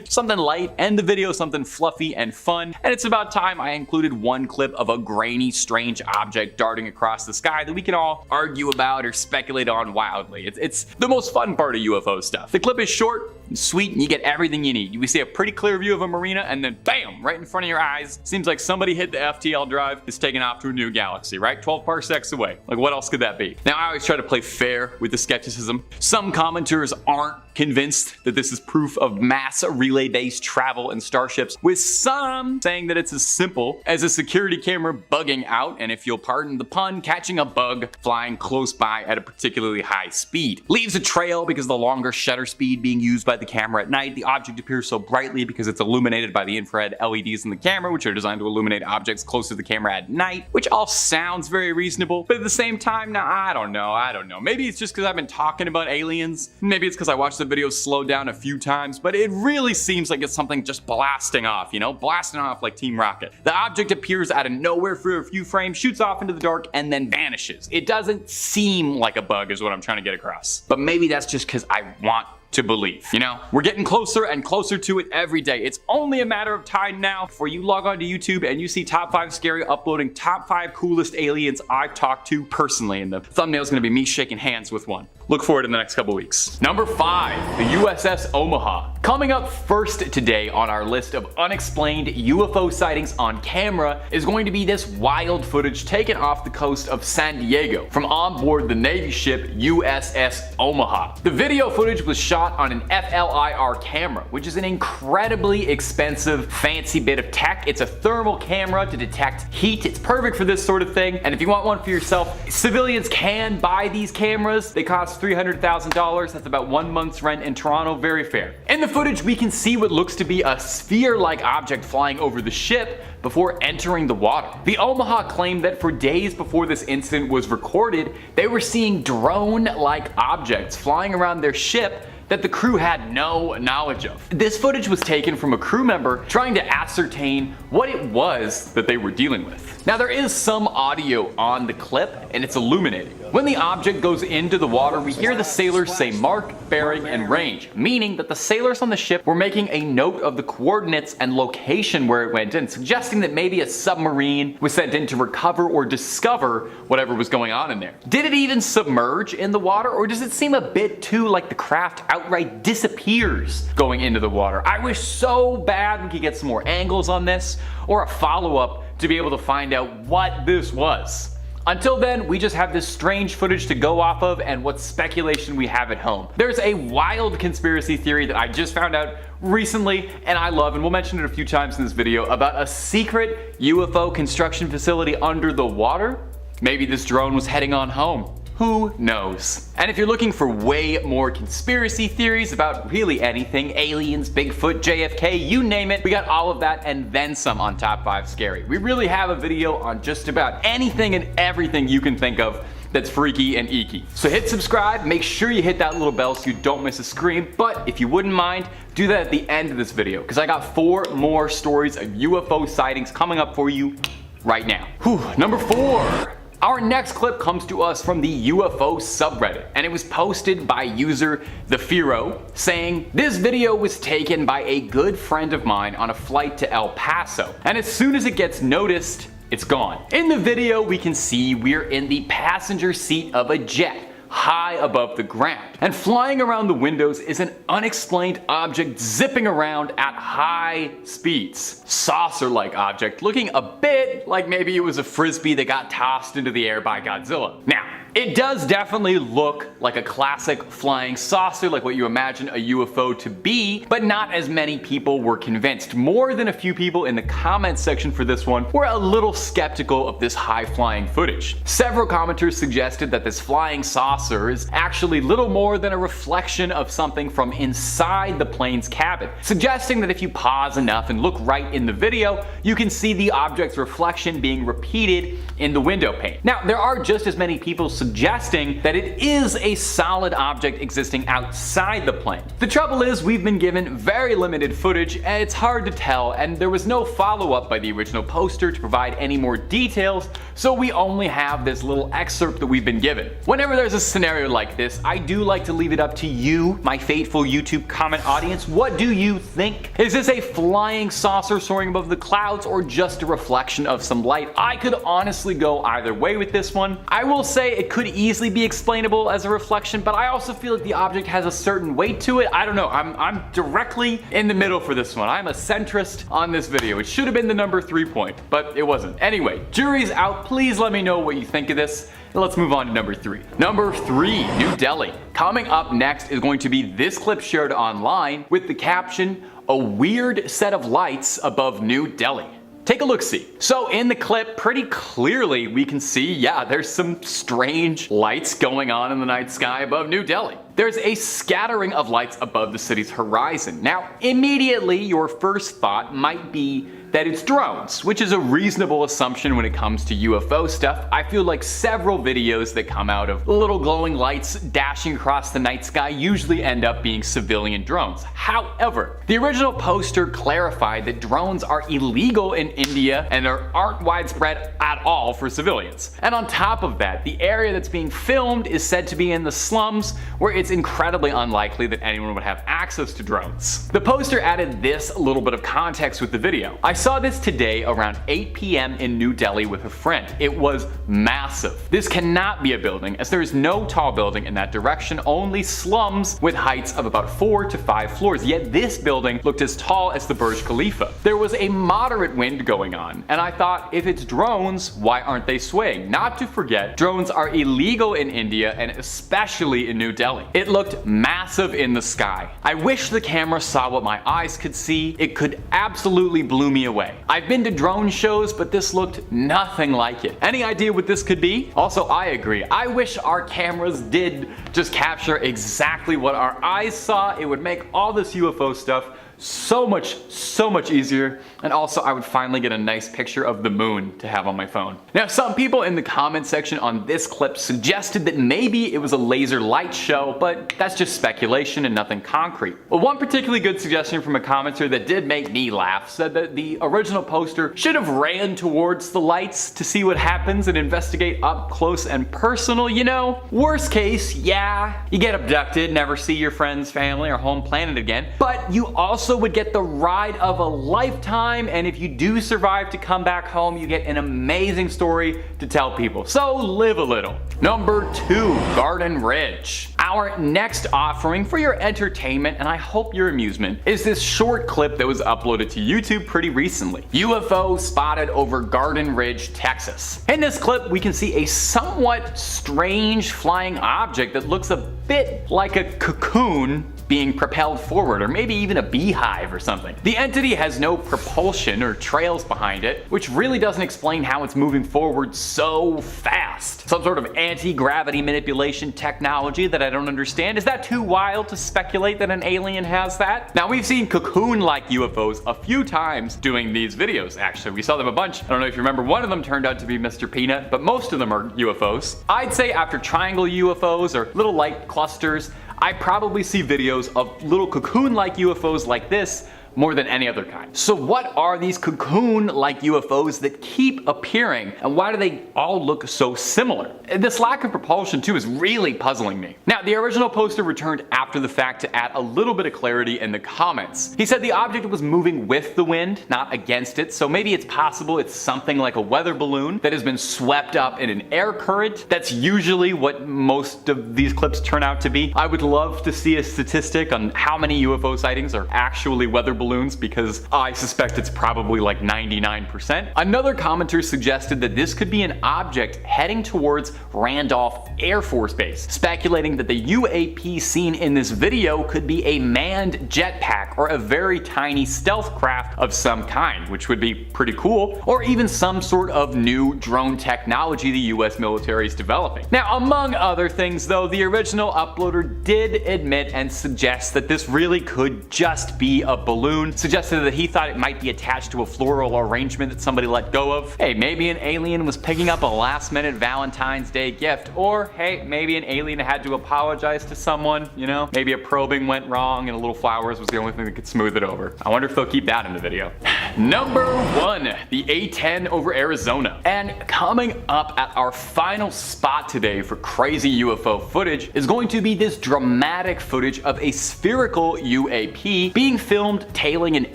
Something light, end the video something fluffy and fun, and it's about time I included one clip of a grainy, strange object darting across the sky that we can all argue about or speculate on wildly. It's the most fun part of UFO stuff. The clip is short and sweet, and you get everything you need. We see a pretty clear view of a marina, and then bam, right in front of your eyes. Seems like somebody hit the FTL drive, is taken off to a new galaxy, right? 12 parsecs away. Like, what else could that be? Now, I always try to play fair with the skepticism. Some commenters aren't convinced that this is proof of mass relay-based travel in starships, with some saying that it's as simple as a security camera bugging out, and if you'll pardon the pun, catching a bug flying close by at a particularly high speed. Leaves a trail because of the longer shutter speed being used by the camera at night. The object appears so brightly because it's illuminated by the infrared LEDs in the camera, which are designed to illuminate objects close to the camera at night, which all sounds very reasonable, but at the same time, now I don't know. Maybe it's just because I've been talking about aliens. Maybe it's because I watched the video slow down a few times, but it really seems like it's something just blasting off, you know? Blasting off like Team Rocket. The object appears out of nowhere for a few frames, shoots off into the dark, and then vanishes. It doesn't seem like a bug is what I'm trying to get across. But maybe that's just because I want to believe. You know, we're getting closer and closer to it every day. It's only a matter of time now before you log on to YouTube and you see Top 5 Scary uploading top 5 coolest aliens I've talked to personally, and the thumbnail is going to be me shaking hands with one. Look forward in the next couple weeks. Number 5, the USS Omaha. Coming up first today on our list of unexplained UFO sightings on camera is going to be this wild footage taken off the coast of San Diego from on board the Navy ship USS Omaha. The video footage was shot on an FLIR camera, which is an incredibly expensive, fancy bit of tech. It's a thermal camera to detect heat. It's perfect for this sort of thing, and if you want one for yourself, civilians can buy these cameras. They cost $300,000. That's about 1 month's rent in Toronto. Very fair. In the footage, we can see what looks to be a sphere-like object flying over the ship before entering the water. The Omaha claimed that for days before this incident was recorded, they were seeing drone-like objects flying around their ship that the crew had no knowledge of. This footage was taken from a crew member trying to ascertain what it was that they were dealing with. Now, there is some audio on the clip, and it's illuminating. When the object goes into the water, we hear the sailors say mark, bearing, and range, meaning that the sailors on the ship were making a note of the coordinates and location where it went in, suggesting that maybe a submarine was sent in to recover or discover whatever was going on in there. Did it even submerge in the water, or does it seem a bit too like the craft outright disappears going into the water? I wish so bad we could get some more angles on this, or a follow-up to be able to find out what this was. Until then, we just have this strange footage to go off of and what speculation we have at home. There's a wild conspiracy theory that I just found out recently, and I love, and we'll mention it a few times in this video, about a secret UFO construction facility under the water. Maybe this drone was heading on home. Who knows? And if you're looking for way more conspiracy theories about really anything, aliens, Bigfoot, JFK, you name it, we got all of that and then some on Top 5 Scary. We really have a video on just about anything and everything you can think of that's freaky and eeky. So hit subscribe, make sure you hit that little bell so you don't miss a scream, but if you wouldn't mind, do that at the end of this video, because I got 4 more stories of UFO sightings coming up for you right now. Whew, number 4. Our next clip comes to us from the UFO subreddit, and it was posted by user TheFiro saying, "This video was taken by a good friend of mine on a flight to El Paso, and as soon as it gets noticed, it's gone." In the video, we can see we're in the passenger seat of a jet, high above the ground. And flying around the windows is an unexplained object zipping around at high speeds. Saucer-like object, looking a bit like maybe it was a frisbee that got tossed into the air by Godzilla. Now, it does definitely look like a classic flying saucer, like what you imagine a UFO to be, but not as many people were convinced. More than a few people in the comments section for this one were a little skeptical of this high-flying footage. Several commenters suggested that this flying saucer is actually little more than a reflection of something from inside the plane's cabin, suggesting that if you pause enough and look right in the video, you can see the object's reflection being repeated in the window pane. Now, there are just as many people suggesting that it is a solid object existing outside the plane. The trouble is, we've been given very limited footage and it's hard to tell, and there was no follow-up by the original poster to provide any more details, so we only have this little excerpt that we've been given. Whenever there's a scenario like this, I do like to leave it up to you, my faithful YouTube comment audience. What do you think? Is this a flying saucer soaring above the clouds or just a reflection of some light? I could honestly go either way with this one. I will say it could easily be explainable as a reflection, but I also feel like the object has a certain weight to it. I don't know, I'm directly in the middle for this one. I'm a centrist on this video. It should have been the number 3 point, but it wasn't. Anyway, jury's out. Please let me know what you think of this. Let's move on to number 3. Number 3, New Delhi. Coming up next is going to be this clip shared online with the caption, "A weird set of lights above New Delhi." Take a look-see. So in the clip, pretty clearly we can see, yeah, there's some strange lights going on in the night sky above New Delhi. There's a scattering of lights above the city's horizon. Now, immediately your first thought might be that it's drones, which is a reasonable assumption when it comes to UFO stuff. I feel like several videos that come out of little glowing lights dashing across the night sky usually end up being civilian drones. However, the original poster clarified that drones are illegal in India and aren't widespread at all for civilians. And on top of that, the area that's being filmed is said to be in the slums, where it's incredibly unlikely that anyone would have access to drones. The poster added this little bit of context with the video. I saw this today around 8 p.m. in New Delhi with a friend. It was massive. This cannot be a building, as there is no tall building in that direction, only slums with heights of about 4 to 5 floors, yet this building looked as tall as the Burj Khalifa. There was a moderate wind going on, and I thought, if it's drones, why aren't they swaying? Not to forget, drones are illegal in India and especially in New Delhi. It looked massive in the sky. I wish the camera saw what my eyes could see. It could absolutely blow me away. I've been to drone shows, but this looked nothing like it. Any idea what this could be? Also, I agree. I wish our cameras did just capture exactly what our eyes saw. It would make all this UFO stuff so much easier, and also I would finally get a nice picture of the moon to have on my phone. Now, some people in the comment section on this clip suggested that maybe it was a laser light show, but that's just speculation and nothing concrete. Well, one particularly good suggestion from a commenter that did make me laugh said that the original poster should have ran towards the lights to see what happens and investigate up close and personal, you know? Worst case, yeah, you get abducted, never see your friends, family, or home planet again, but you also would get the ride of a lifetime, and if you do survive to come back home, you get an amazing story to tell people. So live a little. Number 2, Garden Ridge. Our next offering for your entertainment, and I hope your amusement, is this short clip that was uploaded to YouTube pretty recently. UFO spotted over Garden Ridge, Texas. In this clip, we can see a somewhat strange flying object that looks a bit like a cocoon being propelled forward, or maybe even a beehive or something. The entity has no propulsion or trails behind it, which really doesn't explain how it's moving forward so fast. Some sort of anti-gravity manipulation technology that I don't understand. Is that too wild to speculate that an alien has that? Now, we've seen cocoon-like UFOs a few times doing these videos, actually. We saw them a bunch. I don't know if you remember, one of them turned out to be Mr. Peanut, but most of them are UFOs. I'd say after triangle UFOs or little light clusters, I probably see videos of little cocoon-like UFOs like this more than any other kind. So what are these cocoon-like UFOs that keep appearing, and why do they all look so similar? This lack of propulsion too is really puzzling me. Now, the original poster returned after the fact to add a little bit of clarity in the comments. He said the object was moving with the wind, not against it, so maybe it's possible it's something like a weather balloon that has been swept up in an air current. That's usually what most of these clips turn out to be. I would love to see a statistic on how many UFO sightings are actually weather balloons, because I suspect it's probably like 99%. Another commenter suggested that this could be an object heading towards Randolph Air Force Base, speculating that the UAP seen in this video could be a manned jetpack or a very tiny stealth craft of some kind, which would be pretty cool, or even some sort of new drone technology the US military is developing. Now, among other things though, the original uploader did admit and suggest that this really could just be a balloon, suggested that he thought it might be attached to a floral arrangement that somebody let go of. Hey, maybe an alien was picking up a last-minute Valentine's Day gift, or hey, maybe an alien had to apologize to someone, you know? Maybe a probing went wrong and a little flowers was the only thing that could smooth it over. I wonder if they'll keep that in the video. Number 1, the A-10 over Arizona. And coming up at our final spot today for crazy UFO footage is going to be this dramatic footage of a spherical UAP being filmed tailing an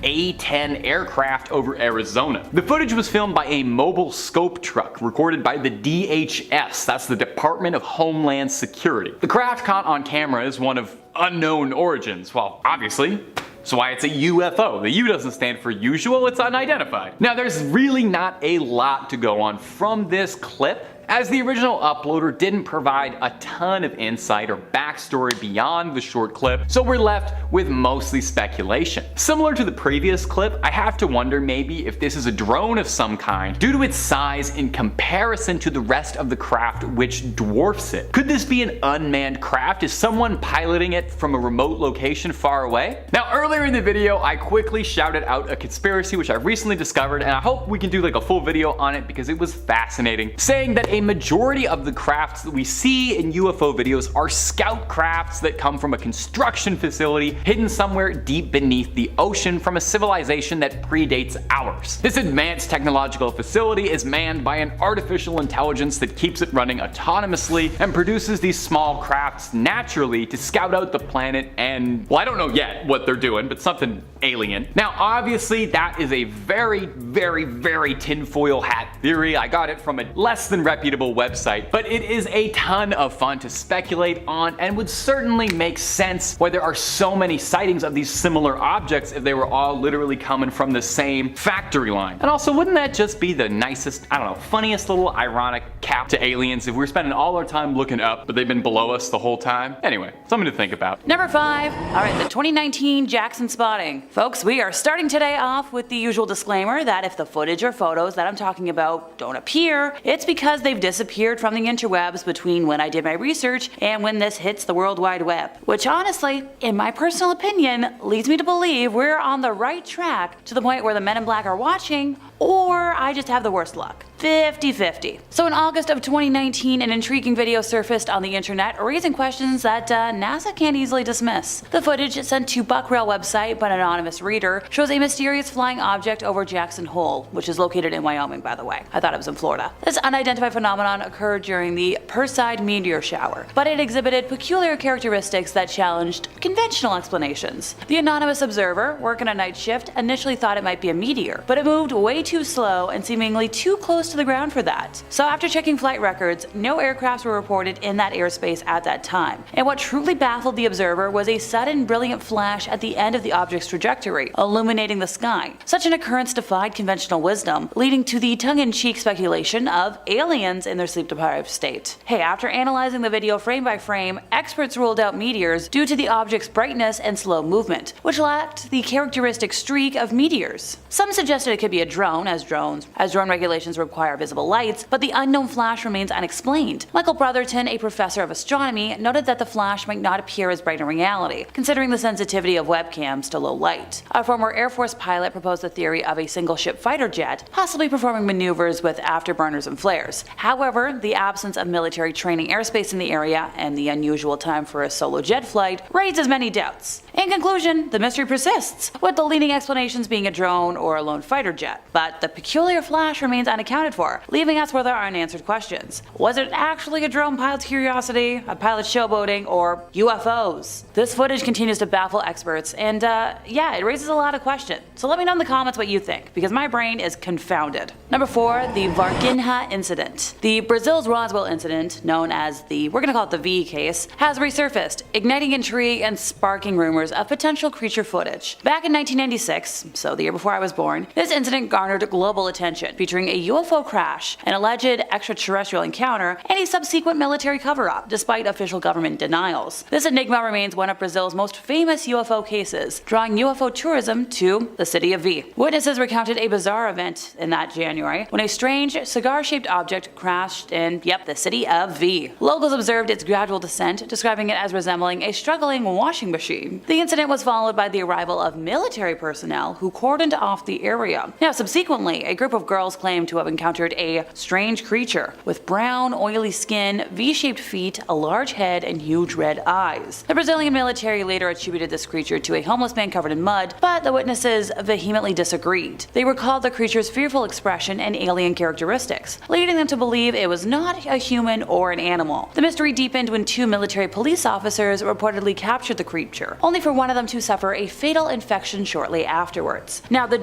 A-10 aircraft over Arizona. The footage was filmed by a mobile scope truck recorded by the DHS, that's the Department of Homeland Security. The craft caught on camera is one of unknown origins, well, obviously. So why it's a UFO. The U doesn't stand for usual, it's unidentified. Now, there's really not a lot to go on from this clip, as the original uploader didn't provide a ton of insight or backstory beyond the short clip, so we're left with mostly speculation. Similar to the previous clip, I have to wonder maybe if this is a drone of some kind due to its size in comparison to the rest of the craft, which dwarfs it. Could this be an unmanned craft? Is someone piloting it from a remote location far away? Now, earlier in the video, I quickly shouted out a conspiracy which I recently discovered, and I hope we can do like a full video on it because it was fascinating, saying that a majority of the crafts that we see in UFO videos are scout crafts that come from a construction facility hidden somewhere deep beneath the ocean from a civilization that predates ours. This advanced technological facility is manned by an artificial intelligence that keeps it running autonomously and produces these small crafts naturally to scout out the planet and, well, I don't know yet what they're doing, but something alien. Now, obviously, that is a very, very, very tinfoil hat theory. I got it from a less than reputable website, but it is a ton of fun to speculate on and would certainly make sense why there are so many sightings of these similar objects if they were all literally coming from the same factory line. And also, wouldn't that just be the nicest, I don't know, funniest little ironic cap to aliens if we're spending all our time looking up, but they've been below us the whole time? Anyway, something to think about. Number 5. Alright, the 2019 Jackson spotting. Folks, we are starting today off with the usual disclaimer that if the footage or photos that I'm talking about don't appear, it's because they've disappeared from the interwebs between when I did my research and when this hits the World Wide Web. Which honestly, in my personal opinion, leads me to believe we're on the right track to the point where the Men in Black are watching, or I just have the worst luck. 50-50. So in August of 2019, an intriguing video surfaced on the internet raising questions that NASA can't easily dismiss. The footage sent to Buckrail website by an anonymous reader shows a mysterious flying object over Jackson Hole, which is located in Wyoming, by the way. I thought it was in Florida. This unidentified phenomenon occurred during the Perseid meteor shower, but it exhibited peculiar characteristics that challenged conventional explanations. The anonymous observer, working a night shift, initially thought it might be a meteor, but it moved way too slow and seemingly too close to to the ground for that. So after checking flight records, no aircrafts were reported in that airspace at that time. And what truly baffled the observer was a sudden brilliant flash at the end of the object's trajectory, illuminating the sky. Such an occurrence defied conventional wisdom, leading to the tongue-in-cheek speculation of aliens in their sleep-deprived state. Hey, after analyzing the video frame by frame, experts ruled out meteors due to the object's brightness and slow movement, which lacked the characteristic streak of meteors. Some suggested it could be a drone, as drone regulations require visible lights, but the unknown flash remains unexplained. Michael Brotherton, a professor of astronomy, noted that the flash might not appear as bright in reality, considering the sensitivity of webcams to low light. A former Air Force pilot proposed the theory of a single-ship fighter jet, possibly performing maneuvers with afterburners and flares. However, the absence of military training airspace in the area and the unusual time for a solo jet flight raises many doubts. In conclusion, the mystery persists, with the leading explanations being a drone or a lone fighter jet. But the peculiar flash remains unaccounted for, leaving us with our unanswered questions. Was it actually a drone pilot's curiosity, a pilot showboating, or UFOs? This footage continues to baffle experts, and yeah, it raises a lot of questions. So let me know in the comments what you think, because my brain is confounded. Number 4, the Varginha incident. The Brazil's Roswell incident, known as we're gonna call it the V case, has resurfaced, igniting intrigue and sparking rumors of potential creature footage. Back in 1996, so the year before I was born, this incident garnered global attention, featuring a UFO crash, an alleged extraterrestrial encounter, and a subsequent military cover-up, despite official government denials. This enigma remains one of Brazil's most famous UFO cases, drawing UFO tourism to the city of V. Witnesses recounted a bizarre event in that January, when a strange, cigar-shaped object crashed in, the city of V. Locals observed its gradual descent, describing it as resembling a struggling washing machine. The incident was followed by the arrival of military personnel who cordoned off the area. Now, subsequently, a group of girls claimed to have encountered a strange creature with brown, oily skin, V-shaped feet, a large head, and huge red eyes. The Brazilian military later attributed this creature to a homeless man covered in mud, but the witnesses vehemently disagreed. They recalled the creature's fearful expression and alien characteristics, leading them to believe it was not a human or an animal. The mystery deepened when 2 military police officers reportedly captured the creature, only for one of them to suffer a fatal infection shortly afterwards. Now, the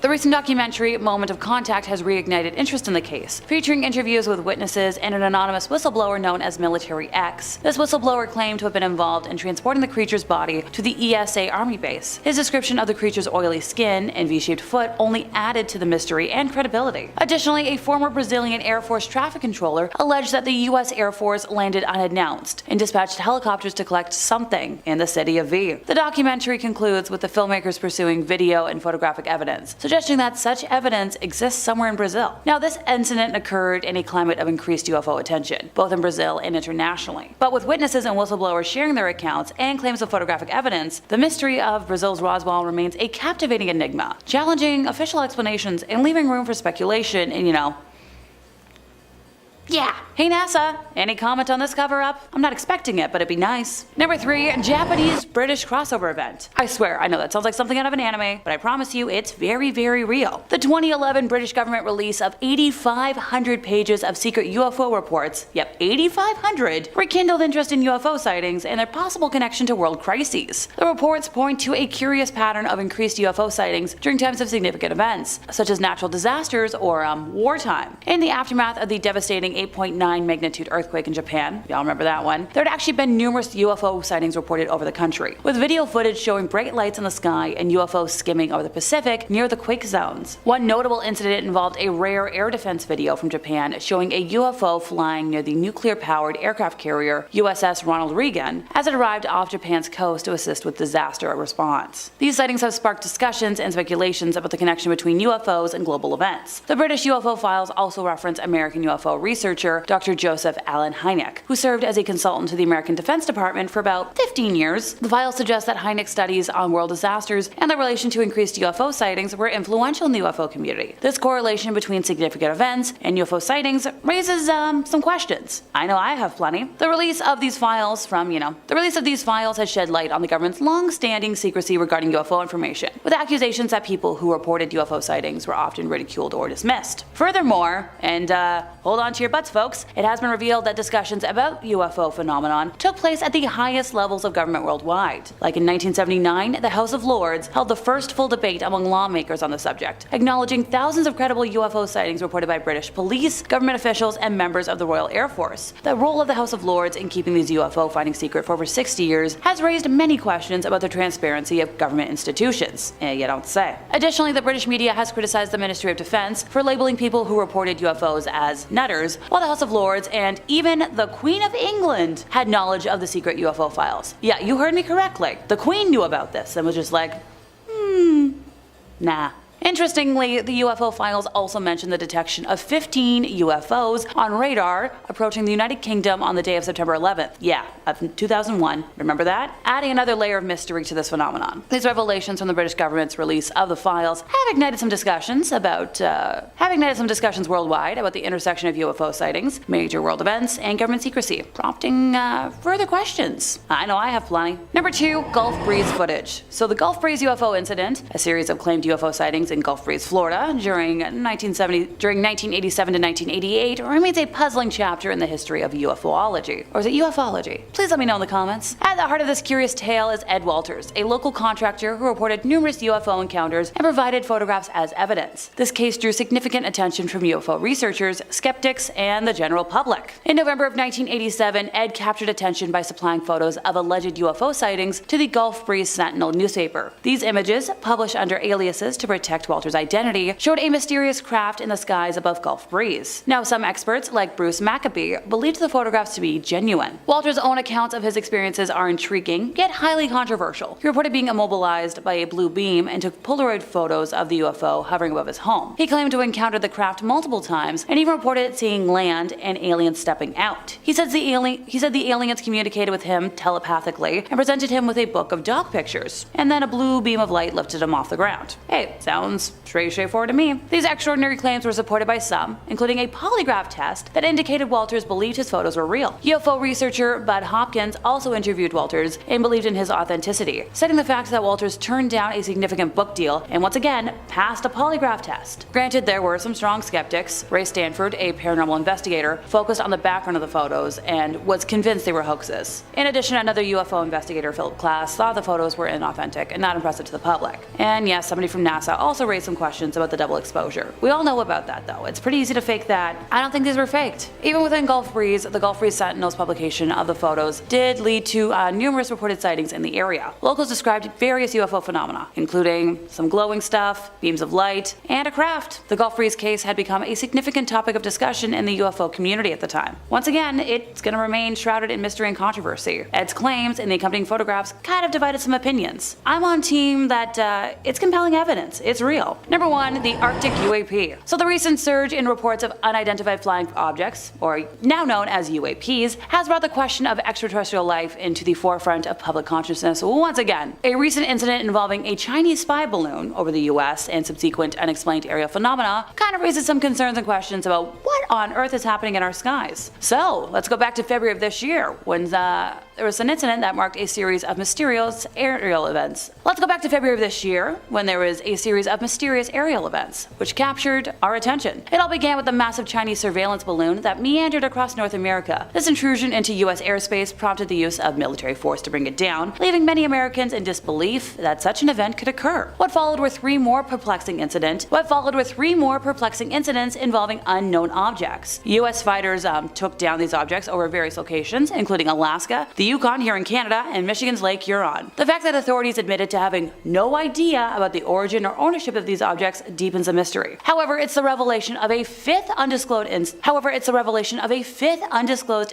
recent documentary Moment of Contact has reignited interest in the case, featuring interviews with witnesses and an anonymous whistleblower known as Military X. This whistleblower claimed to have been involved in transporting the creature's body to the ESA Army base. His description of the creature's oily skin and V-shaped foot only added to the mystery and credibility. Additionally, a former Brazilian Air Force traffic controller alleged that the US Air Force landed unannounced and dispatched helicopters to collect something in the city of V. The documentary concludes with the filmmakers pursuing video and photographic evidence, suggesting that such evidence exists somewhere in Brazil. Now, this incident occurred in a climate of increased UFO attention, both in Brazil and internationally. But with witnesses and whistleblowers sharing their accounts and claims of photographic evidence, the mystery of Brazil's Roswell remains a captivating enigma, challenging official explanations and leaving room for speculation and, yeah. Hey NASA, any comment on this cover-up? I'm not expecting it, but it'd be nice. Number 3, Japanese-British crossover event. I swear, I know that sounds like something out of an anime, but I promise you it's very, very real. The 2011 British government release of 8,500 pages of secret UFO reports, 8,500, rekindled interest in UFO sightings and their possible connection to world crises. The reports point to a curious pattern of increased UFO sightings during times of significant events, such as natural disasters or wartime. In the aftermath of the devastating 8.9 magnitude earthquake in Japan, y'all remember that one, there had actually been numerous UFO sightings reported over the country, with video footage showing bright lights in the sky and UFOs skimming over the Pacific near the quake zones. One notable incident involved a rare air defense video from Japan showing a UFO flying near the nuclear-powered aircraft carrier USS Ronald Reagan as it arrived off Japan's coast to assist with disaster response. These sightings have sparked discussions and speculations about the connection between UFOs and global events. The British UFO files also reference American UFO researcher Dr. Joseph Allen Hynek, who served as a consultant to the American Defense Department for about 15 years. The files suggest that Hynek's studies on world disasters and their relation to increased UFO sightings were influential in the UFO community. This correlation between significant events and UFO sightings raises some questions. I know I have plenty. The release of these files has shed light on the government's long-standing secrecy regarding UFO information, with accusations that people who reported UFO sightings were often ridiculed or dismissed. Furthermore, and hold on to your butts, folks. It has been revealed that discussions about UFO phenomenon took place at the highest levels of government worldwide. Like in 1979, the House of Lords held the first full debate among lawmakers on the subject, acknowledging thousands of credible UFO sightings reported by British police, government officials, and members of the Royal Air Force. The role of the House of Lords in keeping these UFO findings secret for over 60 years has raised many questions about the transparency of government institutions. You don't say. Additionally, the British media has criticized the Ministry of Defense for labeling people who reported UFOs as nutters, while the House of Lords and even the Queen of England had knowledge of the secret UFO files. Yeah, you heard me correctly. The Queen knew about this and was just like, nah. Interestingly, the UFO files also mention the detection of 15 UFOs on radar approaching the United Kingdom on the day of September 11th. Yeah, of 2001. Remember that? Adding another layer of mystery to this phenomenon. These revelations from the British government's release of the files have ignited some discussions worldwide about the intersection of UFO sightings, major world events, and government secrecy, prompting further questions. I know I have plenty. Number 2, Gulf Breeze footage. So the Gulf Breeze UFO incident, a series of claimed UFO sightings in Gulf Breeze, Florida during 1987 to 1988 remains a puzzling chapter in the history of UFOlogy. Or is it ufology? Please let me know in the comments. At the heart of this curious tale is Ed Walters, a local contractor who reported numerous UFO encounters and provided photographs as evidence. This case drew significant attention from UFO researchers, skeptics, and the general public. In November of 1987, Ed captured attention by supplying photos of alleged UFO sightings to the Gulf Breeze Sentinel newspaper. These images, published under aliases to protect Walters' identity, showed a mysterious craft in the skies above Gulf Breeze. Now, some experts, like Bruce Maccabee, believed the photographs to be genuine. Walters' own accounts of his experiences are intriguing, yet highly controversial. He reported being immobilized by a blue beam and took Polaroid photos of the UFO hovering above his home. He claimed to have encountered the craft multiple times and even reported seeing land and aliens stepping out. He said the aliens communicated with him telepathically and presented him with a book of dog pictures, and then a blue beam of light lifted him off the ground. Hey, sounds pretty straightforward to me. These extraordinary claims were supported by some, including a polygraph test that indicated Walters believed his photos were real. UFO researcher Bud Hopkins also interviewed Walters and believed in his authenticity, citing the fact that Walters turned down a significant book deal and once again passed a polygraph test. Granted, there were some strong skeptics. Ray Stanford, a paranormal investigator, focused on the background of the photos and was convinced they were hoaxes. In addition, another UFO investigator, Philip Klass, thought the photos were inauthentic and not impressive to the public. And yes, somebody from NASA also raised some questions about the double exposure. We all know about that though. It's pretty easy to fake that. I don't think these were faked. Even within Gulf Breeze, the Gulf Breeze Sentinel's publication of the photos did lead to numerous reported sightings in the area. Locals described various UFO phenomena, including some glowing stuff, beams of light, and a craft. The Gulf Breeze case had become a significant topic of discussion in the UFO community at the time. Once again, it's going to remain shrouded in mystery and controversy. Ed's claims and the accompanying photographs kind of divided some opinions. I'm on team that it's compelling evidence. It's real. Number 1, the Arctic UAP. So the recent surge in reports of unidentified flying objects, or now known as UAPs, has brought the question of extraterrestrial life into the forefront of public consciousness once again. A recent incident involving a Chinese spy balloon over the US and subsequent unexplained aerial phenomena kind of raises some concerns and questions about what on earth is happening in our skies. So let's go back to February of this year when there was an incident that marked a series of mysterious aerial events. Let's go back to February of this year when there was a series of mysterious aerial events, which captured our attention. It all began with the massive Chinese surveillance balloon that meandered across North America. This intrusion into US airspace prompted the use of military force to bring it down, leaving many Americans in disbelief that such an event could occur. What followed were three more perplexing incidents involving unknown objects. US fighters took down these objects over various locations, including Alaska, the Yukon here in Canada, and Michigan's Lake Huron. The fact that authorities admitted to having no idea about the origin or ownership of these objects deepens the mystery. However, it's the revelation of a fifth undisclosed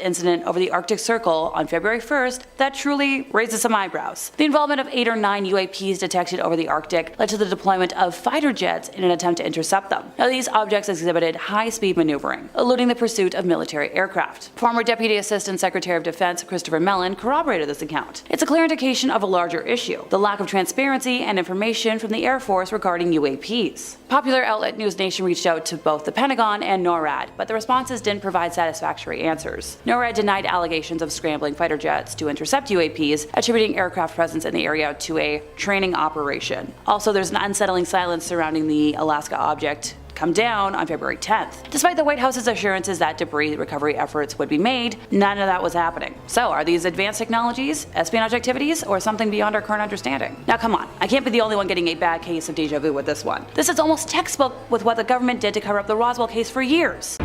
incident over the Arctic Circle on February 1st that truly raises some eyebrows. The involvement of 8 or 9 UAPs detected over the Arctic led to the deployment of fighter jets in an attempt to intercept them. Now, these objects exhibited high-speed maneuvering, eluding the pursuit of military aircraft. Former Deputy Assistant Secretary of Defense Christopher Mellon corroborated this account. It's a clear indication of a larger issue, the lack of transparency and information from the Air Force regarding UAPs. Popular outlet News Nation reached out to both the Pentagon and NORAD, but the responses didn't provide satisfactory answers. NORAD denied allegations of scrambling fighter jets to intercept UAPs, attributing aircraft presence in the area to a training operation. Also, there's an unsettling silence surrounding the Alaska object, come down on February 10th. Despite the White House's assurances that debris recovery efforts would be made, none of that was happening. So are these advanced technologies, espionage activities, or something beyond our current understanding? Now come on, I can't be the only one getting a bad case of deja vu with this one. This is almost textbook with what the government did to cover up the Roswell case for years.